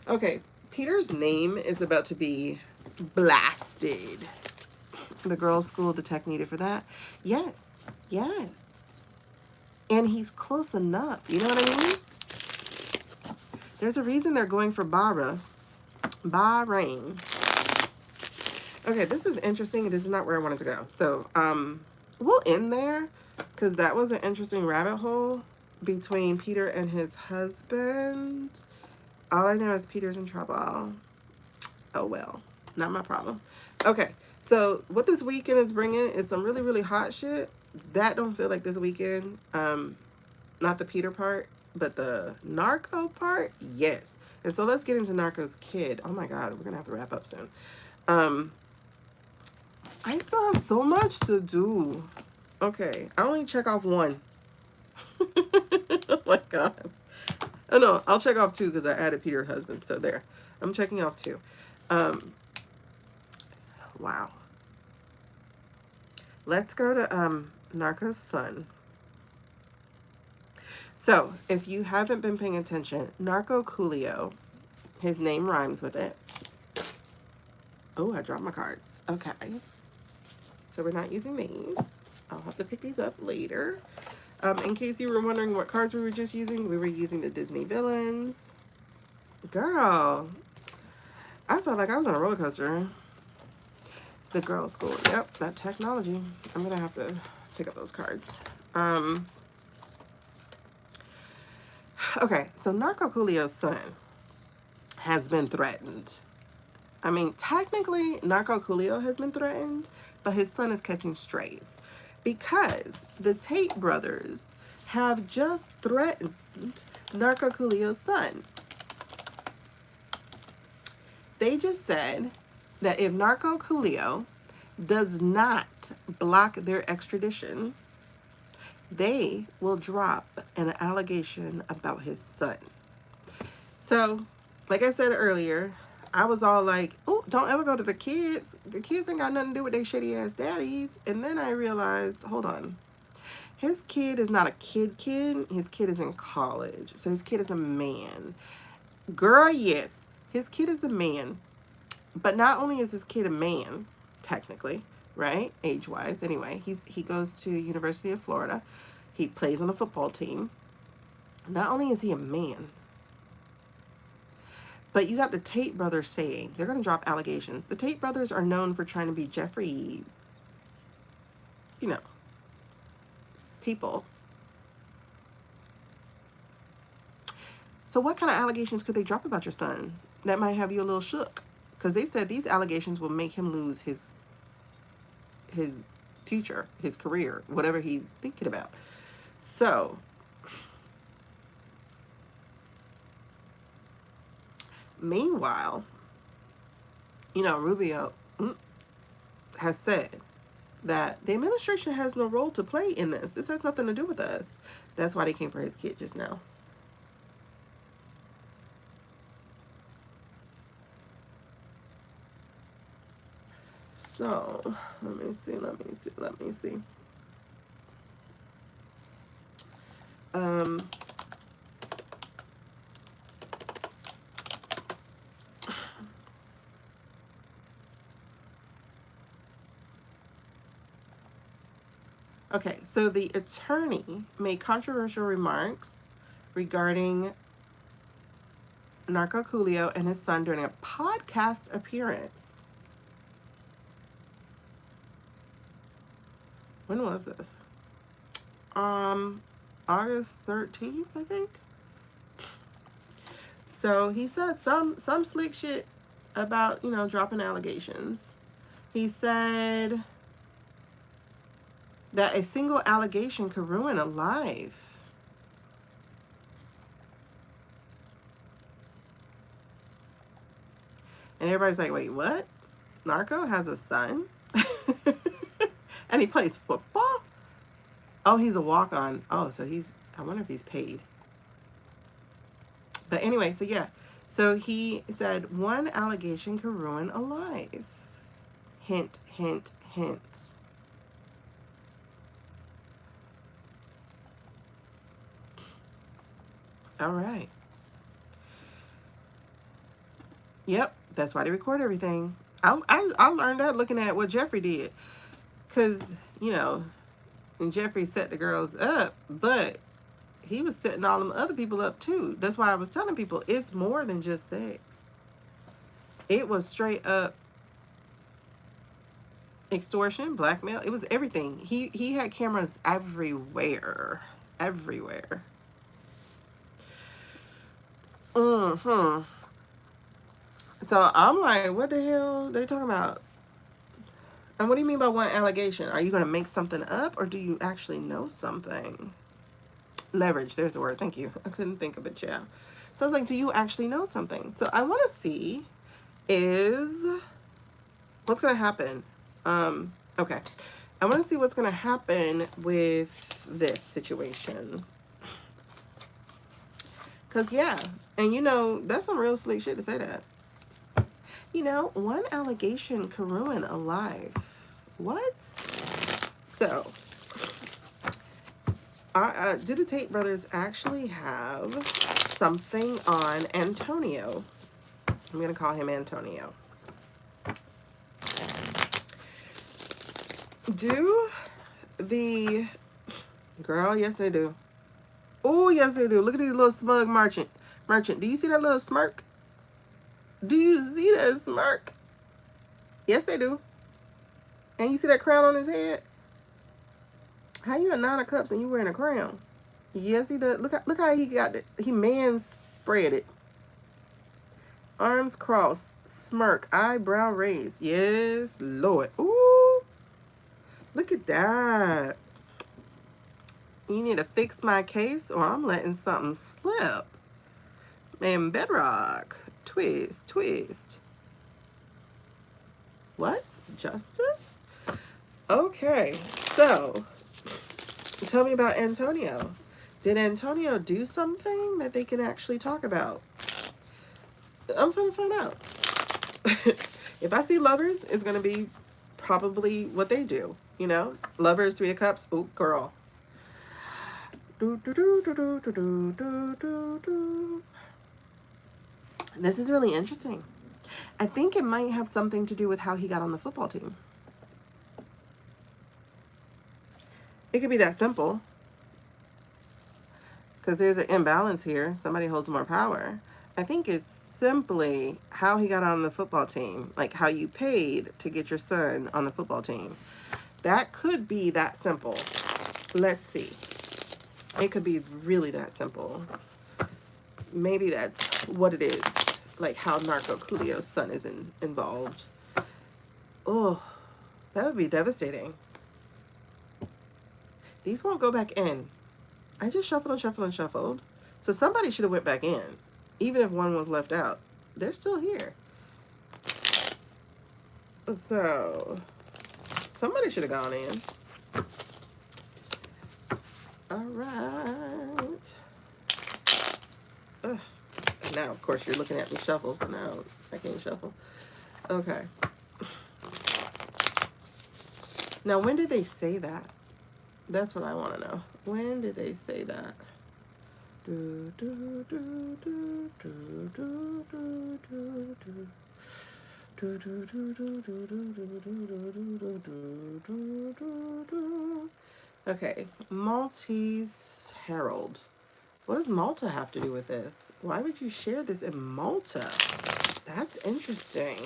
Okay, Peter's name is about to be blasted. The girls' school, the tech needed for that. Yes, yes. And he's close enough. You know what I mean? There's a reason they're going for Bahrain. Okay, this is interesting. This is not where I wanted to go. So, we'll end there because that was an interesting rabbit hole. between Peter and his husband. All I know is Peter's in trouble. Oh well, not my problem. Okay, so what this weekend is bringing is some really, really hot shit. That don't feel like this weekend. Not the Peter part, but the Narco part, yes. And so let's get into Narco's kid. Oh my God, we're gonna have to wrap up soon. I still have so much to do. Okay, I only check off one. Oh my God. Oh no, I'll check off two because I added Peter's husband. So there, I'm checking off two. Wow. Let's go to Narco's son. So if you haven't been paying attention, Narco Coolio, his name rhymes with it. Oh, I dropped my cards. Okay. So we're not using these. I'll have to pick these up later. In case you were wondering what cards we were just using, we were using the Disney villains. Girl, I felt like I was on a roller coaster. The girls' school. Yep, that technology. I'm going to have to pick up those cards. Okay, so Narco Coolio's son has been threatened. I mean, technically, Narco Coolio has been threatened, but his son is catching strays because the Tate brothers have just threatened Narco Coolio's son. They just said that if Narco Coolio does not block their extradition, they will drop an allegation about his son. So, like I said earlier, I was all like, oh, don't ever go to the kids. The kids ain't got nothing to do with their shitty ass daddies. And then I realized, hold on. His kid is not a kid. His kid is in college. So his kid is a man. Girl, yes. His kid is a man. But not only is his kid a man, technically, right? Age-wise. Anyway, he goes to University of Florida. He plays on the football team. Not only is he a man, but you got the Tate brothers saying they're going to drop allegations. The Tate brothers are known for trying to be Jeffrey, you know, people. So what kind of allegations could they drop about your son that might have you a little shook? Because they said these allegations will make him lose his future, his career, whatever he's thinking about. So, meanwhile, you know, Rubio has said that the administration has no role to play in this. This has nothing to do with us. That's why they came for his kid just now. So, let me see. Okay, so the attorney made controversial remarks regarding Narco Coolio and his son during a podcast appearance. When was this? August 13th, I think. So he said some slick shit about, you know, dropping allegations. He said that a single allegation could ruin a life. And everybody's like, wait, what? Narco has a son? And he plays football? Oh, he's a walk-on. Oh, so I wonder if he's paid. But anyway, so yeah. So he said one allegation could ruin a life. Hint, hint, hint. All right. Yep, that's why they record everything. I learned that looking at what Jeffrey did. Because, you know, and Jeffrey set the girls up, but he was setting all them other people up too. That's why I was telling people it's more than just sex. It was straight up extortion, blackmail. It was everything. He had cameras everywhere. Everywhere. Hmm. So I'm like, what the hell they talking about? And what do you mean by one allegation? Are you going to make something up, or do you actually know something? Leverage, there's the word. Thank you. I couldn't think of it, yeah. So I was like, do you actually know something? So I want to see is what's going to happen. Okay. I want to see what's going to happen with this situation. Because, yeah. And, you know, that's some real slick shit to say that. You know, one allegation can ruin a life. What? So, do the Tate brothers actually have something on Antonio? I'm going to call him Antonio. Do the... Girl, yes they do. Oh, yes they do. Look at these little smug merchant. Do you see that little smirk? Do you see that smirk? Yes, they do. And you see that crown on his head? How you a 9 of cups and you wearing a crown? Yes, he does. Look how he got it. He spread it. Arms crossed. Smirk. Eyebrow raised. Yes, Lord. Ooh. Look at that. You need to fix my case or I'm letting something slip. Man, bedrock. Twist, twist. What? Justice? Okay, so tell me about Antonio. Did Antonio do something that they can actually talk about? I'm gonna find out. If I see lovers, it's gonna be probably what they do. You know, lovers, 3 of cups. Ooh, girl. This is really interesting. I think it might have something to do with how he got on the football team. It could be that simple. Because there's an imbalance here. Somebody holds more power. I think it's simply how he got on the football team. Like how you paid to get your son on the football team. That could be that simple. Let's see. It could be really that simple. Maybe that's what it is. Like how Narco Coolio's son is involved. Oh, that would be devastating. These won't go back in. I just shuffled and shuffled and shuffled. So somebody should have went back in. Even if one was left out. They're still here. So somebody should have gone in. Alright. Now, of course, you're looking at me shuffle, so now I can't shuffle. Okay. Now, when did they say that? That's what I want to know. When did they say that? Okay, Maltese Herald. What does Malta have to do with this? Why would you share this in Malta? That's interesting.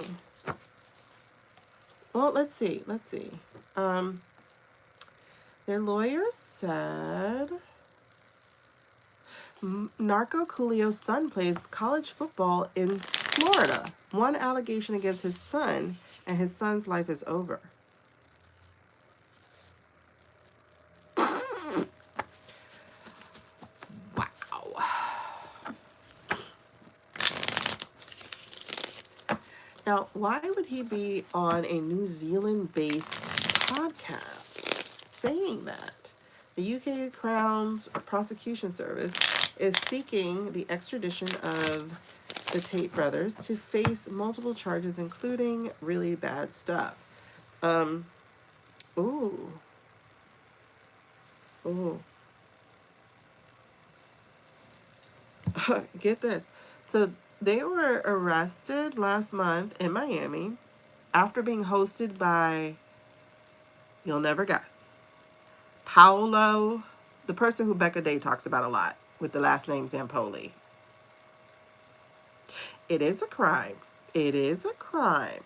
Well, let's see. Their lawyer said Narco Coolio's son plays college football in Florida. One allegation against his son, and his son's life is over. Wow. Now, why would he be on a New Zealand-based podcast saying that? The UK Crown's prosecution service is seeking the extradition of the Tate brothers to face multiple charges, including really bad stuff. Ooh. Get this. So they were arrested last month in Miami after being hosted by, you'll never guess, Paolo, the person who Wknd talks about a lot with the last name Zampoli. It is a crime. It is a crime.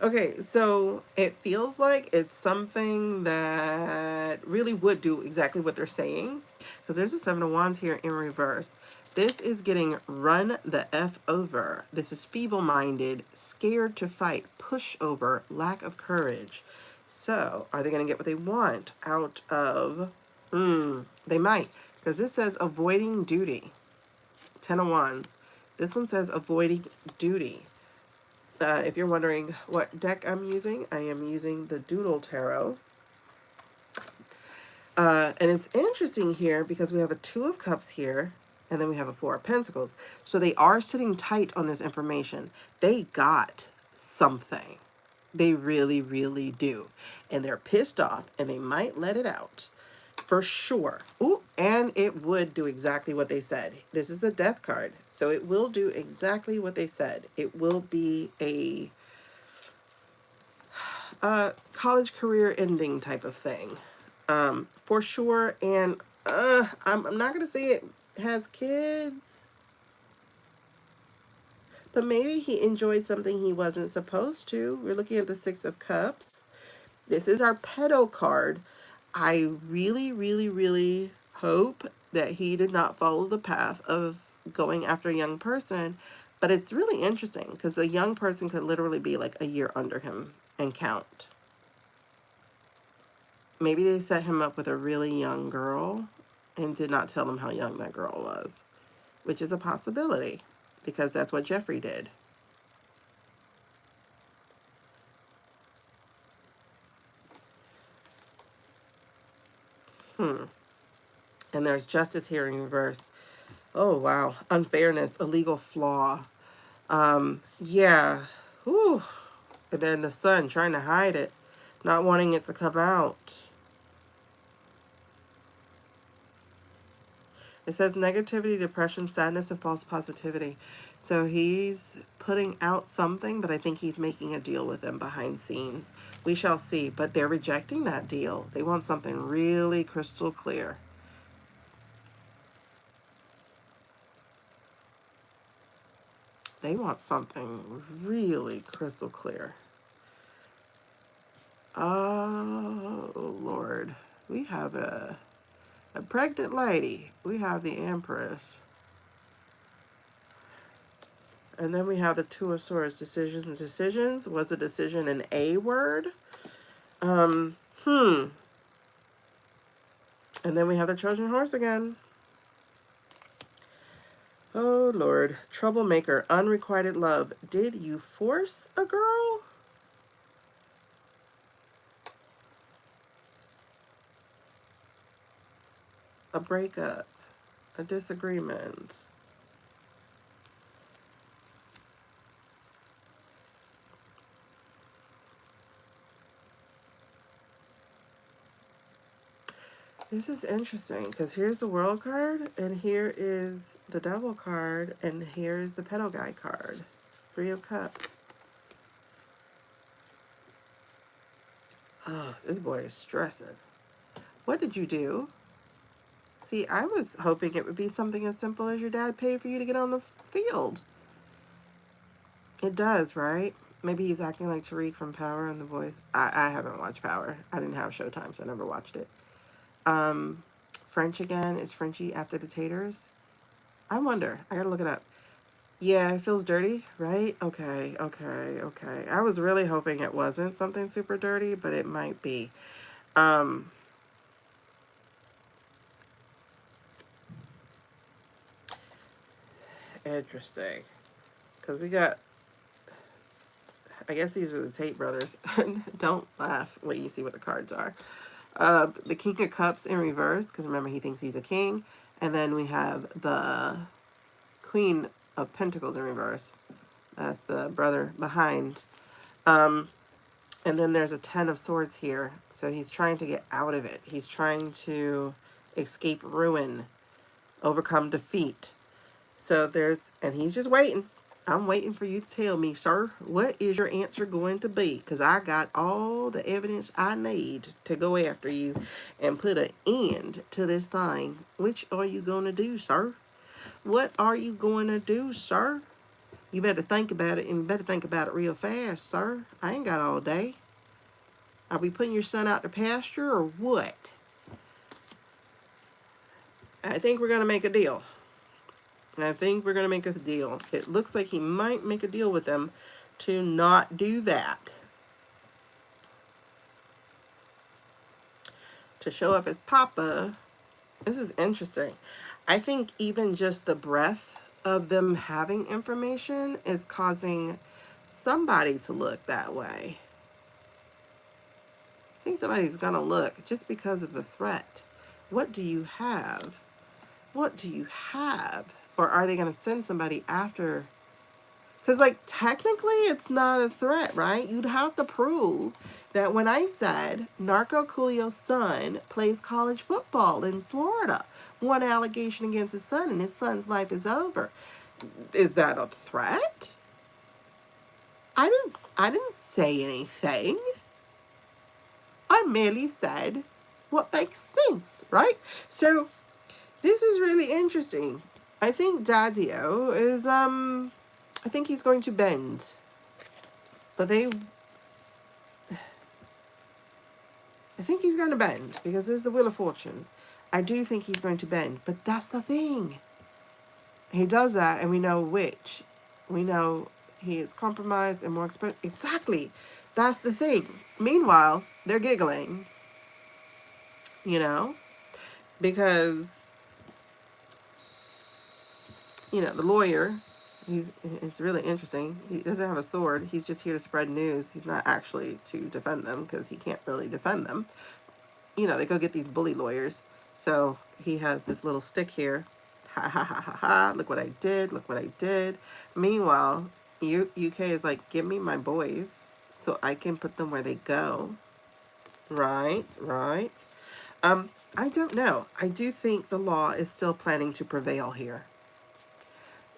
Okay, so it feels like it's something that really would do exactly what they're saying. Because there's a Seven of Wands here in reverse. This is getting run the F over. This is feeble-minded, scared to fight, pushover, lack of courage. So, are they going to get what they want out of... they might. Because this says avoiding duty. Ten of Wands. This one says avoiding duty. If you're wondering what deck I'm using, I am using the Doodle Tarot. And it's interesting here because we have a Two of Cups here, and then we have a Four of Pentacles. So they are sitting tight on this information. They got something. They really, really do. And they're pissed off, and they might let it out. For sure. Ooh, and it would do exactly what they said. This is the Death card. So it will do exactly what they said. It will be a college career ending type of thing. For sure. And I'm not going to say it has kids, but maybe he enjoyed something he wasn't supposed to. We're looking at the Six of Cups. This is our pedo card. I really, really, really hope that he did not follow the path of going after a young person. But it's really interesting because the young person could literally be like a year under him and count. Maybe they set him up with a really young girl and did not tell him how young that girl was, which is a possibility because that's what Jeffrey did. And there's justice here in reverse. Oh, wow. Unfairness, illegal flaw. Yeah. Whew. And then the sun trying to hide it, not wanting it to come out. It says negativity, depression, sadness, and false positivity. So he's putting out something, but I think he's making a deal with them behind scenes. We shall see. But they're rejecting that deal. They want something really crystal clear. They want something really crystal clear. Oh, Lord. We have a pregnant lady. We have the Empress. And then we have the Two of Swords, decisions and decisions. Was the decision an A word? And then we have the Trojan horse again. Oh, Lord. Troublemaker, unrequited love. Did you force a girl? A breakup, a disagreement. This is interesting because here's the World card, and here is the Devil card, and here is the Petal Guy card. Three of Cups. Oh, this boy is stressing. What did you do? See, I was hoping it would be something as simple as your dad paid for you to get on the field. It does, right? Maybe he's acting like Tariq from Power and The Voice. I haven't watched Power. I didn't have Showtime, so I never watched it. French again. Is Frenchie after the taters? I wonder. I gotta look it up. Yeah, it feels dirty, right? Okay. I was really hoping it wasn't something super dirty, but it might be. Interesting. Because we got, I guess these are the Tate brothers. Don't laugh when you see what the cards are. The King of Cups in reverse, because remember, he thinks he's a king. And then we have the Queen of Pentacles in reverse. That's the brother behind. And then there's a Ten of Swords here. So he's trying to get out of it. He's trying to escape ruin, overcome defeat. So there's, and he's just waiting. I'm waiting for you to tell me, sir, what is your answer going to be? Because I got all the evidence I need to go after you and put an end to this thing. Which are you going to do, sir? What are you going to do, sir? You better think about it, and you better think about it real fast, sir. I ain't got all day. Are we putting your son out to pasture or what? I think we're going to make a deal. I think we're going to make a deal. It looks like he might make a deal with them to not do that. To show up as Papa. This is interesting. I think even just the breadth of them having information is causing somebody to look that way. I think somebody's going to look just because of the threat. What do you have? What do you have? Or are they going to send somebody after? Because, like, technically it's not a threat, right? You'd have to prove that when I said Narco Coolio's son plays college football in Florida, one allegation against his son and his son's life is over. Is that a threat? I didn't say anything. I merely said what makes sense, right? So this is really interesting. I think Daddio is, I think he's going to bend. But I think he's going to bend because there's the Wheel of Fortune. I do think he's going to bend, but that's the thing. He does that, and we know which. We know he is compromised and more expensive. Exactly. That's the thing. Meanwhile, they're giggling, you know, because, you know, the lawyer, it's really interesting. He doesn't have a sword. He's just here to spread news. He's not actually to defend them because he can't really defend them. You know, they go get these bully lawyers. So he has this little stick here. Ha ha ha ha ha. Look what I did. Look what I did. Meanwhile, UK is like, give me my boys so I can put them where they go. Right, right. I don't know. I do think the law is still planning to prevail here.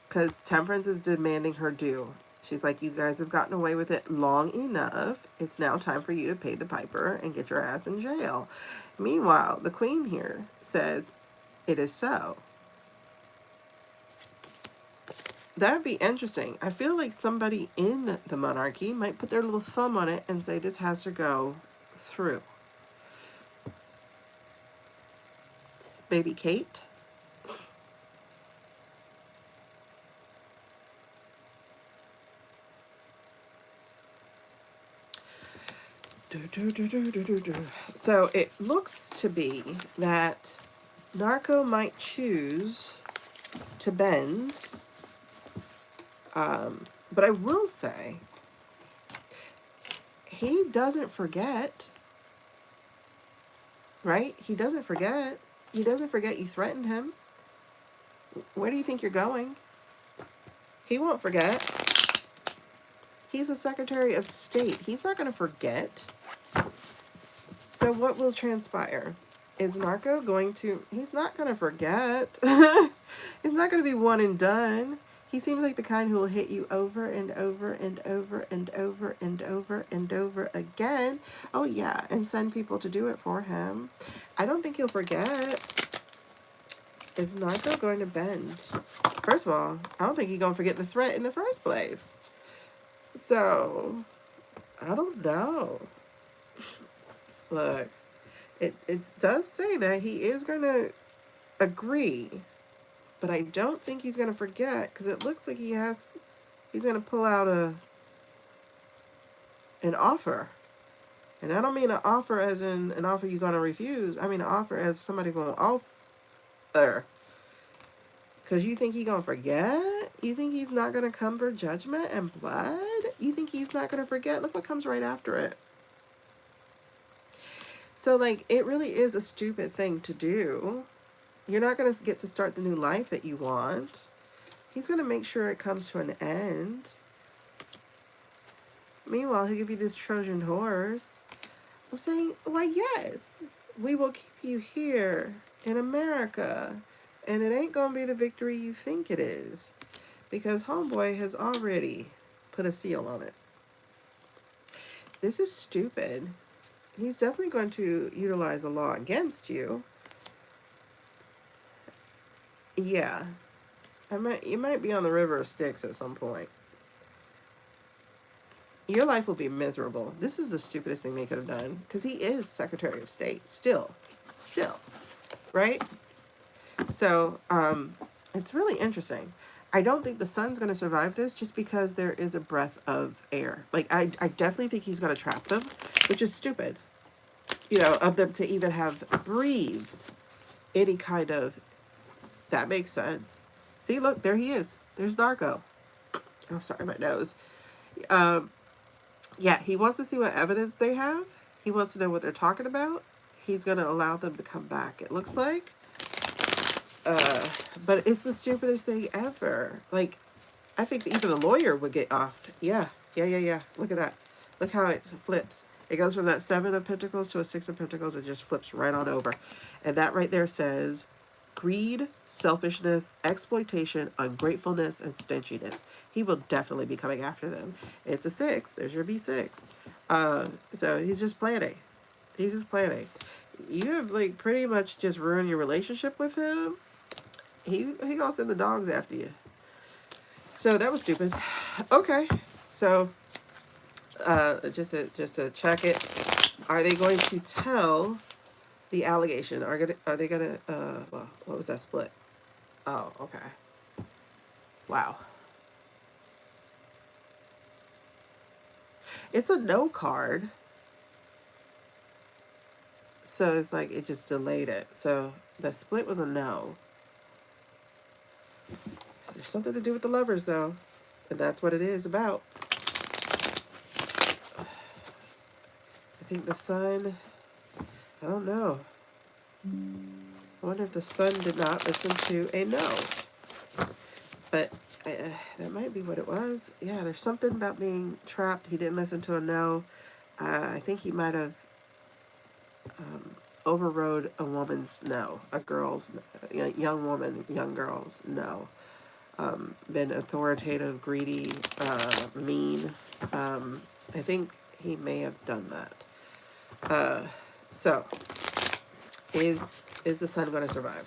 Because Temperance is demanding her due. She's like, you guys have gotten away with it long enough. It's now time for you to pay the piper and get your ass in jail. Meanwhile, the queen here says, it is so. That'd be interesting. I feel like somebody in the monarchy might put their little thumb on it and say, this has to go through. Baby Kate. So it looks to be that Narco might choose to bend. But I will say, he doesn't forget, right? He doesn't forget. He doesn't forget you threatened him. Where do you think you're going? He won't forget. He's a Secretary of State. He's not going to forget. So what will transpire? Is Narco going to... He's not going to forget. It's not going to be one and done. He seems like the kind who will hit you over and over and over and over and over and over again. Oh, yeah, and send people to do it for him. I don't think he'll forget. Is Narco going to bend? First of all, I don't think he's going to forget the threat in the first place. So, I don't know. Look, it does say that he is going to agree. But I don't think he's going to forget, because it looks like he's going to pull out an offer. And I don't mean an offer as in an offer you're going to refuse. I mean an offer as somebody going to offer. Because you think he's going to forget? You think he's not going to come for judgment and blood? You think he's not going to forget? Look what comes right after it. So, like, it really is a stupid thing to do. You're not going to get to start the new life that you want. He's going to make sure it comes to an end. Meanwhile, he'll give you this Trojan horse. I'm saying, why, yes, we will keep you here in America. And it ain't going to be the victory you think it is. Because Homeboy has already put a seal on it. This is stupid. He's definitely going to utilize a law against you. Yeah. You might be on the River of Styx at some point. your life will be miserable. This is the stupidest thing they could have done, because he is Secretary of State still, right? So it's really interesting. I don't think the son's going to survive this, just because there is a breath of air. Like, I definitely think he's going to trap them, which is stupid, you know, of them to even have breathed any kind of, that makes sense. See, look, there he is. There's Narco. I'm sorry, my nose. Yeah, he wants to see what evidence they have. He wants to know what they're talking about. He's going to allow them to come back, it looks like. But it's the stupidest thing ever. Like, I think even the lawyer would get offed. Yeah. Look at that. Look how it flips. It goes from that 7 of Pentacles to a 6 of Pentacles. It just flips right on over. And that right there says greed, selfishness, exploitation, ungratefulness, and stinginess. He will definitely be coming after them. It's a 6. There's your B6. So he's just planning. He's just planning. You have, like, pretty much just ruined your relationship with him. He gonna send the dogs after you. So that was stupid. Okay. So just to check it, are they going to tell the allegation? Are they gonna well, what was that split? Oh, okay. Wow. It's a no card. So it's like it just delayed it. So the split was a no. There's something to do with the lovers, though. And that's what it is about. I think the sun, I don't know. I wonder if the sun did not listen to a no. But that might be what it was. Yeah, there's something about being trapped. He didn't listen to a no. I think he might have overrode a woman's no. A girl's, young woman, young girl's no. Been authoritative, greedy, mean. I think he may have done that. So, is the sun going to survive?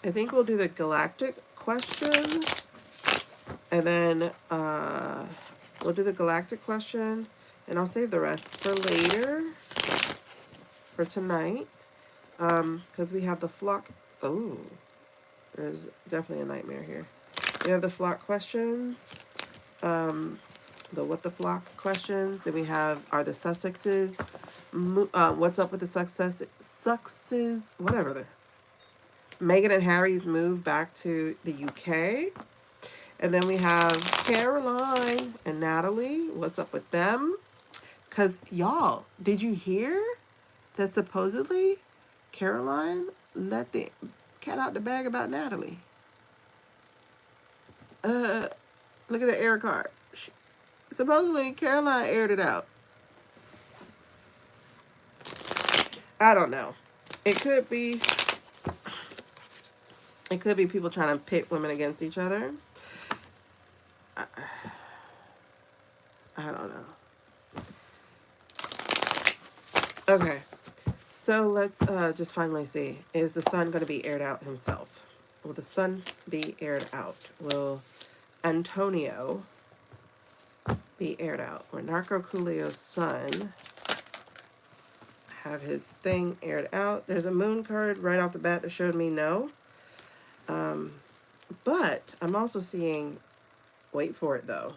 I think we'll do the galactic question, and then we'll do the galactic question, and I'll save the rest for later, for tonight, because we have the flock. Oh, there's definitely a nightmare here. We have the flock questions, the what the flock questions. Then we have, are the Sussexes, what's up with the Sussexes, whatever they're. Meghan and Harry's move back to the UK. And then we have Caroline and Natalie. What's up with them? Because, y'all, did you hear that supposedly Caroline let the cat out the bag about Natalie? Look at the air card. Supposedly Caroline aired it out. I don't know. It could be people trying to pit women against each other. I don't know. Okay. So let's just finally see. Is the sun going to be aired out himself? Will the sun be aired out? Will Antonio be aired out? Or Narco Coolio's son have his thing aired out? There's a moon card right off the bat that showed me no. But I'm also seeing, wait for it though.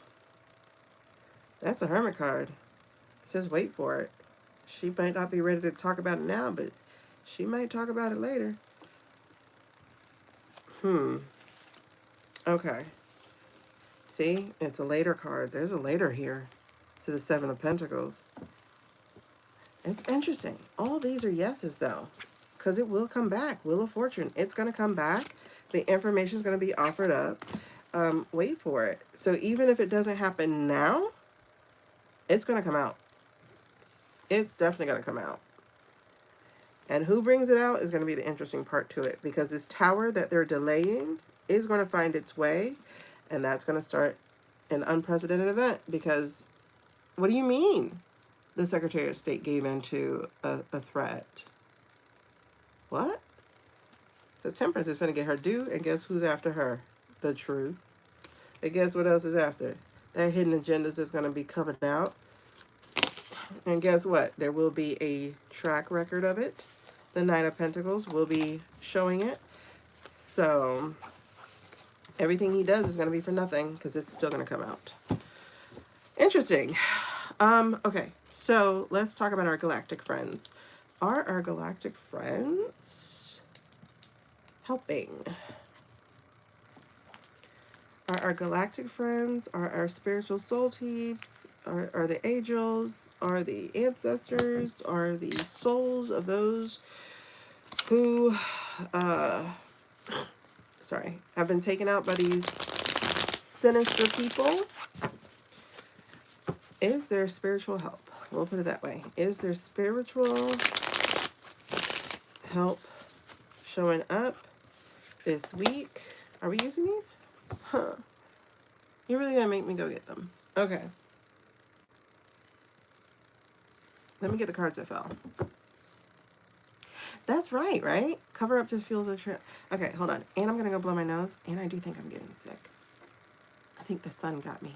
That's a hermit card. It says wait for it. She might not be ready to talk about it now, but she might talk about it later. Okay. See, it's a later card. There's a later here to the 7 of Pentacles. It's interesting. All these are yeses though, because it will come back. Wheel of Fortune. It's going to come back. The information is going to be offered up. Wait for it. So even if it doesn't happen now, it's going to come out. It's definitely going to come out. And who brings it out is going to be the interesting part to it, because this tower that they're delaying is going to find its way, and that's going to start an unprecedented event. Because what do you mean the Secretary of State gave in to a threat? What? Because Temperance is gonna get her due, and guess who's after her? The truth. And guess what else is after? That hidden agendas is gonna be covered out. And guess what? There will be a track record of it. The Knight of Pentacles will be showing it. So everything he does is going to be for nothing because it's still going to come out. Interesting. Okay, so let's talk about our galactic friends. Are our galactic friends helping? Are our galactic friends, are our spiritual soul teams, are the angels, are the ancestors, are the souls of those who, have been taken out by these sinister people? Is there spiritual help? We'll put it that way. Is there spiritual help showing up this week? Are we using these? Huh. You're really gonna make me go get them. Okay. Let me get the cards that fell. That's right, right? Cover up just feels a trip. Okay, hold on. And I'm gonna go blow my nose. And I do think I'm getting sick. I think the sun got me.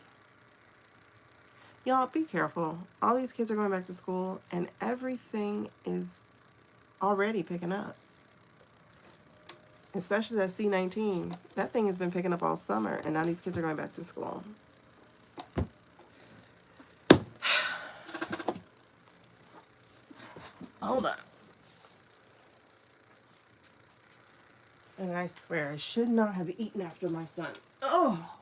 Y'all, be careful. All these kids are going back to school, and everything is already picking up. Especially that C-19. That thing has been picking up all summer, and now these kids are going back to school. Hold up. And I swear, I should not have eaten after my son. Oh,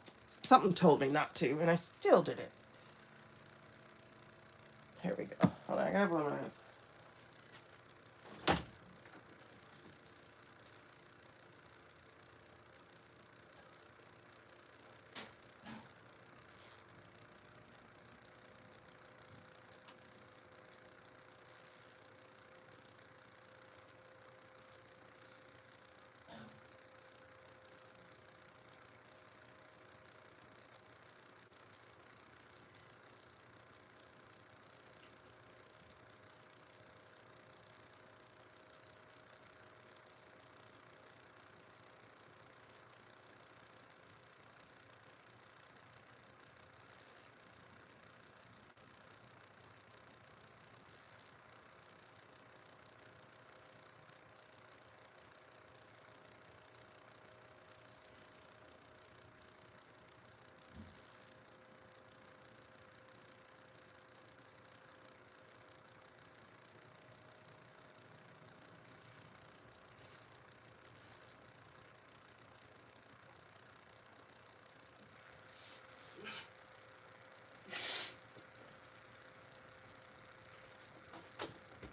something told me not to, and I still did it. Here we go. Hold on, I gotta blow my nose.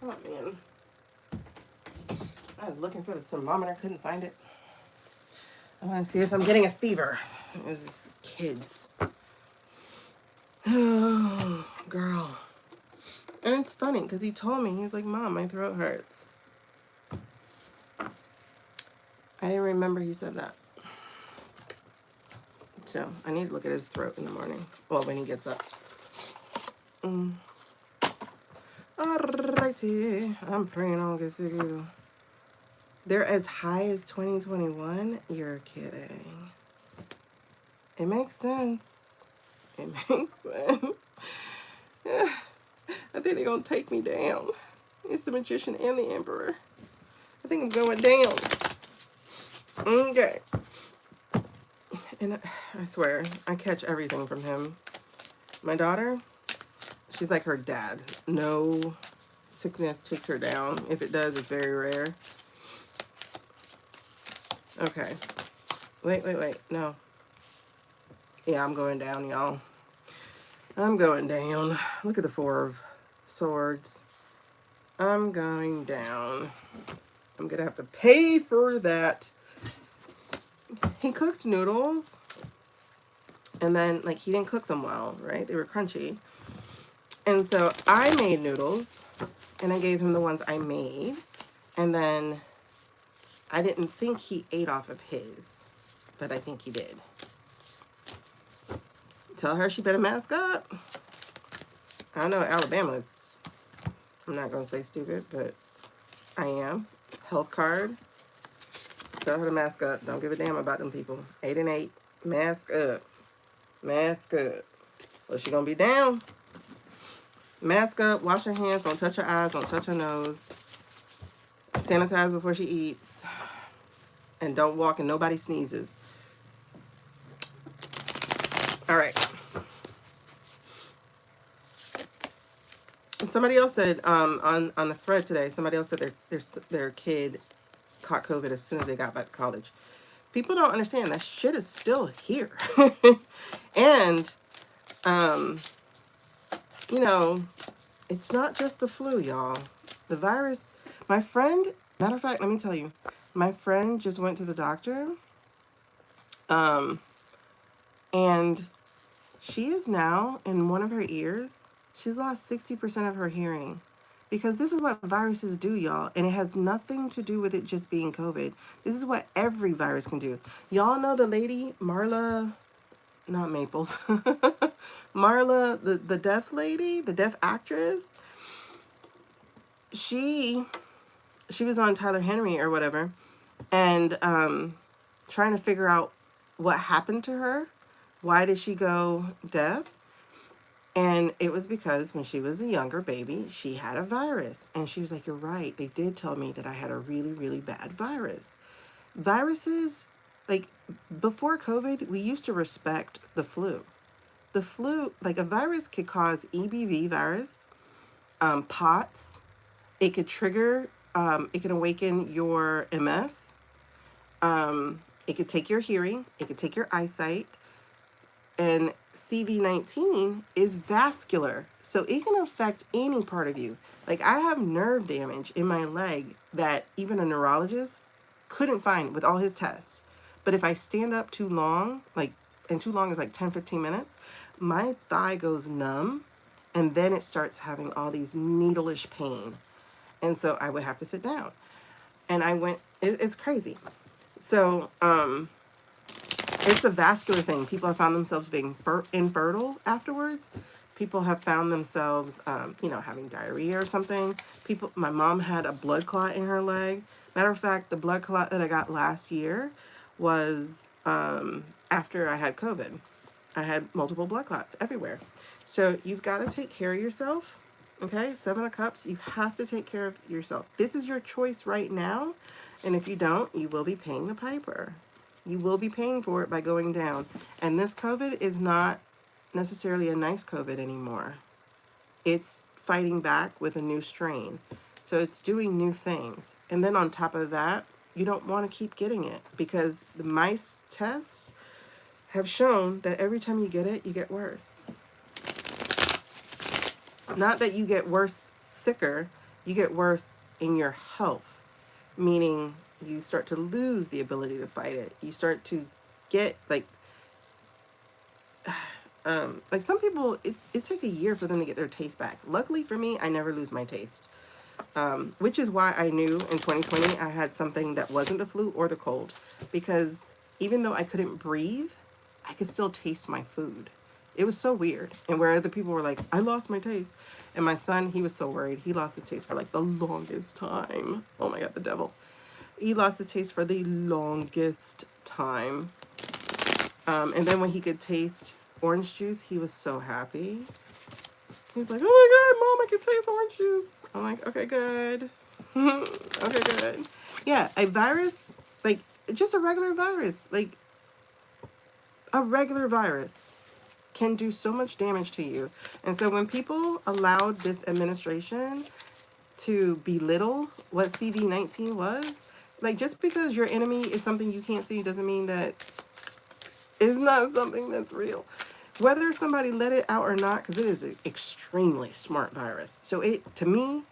Oh, man. I was looking for the thermometer, couldn't find it. I want to see if I'm getting a fever. This is kids. Oh, girl. And it's funny, because he told me, he's like, Mom, my throat hurts. I didn't remember he said that. So, I need to look at his throat in the morning. Well, when he gets up. Alrighty. I'm praying on good sick people. They're as high as 2021? You're kidding. It makes sense. It makes sense. I think they're going to take me down. It's the Magician and the Emperor. I think I'm going down. Okay. And I swear, I catch everything from him. My daughter, she's like her dad. No sickness takes her down. If it does, it's very rare. Okay. Wait. No. Yeah, I'm going down, y'all. I'm going down. Look at the Four of Swords. I'm going down. I'm going to have to pay for that. He cooked noodles. And then, like, he didn't cook them well, right? They were crunchy. And so I made noodles. And I gave him the ones I made. And then I didn't think he ate off of his. But I think he did. Tell her she better mask up. I know Alabama is, I'm not going to say stupid, but I am. Health card. Tell her to mask up. Don't give a damn about them people. 8 and 8. Mask up. Mask up. Well, she gonna be down. Mask up. Wash her hands. Don't touch her eyes. Don't touch her nose. Sanitize before she eats. And don't walk and nobody sneezes. All right. Somebody else said on the thread today, somebody else said their kid caught COVID as soon as they got back to college. People don't understand that shit is still here. And, you know, it's not just the flu, y'all. The virus, my friend, matter of fact, let me tell you, my friend just went to the doctor, and she is now, in one of her ears, she's lost 60% of her hearing. Because this is what viruses do, y'all. And it has nothing to do with it just being COVID. This is what every virus can do. Y'all know the lady, Marla, not Maples. Marla, the deaf lady, the deaf actress. She was on Tyler Henry or whatever. And trying to figure out what happened to her. Why did she go deaf? And it was because when she was a younger baby, she had a virus. And she was like, you're right. They did tell me that I had a really, really bad virus. Viruses, like before COVID, we used to respect the flu. The flu, like a virus could cause EBV virus, POTS. It could trigger, it can awaken your MS. It could take your hearing. It could take your eyesight. And CV-19 is vascular, so it can affect any part of you. Like I have nerve damage in my leg that even a neurologist couldn't find with all his tests. But if I stand up too long, and too long is like 10-15 minutes, my thigh goes numb, and then it starts having all these needle-ish pain. And so I would have to sit down. And I went, it's crazy. So, it's a vascular thing. People have found themselves being infertile afterwards. People have found themselves, having diarrhea or something. My mom had a blood clot in her leg. Matter of fact, the blood clot that I got last year was after I had COVID. I had multiple blood clots everywhere. So you've got to take care of yourself. Okay, 7 of Cups, you have to take care of yourself. This is your choice right now. And if you don't, you will be paying the piper. You will be paying for it by going down. And this COVID is not necessarily a nice COVID anymore. It's fighting back with a new strain. So it's doing new things. And then on top of that, you don't want to keep getting it because the mice tests have shown that every time you get it, you get worse. Not that you get worse sicker, you get worse in your health, meaning you start to lose the ability to fight it. You start to get like some people, it take a year for them to get their taste back. Luckily for me, I never lose my taste, which is why I knew in 2020 I had something that wasn't the flu or the cold, because even though I couldn't breathe, I could still taste my food. It was so weird. And where other people were like, I lost my taste. And my son, he was so worried. He lost his taste for like the longest time. Oh my God, the devil. He lost his taste for the longest time. And then when he could taste orange juice, he was so happy. He's like, oh my God, Mom, I can taste orange juice. I'm like, okay, good. Okay, good. Yeah, a virus, like just a regular virus, can do so much damage to you. And so when people allowed this administration to belittle what CV-19 was, like just because your enemy is something you can't see doesn't mean that it's not something that's real. Whether somebody let it out or not, because it is an extremely smart virus. So to me,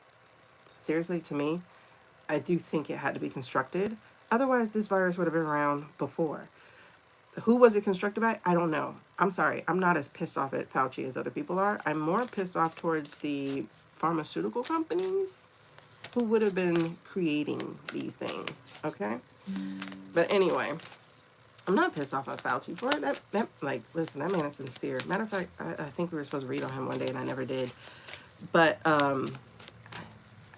I do think it had to be constructed. Otherwise, this virus would have been around before. Who was it constructed by? I don't know. I'm sorry. I'm not as pissed off at Fauci as other people are. I'm more pissed off towards the pharmaceutical companies who would have been creating these things. Okay? But anyway, I'm not pissed off at Fauci for it. Listen, that man is sincere. Matter of fact, I think we were supposed to read on him one day and I never did. But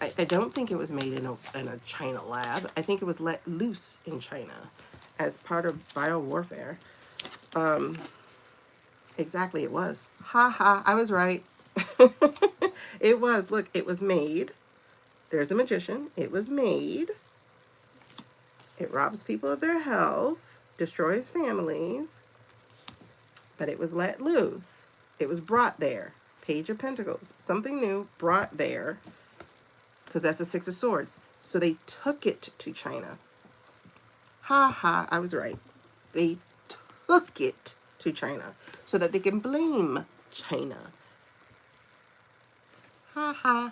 I don't think it was made in a China lab. I think it was let loose in China as part of biowarfare. Exactly, it was. Ha ha, I was right. It was. Look, it was made. There's the magician. It was made. It robs people of their health, destroys families, but it was let loose. It was brought there. Page of Pentacles. Something new brought there, because that's the Six of Swords. So they took it to China. Ha ha, I was right. They took it to China so that they can blame China. Ha ha.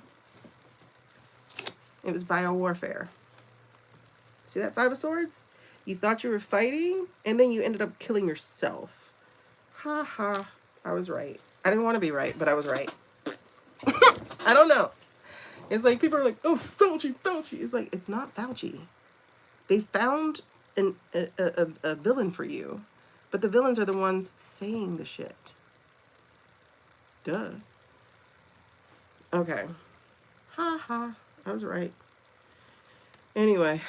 It was biowarfare. See that Five of Swords? You thought you were fighting, and then you ended up killing yourself. Ha ha. I was right. I didn't want to be right, but I was right. I don't know. It's like people are like, oh, Fauci, Fauci. It's like, it's not Fauci. They found a villain for you, but the villains are the ones saying the shit. Duh. Okay. Ha ha. I was right. Anyway.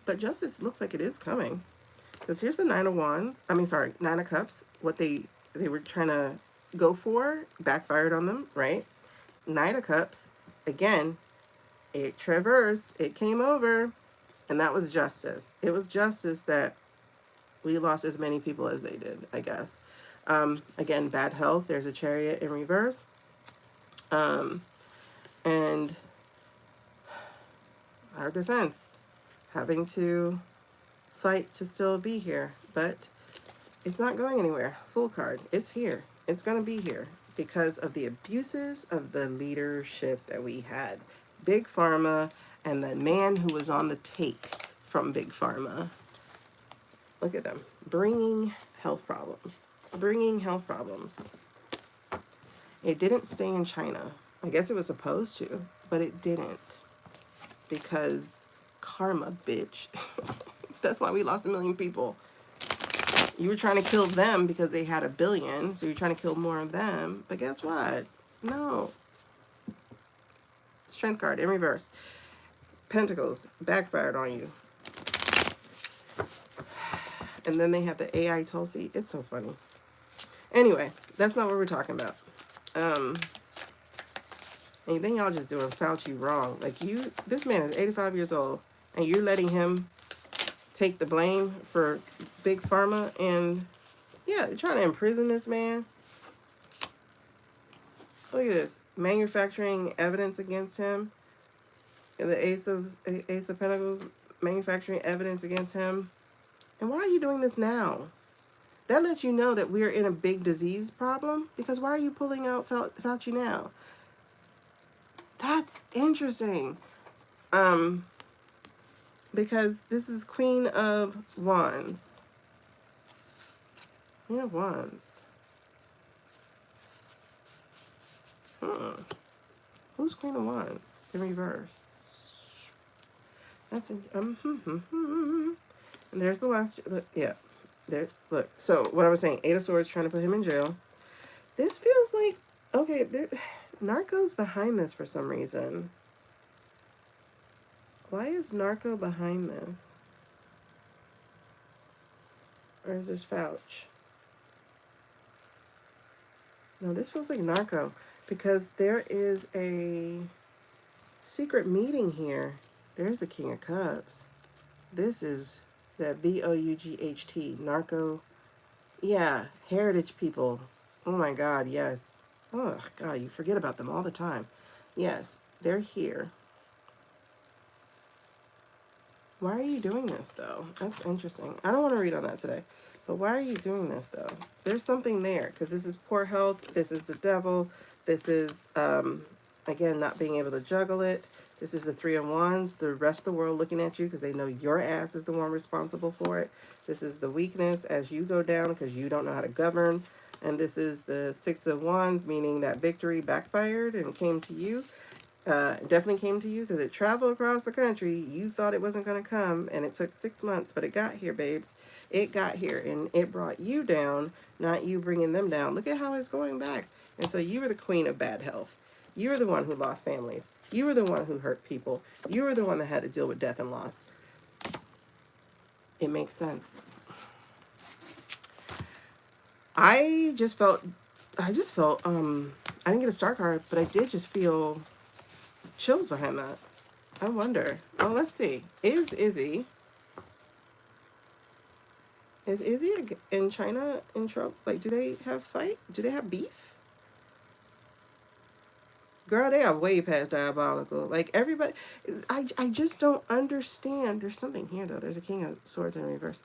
But justice looks like it is coming. Because here's the Nine of Wands. I mean, sorry, Nine of Cups. What they were trying to go for backfired on them, right? Knight of Cups. Again, it traversed. It came over. And that was justice. It was justice that we lost as many people as they did, I guess. Again, bad health. There's a Chariot in reverse. And our defense. Having to fight to still be here. But it's not going anywhere. Fool card. It's here. It's going to be here because of the abuses of the leadership that we had. Big Pharma and the man who was on the take from Big Pharma. Look at them. Bringing health problems. Bringing health problems. It didn't stay in China. I guess it was supposed to, but it didn't. Because karma, bitch. That's why we lost 1 million people. You were trying to kill them because they had 1 billion, so you're trying to kill more of them. But guess what? No. Strength card in reverse. Pentacles backfired on you. And then they have the AI Tulsi. It's so funny. Anyway, that's not what we're talking about. And then y'all just doing Fauci wrong. Like this man is 85 years old, and you're letting him take the blame for Big Pharma, and yeah, they're trying to imprison this man. Look at this. Manufacturing evidence against him. The Ace of Pentacles, manufacturing evidence against him. And why are you doing this now? That lets you know that we're in a big disease problem, because why are you pulling out Fauci now? That's interesting. Because this is Queen of Wands. Queen of Wands. Who's Queen of Wands in reverse? That's and there's the last. Yeah, there. Look. So what I was saying, 8 of Swords trying to put him in jail. This feels like okay. Narco's behind this for some reason. Why is Narco behind this? Or is this Fauci? No, this feels like Narco, because there is a secret meeting here. There's the King of Cups. This is the VOUGHT, Narco. Yeah, heritage people. Oh my God, yes. Oh God, you forget about them all the time. Yes, they're here. Why are you doing this, though? That's interesting. I don't want to read on that today. But why are you doing this, though? There's something there, because this is poor health. This is the devil. This is, again, not being able to juggle it. This is the 3 of Wands. The rest of the world looking at you because they know your ass is the one responsible for it. This is the weakness as you go down because you don't know how to govern. And this is the 6 of Wands, meaning that victory backfired and came to you. Definitely came to you because it traveled across the country. You thought it wasn't going to come, and it took 6 months, but it got here, babes. It got here, and it brought you down, not you bringing them down. Look at how it's going back. And so you were the queen of bad health. You were the one who lost families. You were the one who hurt people. You were the one that had to deal with death and loss. It makes sense. I just felt, I didn't get a star card, but I did just feel chills behind that. I wonder. Well, let's see. Is Izzy in China in trouble? Like, do they have fight? Do they have beef? Girl, they are way past diabolical. Like, everybody, I just don't understand. There's something here, though. There's a King of Swords in reverse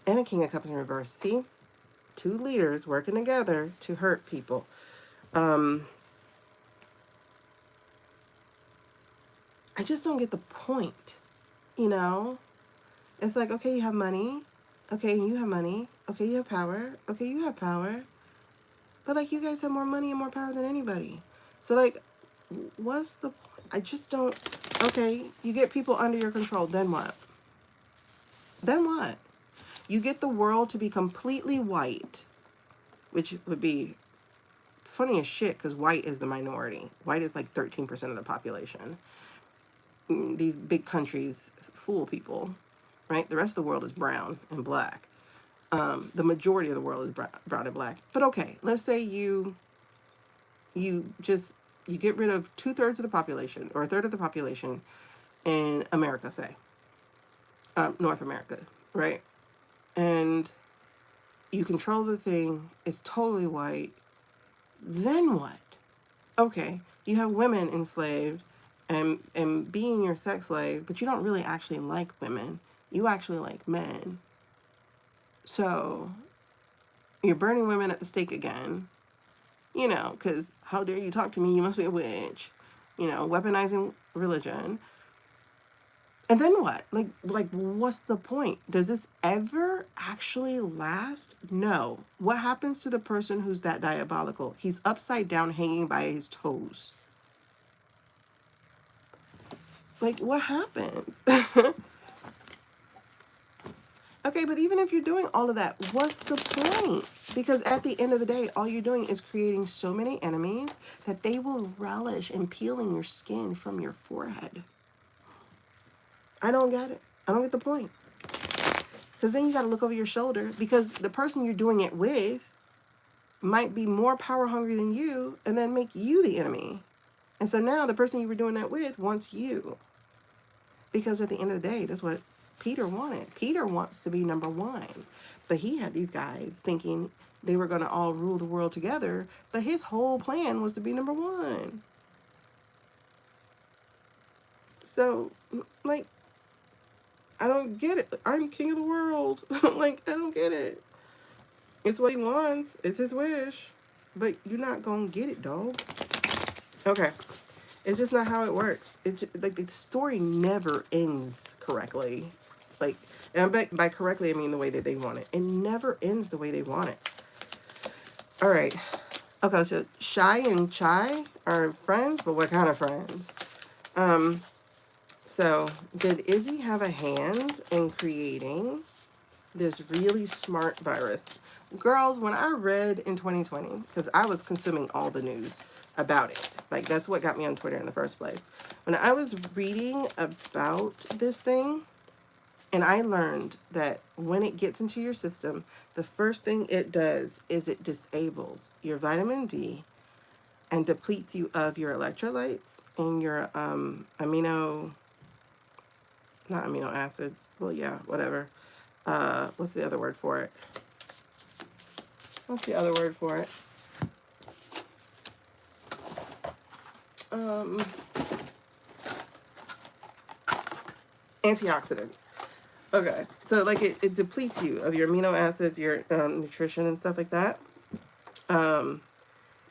and a King of Cups in reverse. See? Two leaders working together to hurt people. I just don't get the point, you know? It's like, okay, you have money. Okay, you have money. Okay, you have power. Okay, you have power. But, like, you guys have more money and more power than anybody. So, like, what's the point? I just don't. Okay, you get people under your control. Then what? Then what? You get the world to be completely white, which would be funny as shit because white is the minority. White is like 13% of the population. These big countries fool people, right? The rest of the world is brown and black. The majority of the world is brown and black. But okay, let's say you get rid of 2/3 of the population or a third of the population in America, say, North America, right? And you control the thing. It's totally white. Then what? Okay, you have women enslaved and being your sex slave, but you don't really actually like women. You actually like men. So you're burning women at the stake again. You know, because how dare you talk to me? You must be a witch. You know, weaponizing religion. And then what? Like, what's the point? Does this ever actually last? No. What happens to the person who's that diabolical? He's upside down, hanging by his toes. Like, what happens? Okay, but even if you're doing all of that, what's the point? Because at the end of the day, all you're doing is creating so many enemies that they will relish in peeling your skin from your forehead. I don't get it. I don't get the point. Because then you got to look over your shoulder because the person you're doing it with might be more power hungry than you and then make you the enemy. And so now the person you were doing that with wants you. Because at the end of the day, that's what Peter wanted. Peter wants to be number one. But he had these guys thinking they were going to all rule the world together. But his whole plan was to be number one. So, like, I don't get it. I'm king of the world. Like, I don't get it. It's what he wants. It's his wish. But you're not going to get it, dog. Okay. It's just not how it works. It's just, like, the story never ends correctly. Like, and by correctly, I mean the way that they want it. It never ends the way they want it. All right. Okay, so Shy and Chai are friends, but what kind of friends? So did Izzy have a hand in creating this really smart virus? Girls, when I read in 2020, because I was consuming all the news about it, like that's what got me on Twitter in the first place. When I was reading about this thing, and I learned that when it gets into your system, the first thing it does is it disables your vitamin D and depletes you of your electrolytes and your not amino acids. Well, yeah, whatever. What's the other word for it? What's the other word for it? Antioxidants. Okay, so like it depletes you of your amino acids, your nutrition and stuff like that.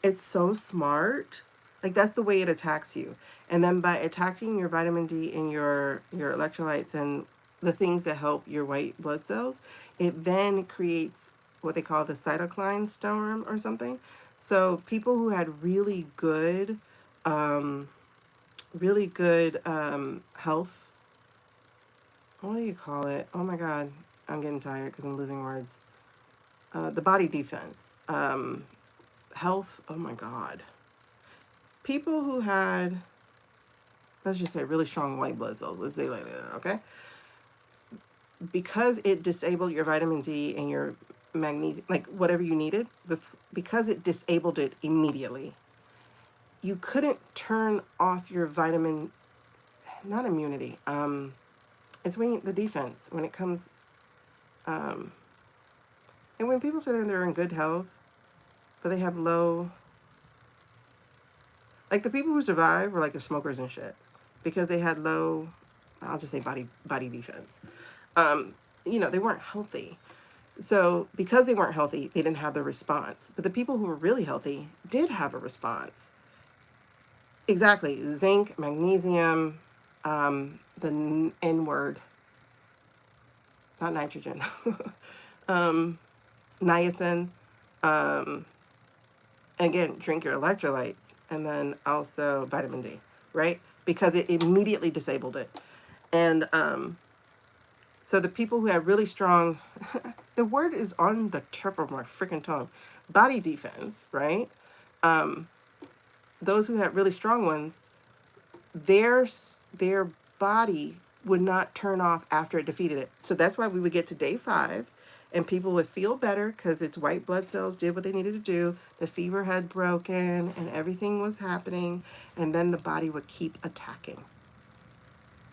It's so smart. Like that's the way it attacks you. And then by attacking your vitamin D and your electrolytes and the things that help your white blood cells, it then creates what they call the cytokine storm or something. So people who had really good health, what do you call it? Oh my God, I'm getting tired because I'm losing words. The body defense, health, oh my God. people who had, let's just say, really strong white blood cells, let's say like that, okay? Because it disabled your vitamin D and your magnesium, like whatever you needed, because it disabled it immediately, you couldn't turn off your vitamin, not immunity, it's when the defense, when it comes, and when people say they're in good health, but they have low, like the people who survive were like the smokers and shit, because they had low, I'll just say body defense. You know, they weren't healthy. So because they weren't healthy, they didn't have the response. But the people who were really healthy did have a response. Exactly. Zinc, magnesium, the N word, not nitrogen, niacin. Again, drink your electrolytes, and then also vitamin D, right? Because it immediately disabled it. And so the people who had really strong, the word is on the tip of my freaking tongue, body defense, right? Those who had really strong ones, their body would not turn off after it defeated it. So that's why we would get to day 5 and people would feel better because its white blood cells did what they needed to do. The fever had broken and everything was happening. And then the body would keep attacking.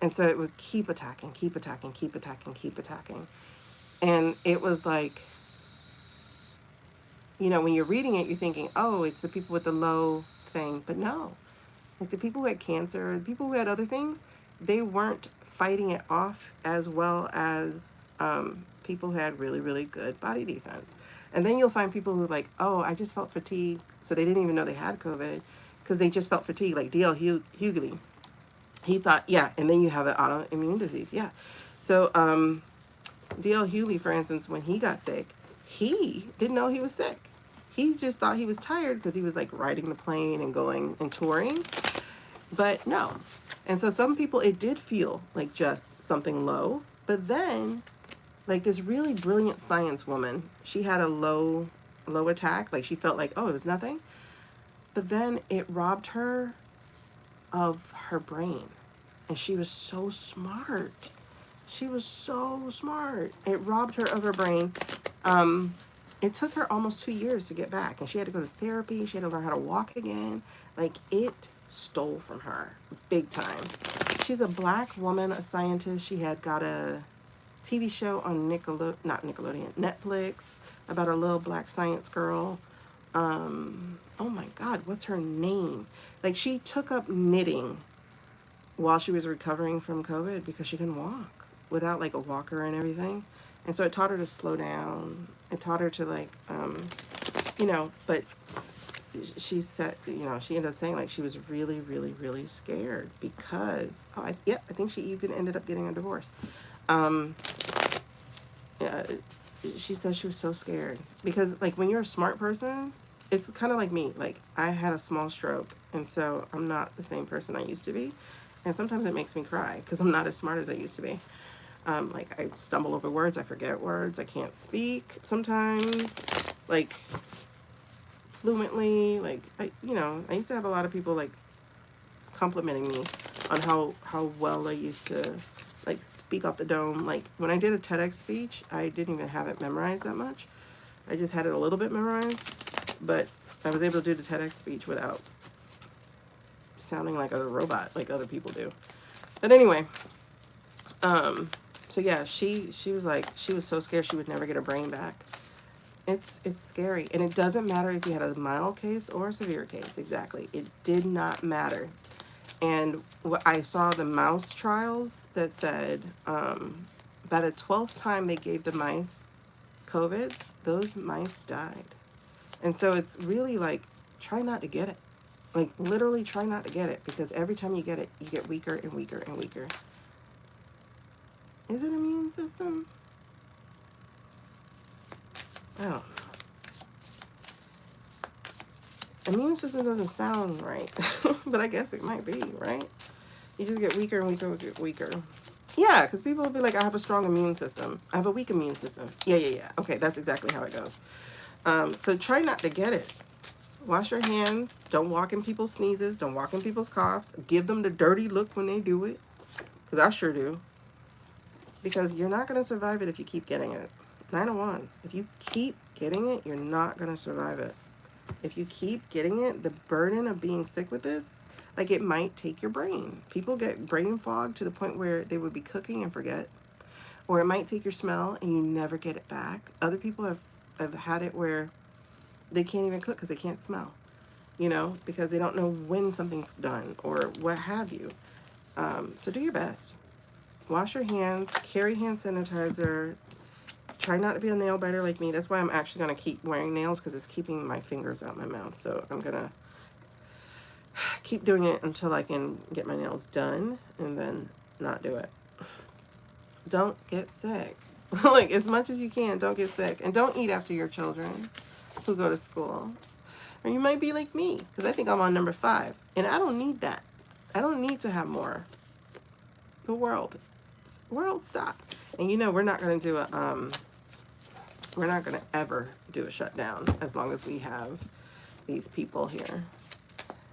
And so it would keep attacking, keep attacking, keep attacking, keep attacking. And it was like, you know, when you're reading it, you're thinking, oh, it's the people with the low thing. But no, like the people who had cancer, the people who had other things, they weren't fighting it off as well as people who had really, really good body defense. And then you'll find people who are like, oh, I just felt fatigue. So they didn't even know they had COVID because they just felt fatigue, like D.L. Hughley. He thought, yeah, and then you have an autoimmune disease, yeah. So D.L. Hughley, for instance, when he got sick, he didn't know he was sick. He just thought he was tired because he was like riding the plane and going and touring. But no. And so some people, it did feel like just something low. But then, like this really brilliant science woman, she had a low attack. Like she felt like, oh, it was nothing. But then it robbed her of her brain. And she was so smart. She was so smart. It robbed her of her brain. It took her almost 2 years to get back. And she had to go to therapy. She had to learn how to walk again. Like it stole from her big time. She's a black woman, a scientist. She had got a TV show on Netflix about a little black science girl. Oh my God, what's her name? Like she took up knitting while she was recovering from COVID because she couldn't walk without like a walker and everything. And so it taught her to slow down. It taught her to like, you know, but she said, you know, she ended up saying like she was really, really, really scared because, I think she even ended up getting a divorce. She said she was so scared because like when you're a smart person, it's kind of like me. Like I had a small stroke and so I'm not the same person I used to be. And sometimes it makes me cry because I'm not as smart as I used to be. Like I stumble over words, I forget words, I can't speak sometimes, like fluently. Like I used to have a lot of people like complimenting me on how well I used to like speak off the dome. Like when I did a TEDx speech, I didn't even have it memorized that much. I just had it a little bit memorized, but I was able to do the TEDx speech without sounding like a robot like other people do. But anyway, so yeah, she was like, she was so scared she would never get her brain back. It's scary. And it doesn't matter if you had a mild case or a severe case. Exactly. It did not matter. And what I saw the mouse trials that said by the 12th time they gave the mice COVID, those mice died. And so it's really like, try not to get it. Like literally try not to get it because every time you get it, you get weaker and weaker and weaker. Is it immune system? I don't know. Immune system doesn't sound right, but I guess it might be, right? You just get weaker and weaker and weaker. Yeah, because people will be like, I have a strong immune system. I have a weak immune system. Yeah. Okay, that's exactly how it goes. So try not to get it. Wash your hands. Don't walk in people's sneezes. Don't walk in people's coughs. Give them the dirty look when they do it. Because I sure do. Because you're not going to survive it if you keep getting it. 9 of Wands. If you keep getting it, you're not going to survive it. If you keep getting it, the burden of being sick with this, like it might take your brain. People get brain fog to the point where they would be cooking and forget. Or it might take your smell and you never get it back. Other people have had it where they can't even cook because they can't smell. You know, because they don't know when something's done or what have you. So do your best. Wash your hands. Carry hand sanitizer. Try not to be a nail biter like me. That's why I'm actually going to keep wearing nails, because it's keeping my fingers out my mouth. So I'm going to keep doing it until I can get my nails done and then not do it. Don't get sick. Like, as much as you can, don't get sick. And don't eat after your children who go to school. Or you might be like me, because I think I'm on number 5. And I don't need that. I don't need to have more. The world, stop. And you know, we're not going to do a, we're not going to ever do a shutdown as long as we have these people here.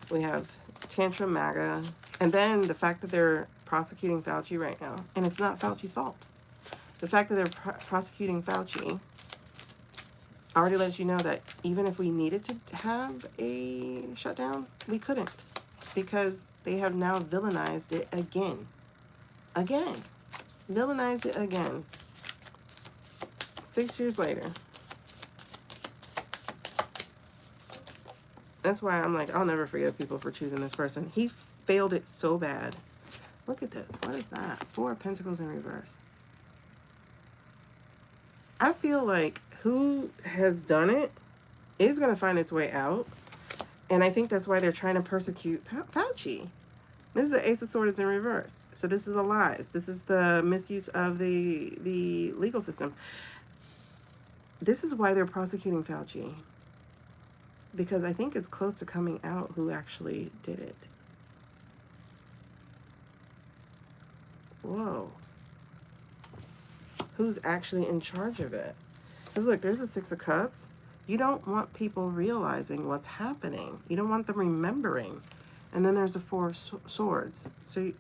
We have Tantrum MAGA. And then the fact that they're prosecuting Fauci right now. And it's not Fauci's fault. The fact that they're prosecuting Fauci already lets you know that even if we needed to have a shutdown, we couldn't. Because they have now villainized it again. Again. Villainized it again. 6 years later. That's why I'm like, I'll never forgive people for choosing this person. He failed it so bad. Look at this. What is that? 4 of Pentacles in reverse. I feel like who has done it is going to find its way out. And I think that's why they're trying to persecute Fauci. This is the Ace of Swords in reverse. So this is the lies. This is the misuse of the legal system. This is why they're prosecuting Fauci. Because I think it's close to coming out who actually did it. Whoa. Who's actually in charge of it? Because look, there's a 6 of Cups. You don't want people realizing what's happening. You don't want them remembering. And then there's the 4 of Swords. So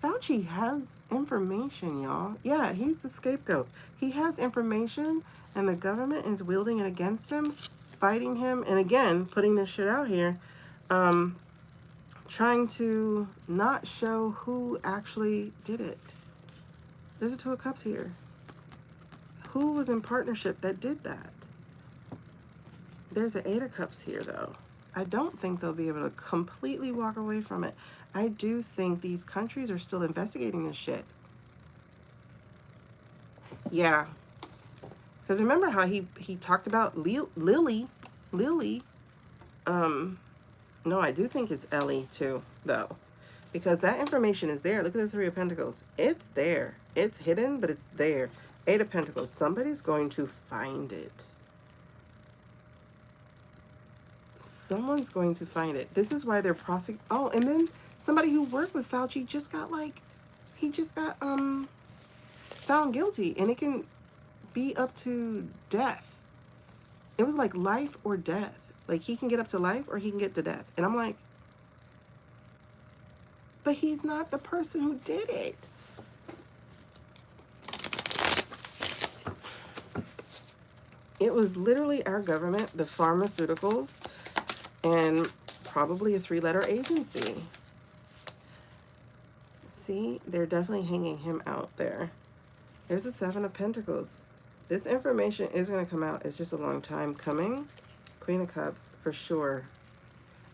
Fauci has information, y'all. Yeah, he's the scapegoat. He has information, and the government is wielding it against him, fighting him, and again, putting this shit out here, trying to not show who actually did it. There's a 2 of Cups here. Who was in partnership that did that? There's an 8 of Cups here, though. I don't think they'll be able to completely walk away from it. I do think these countries are still investigating this shit. Yeah. Because remember how he talked about Lily. No, I do think it's Ellie, too, though. Because that information is there. Look at the 3 of Pentacles. It's there. It's hidden, but it's there. 8 of Pentacles. Somebody's going to find it. Someone's going to find it. This is why they're prosecuting. Oh, and then somebody who worked with Fauci just got found guilty, and it can be up to death. It was like life or death. Like, he can get up to life or he can get to death. And I'm like, but he's not the person who did it. It was literally our government, the pharmaceuticals, and probably a 3-letter agency. See, they're definitely hanging him out there. There's the 7 of Pentacles. This information is going to come out. It's just a long time coming. Queen of Cups, for sure.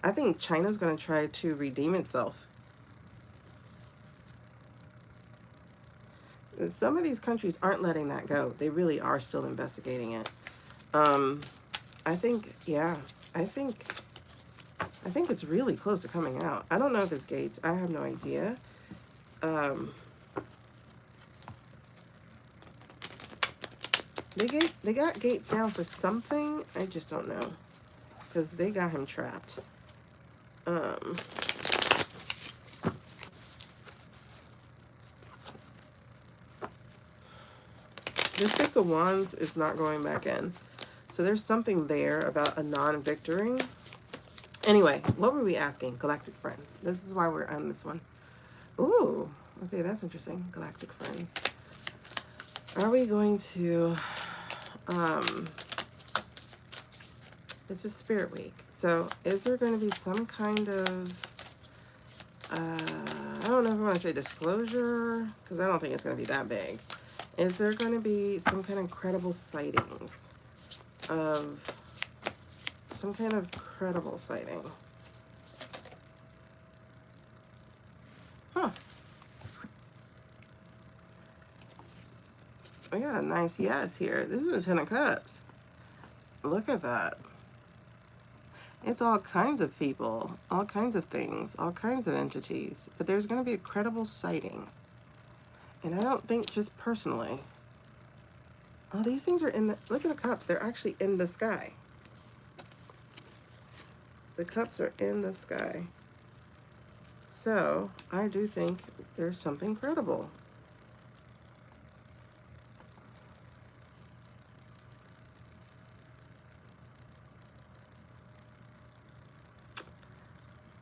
I think China's going to try to redeem itself. Some of these countries aren't letting that go. They really are still investigating it. I think, yeah, I think it's really close to coming out. I don't know if it's Gates. I have no idea. They got Gates down for something. I just don't know. Because they got him trapped. The 6 of Wands is not going back in. So there's something there about a non-victory. Anyway, what were we asking? Galactic Friends. This is why we're on this one. Ooh, okay, that's interesting. Galactic Friends. Are we going to, this is Spirit Week. So is there going to be some kind of, I don't know if I want to say disclosure, because I don't think it's going to be that big. Is there going to be some kind of credible sightings of some kind of credible sighting? Huh. We got a nice yes here. This is a 10 of Cups. Look at that. It's all kinds of people, all kinds of things, all kinds of entities. But there's going to be a credible sighting. And I don't think just personally. Oh, these things are in the, look at the cups. They're actually in the sky. The cups are in the sky. So I do think there's something credible.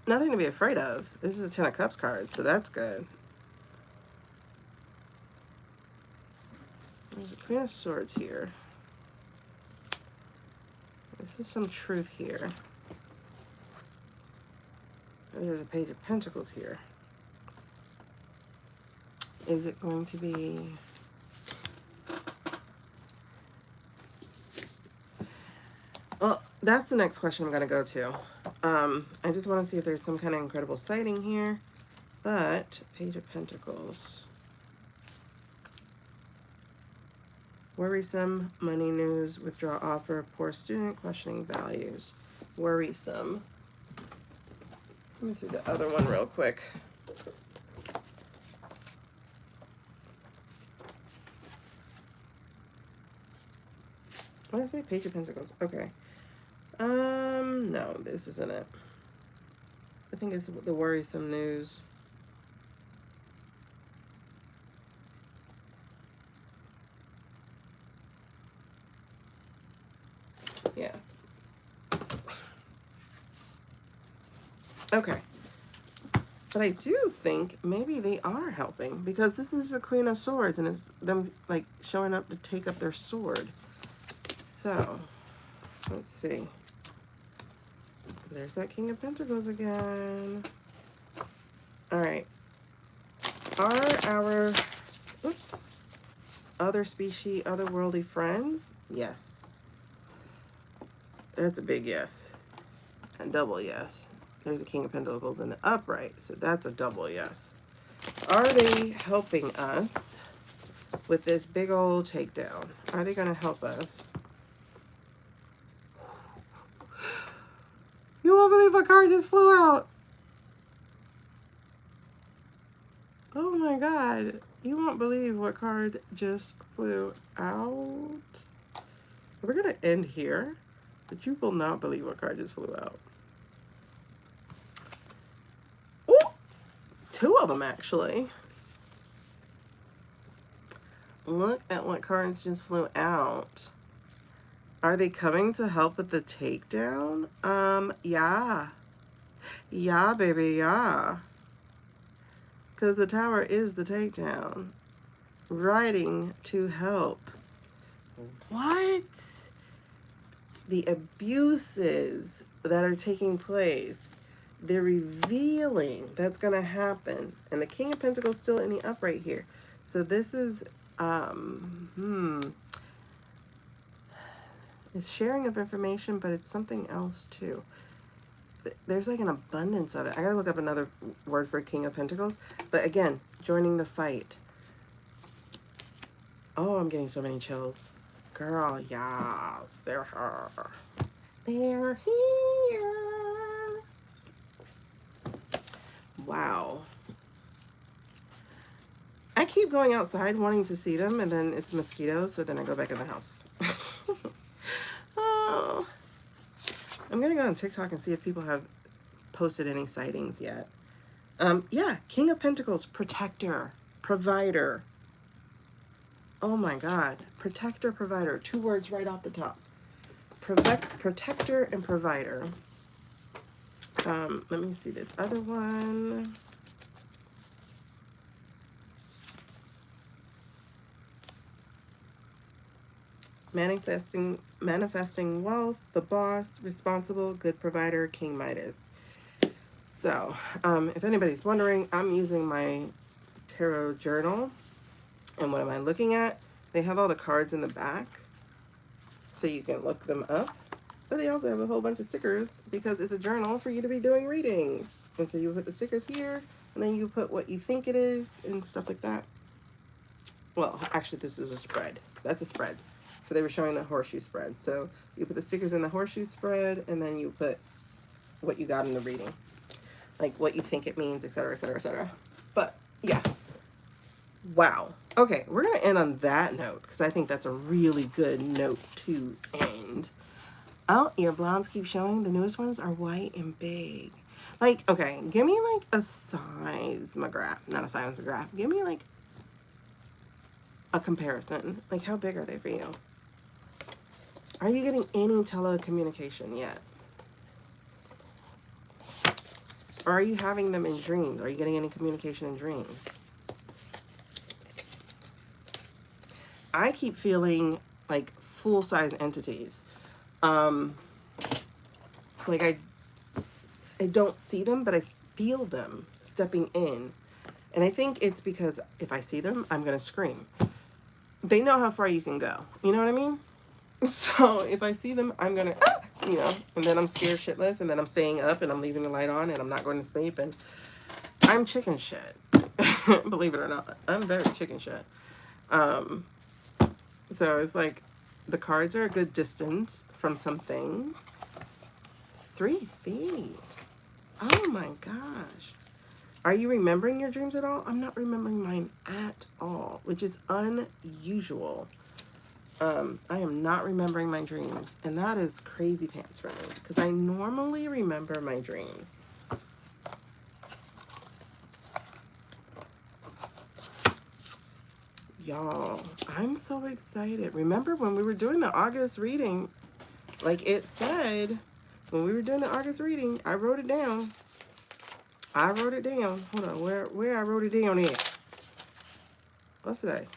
Nothing to be afraid of. This is a 10 of Cups card, so that's good. There's a Queen of Swords here. This is some truth here. There's a Page of Pentacles here. Is it going to be... Well, that's the next question I'm going to go to. I just want to see if there's some kind of incredible sighting here. But, Page of Pentacles. Worrisome, money news, withdraw offer, poor student, questioning values. Worrisome. Let me see the other one real quick. What did I say? Page of Pentacles. Okay. No, this isn't it. I think it's the worrisome news. Yeah. Okay. But I do think maybe they are helping, because this is the Queen of Swords and it's them like showing up to take up their sword. So, let's see. There's that King of Pentacles again. All right. Are our, oops, other species, otherworldly friends? Yes. That's a big yes. And double yes. There's a King of Pentacles in the upright, so that's a double yes. Are they helping us with this big old takedown? Are they going to help us? You won't believe what card just flew out. Oh my God. You won't believe what card just flew out. We're going to end here, but you will not believe what card just flew out. Ooh, two of them actually. Look at what cards just flew out. Are they coming to help with the takedown? Yeah. Yeah, baby, yeah. Because the Tower is the takedown. Riding to help. What? The abuses that are taking place. The revealing that's going to happen. And the King of Pentacles still in the upright here. So this is, it's sharing of information, but it's something else too. There's like an abundance of it. I gotta look up another word for King of Pentacles. But again, joining the fight. Oh, I'm getting so many chills. Girl, yes, they're here. They're here. Wow. I keep going outside wanting to see them, and then it's mosquitoes, so then I go back in the house. Oh. I'm gonna go on TikTok and see if people have posted any sightings yet. Yeah, King of Pentacles, protector, provider. Oh my God, protector, provider, two words right off the top. protector and provider. Let me see this other one. Manifesting wealth, the boss, responsible, good provider, King Midas. So, if anybody's wondering, I'm using my tarot journal. And what am I looking at? They have all the cards in the back, so you can look them up. But they also have a whole bunch of stickers because it's a journal for you to be doing readings. And so you put the stickers here, and then you put what you think it is and stuff like that. Well, actually, this is a spread. That's a spread. So they were showing the horseshoe spread. So you put the stickers in the horseshoe spread, and then you put what you got in the reading, like what you think it means, etc., etc., etc. But yeah, wow. Okay, we're gonna end on that note because I think that's a really good note to end. Oh, your blobs keep showing. The newest ones are white and big. Like, okay, give me like a seismograph, not a seismograph. Give me like a comparison. Like, how big are they for you? Are you getting any telecommunication yet? Or are you having them in dreams? Are you getting any communication in dreams? I keep feeling like full-size entities. Like I don't see them, but I feel them stepping in. And I think it's because if I see them, I'm going to scream. They know how far you can go. You know what I mean? So if I see them, I'm going to, you know, and then I'm scared shitless, and then I'm staying up, and I'm leaving the light on, and I'm not going to sleep, and I'm chicken shit. Believe it or not, I'm very chicken shit. So it's like the cards are a good distance from some things. 3 feet. Oh my gosh. Are you remembering your dreams at all? I'm not remembering mine at all, which is unusual. I am not remembering my dreams, and that is crazy pants for me because I normally remember my dreams. Y'all, I'm so excited. Remember when we were doing the August reading, like it said, when we were doing the August reading, I wrote it down. Hold on, where I wrote it down at? What's today?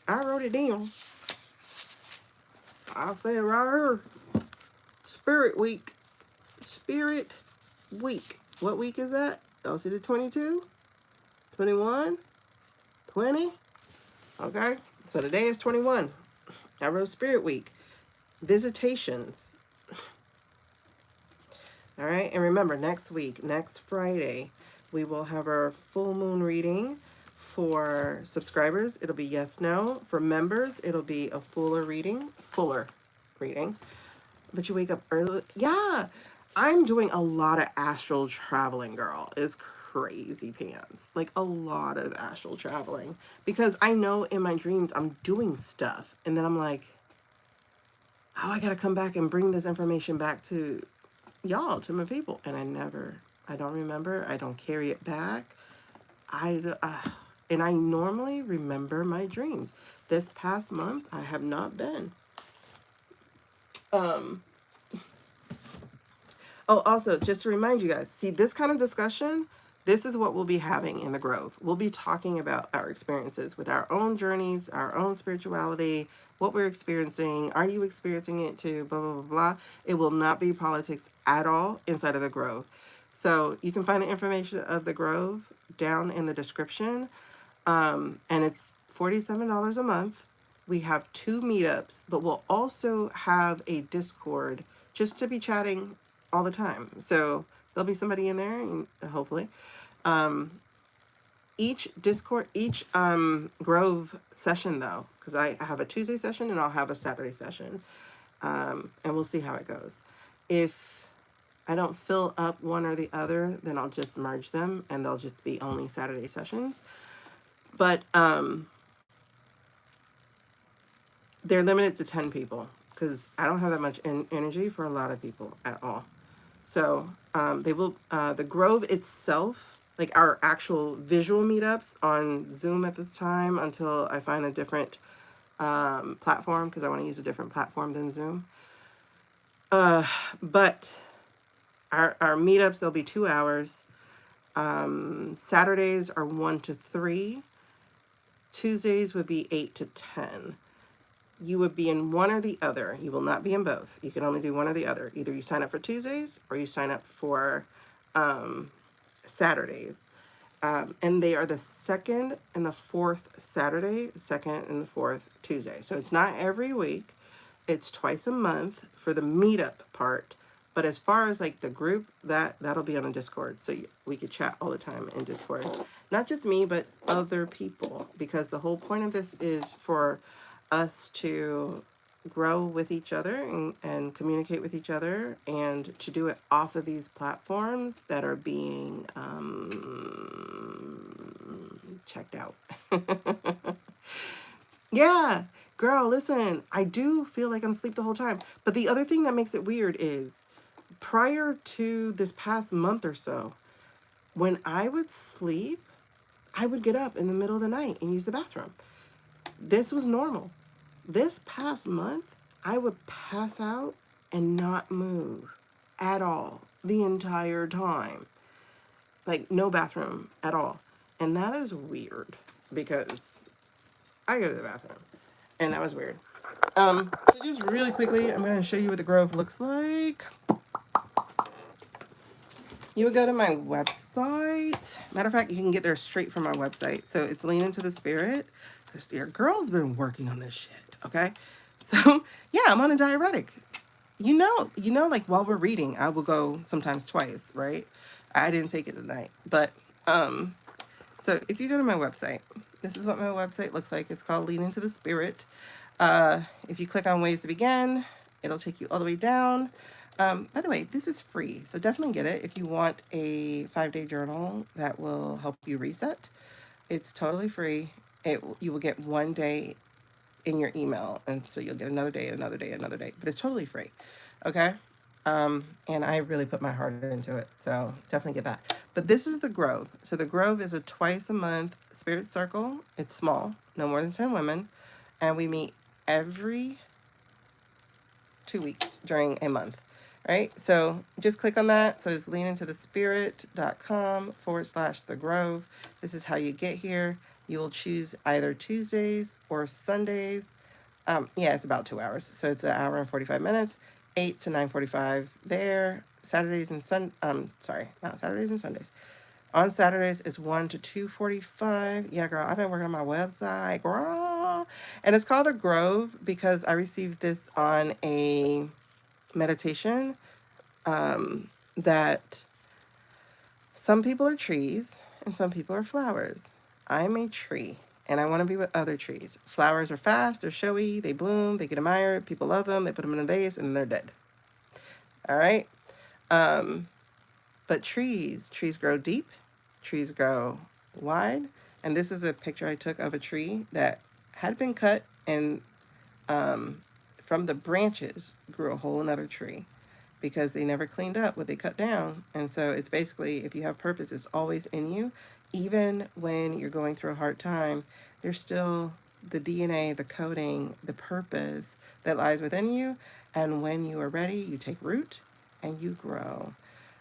I wrote it down. I'll say it right here. Spirit Week. Spirit Week. What week is that? Oh, see the 22? 21? 20? Okay, so today is 21. I wrote Spirit Week. Visitations. All right, and remember, next week, next Friday, we will have our full moon reading. For subscribers, it'll be yes, no. For members, it'll be a fuller reading. But you wake up early. Yeah, I'm doing a lot of astral traveling, girl. It's crazy pants. Like a lot of astral traveling. Because I know in my dreams I'm doing stuff. And then I'm like, oh, I gotta come back and bring this information back to y'all, to my people. And I don't remember. I don't carry it back. And I normally remember my dreams. This past month, I have not been. Oh, also, just to remind you guys, see, this kind of discussion, this is what we'll be having in the Grove. We'll be talking about our experiences with our own journeys, our own spirituality, what we're experiencing. Are you experiencing it too? Blah, blah, blah, blah. It will not be politics at all inside of the Grove. So you can find the information of the Grove down in the description. And it's $47 a month. We have 2 meetups, but we'll also have a Discord just to be chatting all the time. So there'll be somebody in there, hopefully. Each Grove session though, because I have a Tuesday session and I'll have a Saturday session. And we'll see how it goes. If I don't fill up one or the other, then I'll just merge them and they'll just be only Saturday sessions. But they're limited to 10 people because I don't have that much energy for a lot of people at all. So they will, the Grove itself, like our actual visual meetups on Zoom at this time until I find a different platform, because I want to use a different platform than Zoom. But our meetups, they'll be 2 hours. Saturdays are 1 to 3. Tuesdays would be 8 to 10. You would be in one or the other. You will not be in both. You can only do one or the other. Either you sign up for Tuesdays or you sign up for Saturdays. And they are the second and the fourth Saturday, second and the fourth Tuesday. So it's not every week. It's twice a month for the meetup part. But as far as like the group, that'll be on a Discord. So we could chat all the time in Discord. Not just me, but other people. Because the whole point of this is for us to grow with each other and communicate with each other, and to do it off of these platforms that are being checked out. Yeah, girl, listen, I do feel like I'm asleep the whole time. But the other thing that makes it weird is prior to this past month or so, when I would sleep, I would get up in the middle of the night and use the bathroom. This was normal. This past month, I would pass out and not move at all the entire time. Like, no bathroom at all. And that is weird because I go to the bathroom. And that was weird. So just really quickly, I'm going to show you what the Grove looks like. You would go to my website. Matter of fact, you can get there straight from my website. So it's Lean Into the Spirit. Because your girl's been working on this shit, okay? So, yeah, I'm on a diuretic. You know, like while we're reading, I will go sometimes twice, right? I didn't take it tonight. But, so if you go to my website, this is what my website looks like. It's called Lean Into the Spirit. If you click on Ways to Begin, it'll take you all the way down. By the way, this is free, so definitely get it if you want a 5-day journal that will help you reset. It's totally free. You will get 1 day in your email, and so you'll get another day, another day, another day. But it's totally free, okay? And I really put my heart into it, so definitely get that. But this is the Grove. So the Grove is a twice a month spirit circle. It's small, no more than 10 women, and we meet every 2 weeks during a month. Right, so just click on that. So it's leanintothespirit.com/the Grove. This is how you get here. You will choose either Tuesdays or Sundays. Yeah, it's about 2 hours. So it's 1 hour and 45 minutes, 8 to 9:45 there. Saturdays and not Saturdays and Sundays. On Saturdays is 1 to 2:45. Yeah, girl, I've been working on my website, girl. And it's called The Grove because I received this on a meditation that some people are trees and some people are flowers. I'm a tree and I want to be with other trees. Flowers are fast, they're showy, they bloom, they get admired, people love them, they put them in a vase and they're dead. All right. But trees grow deep, trees grow wide. And this is a picture I took of a tree that had been cut, and from the branches grew a whole another tree because they never cleaned up what they cut down. And so it's basically, if you have purpose, it's always in you. Even when you're going through a hard time, there's still the DNA, the coding, the purpose that lies within you. And when you are ready, you take root and you grow,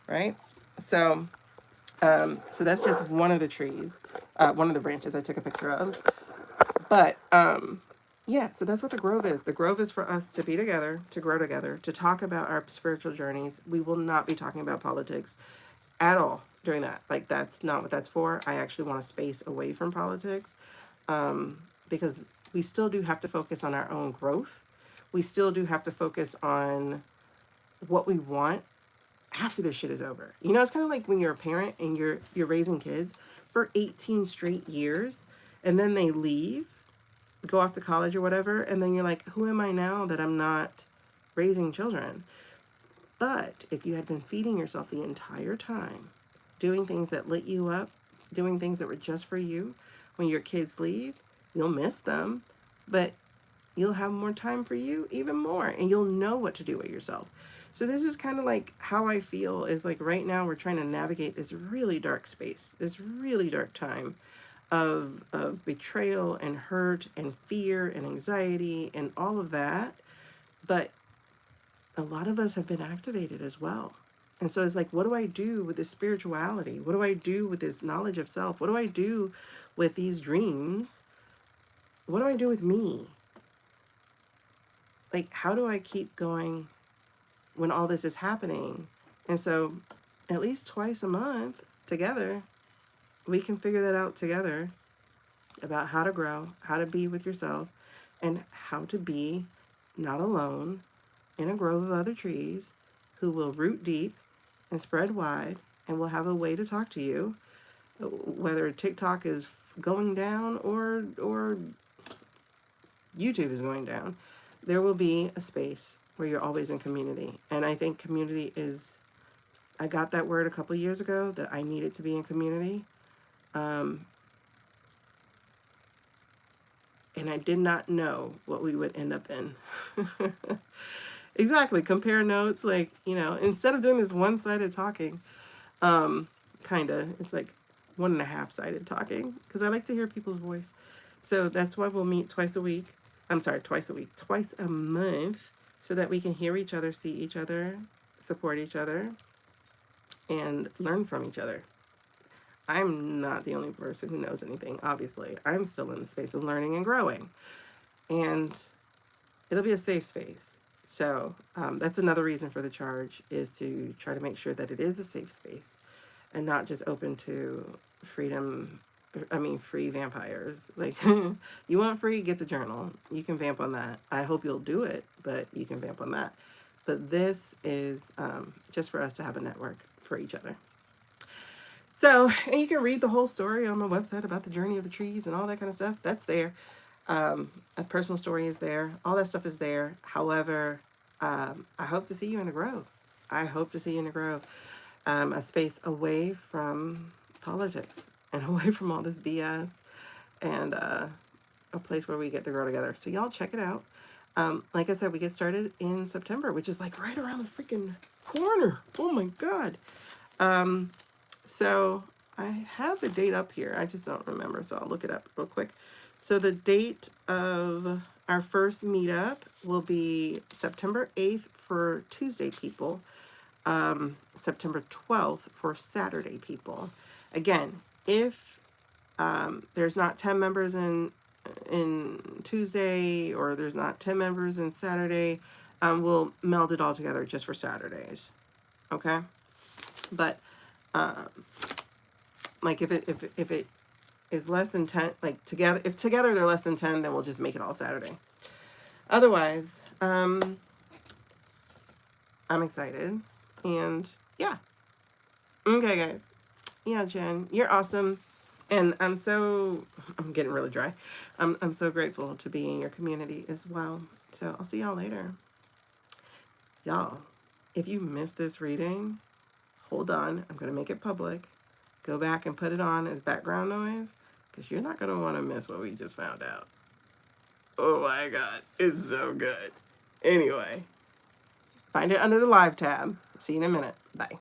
right? So, so that's just one of the trees, one of the branches I took a picture of. But, yeah, so that's what the Grove is. The Grove is for us to be together, to grow together, to talk about our spiritual journeys. We will not be talking about politics at all during that. Like, that's not what that's for. I actually want a space away from politics, because we still do have to focus on our own growth. We still do have to focus on what we want after this shit is over. You know, it's kind of like when you're a parent and you're raising kids for 18 straight years, and then they leave, go off to college or whatever, and then you're like, who am I now that I'm not raising children? But if you had been feeding yourself the entire time, doing things that lit you up, doing things that were just for you, when your kids leave, you'll miss them, but you'll have more time for you even more, and you'll know what to do with yourself. So this is kind of like how I feel is like right now we're trying to navigate this really dark space, this really dark time of betrayal and hurt and fear and anxiety and all of that. But a lot of us have been activated as well. And so it's like, what do I do with this spirituality? What do I do with this knowledge of self? What do I do with these dreams? What do I do with me? Like, how do I keep going when all this is happening? And so at least twice a month together, we can figure that out together about how to grow, how to be with yourself, and how to be not alone in a grove of other trees who will root deep and spread wide and will have a way to talk to you, whether TikTok is going down or YouTube is going down. There will be a space where you're always in community. And I think community is, I got that word a couple of years ago that I needed to be in community. And I did not know what we would end up in. Exactly. Compare notes. Like, you know, instead of doing this one-sided talking, kind of, it's like 1.5-sided talking, because I like to hear people's voice. So that's why we'll meet twice a week. I'm sorry, twice a week, twice a month, so that we can hear each other, see each other, support each other, and learn from each other. I'm not the only person who knows anything, obviously. I'm still in the space of learning and growing. And it'll be a safe space. So that's another reason for the charge, is to try to make sure that it is a safe space and not just open to free vampires. Like, you want free, get the journal. You can vamp on that. I hope you'll do it, but you can vamp on that. But this is just for us to have a network for each other. So, and you can read the whole story on my website about the journey of the trees and all that kind of stuff. That's there. A personal story is there. All that stuff is there. However, I hope to see you in the grove. I hope to see you in the grove. A space away from politics and away from all this BS, and a place where we get to grow together. So y'all check it out. Like I said, we get started in September, which is like right around the freaking corner. Oh my God. So I have the date up here. I just don't remember, so I'll look it up real quick. So the date of our first meetup will be September 8th for Tuesday people, September 12th for Saturday people. Again, if there's not 10 members in Tuesday, or there's not 10 members in Saturday, we'll meld it all together just for Saturdays. Okay? But like if it is less than 10, like together, if together they're less than 10, then we'll just make it all Saturday. Otherwise, I'm excited. And yeah. Okay, guys. Yeah, Jen, you're awesome. And I'm getting really dry. I'm so grateful to be in your community as well. So I'll see y'all later. Y'all, if you missed this reading, hold on. I'm going to make it public. Go back and put it on as background noise, because you're not going to want to miss what we just found out. Oh my God, it's so good. Anyway, find it under the live tab. See you in a minute. Bye.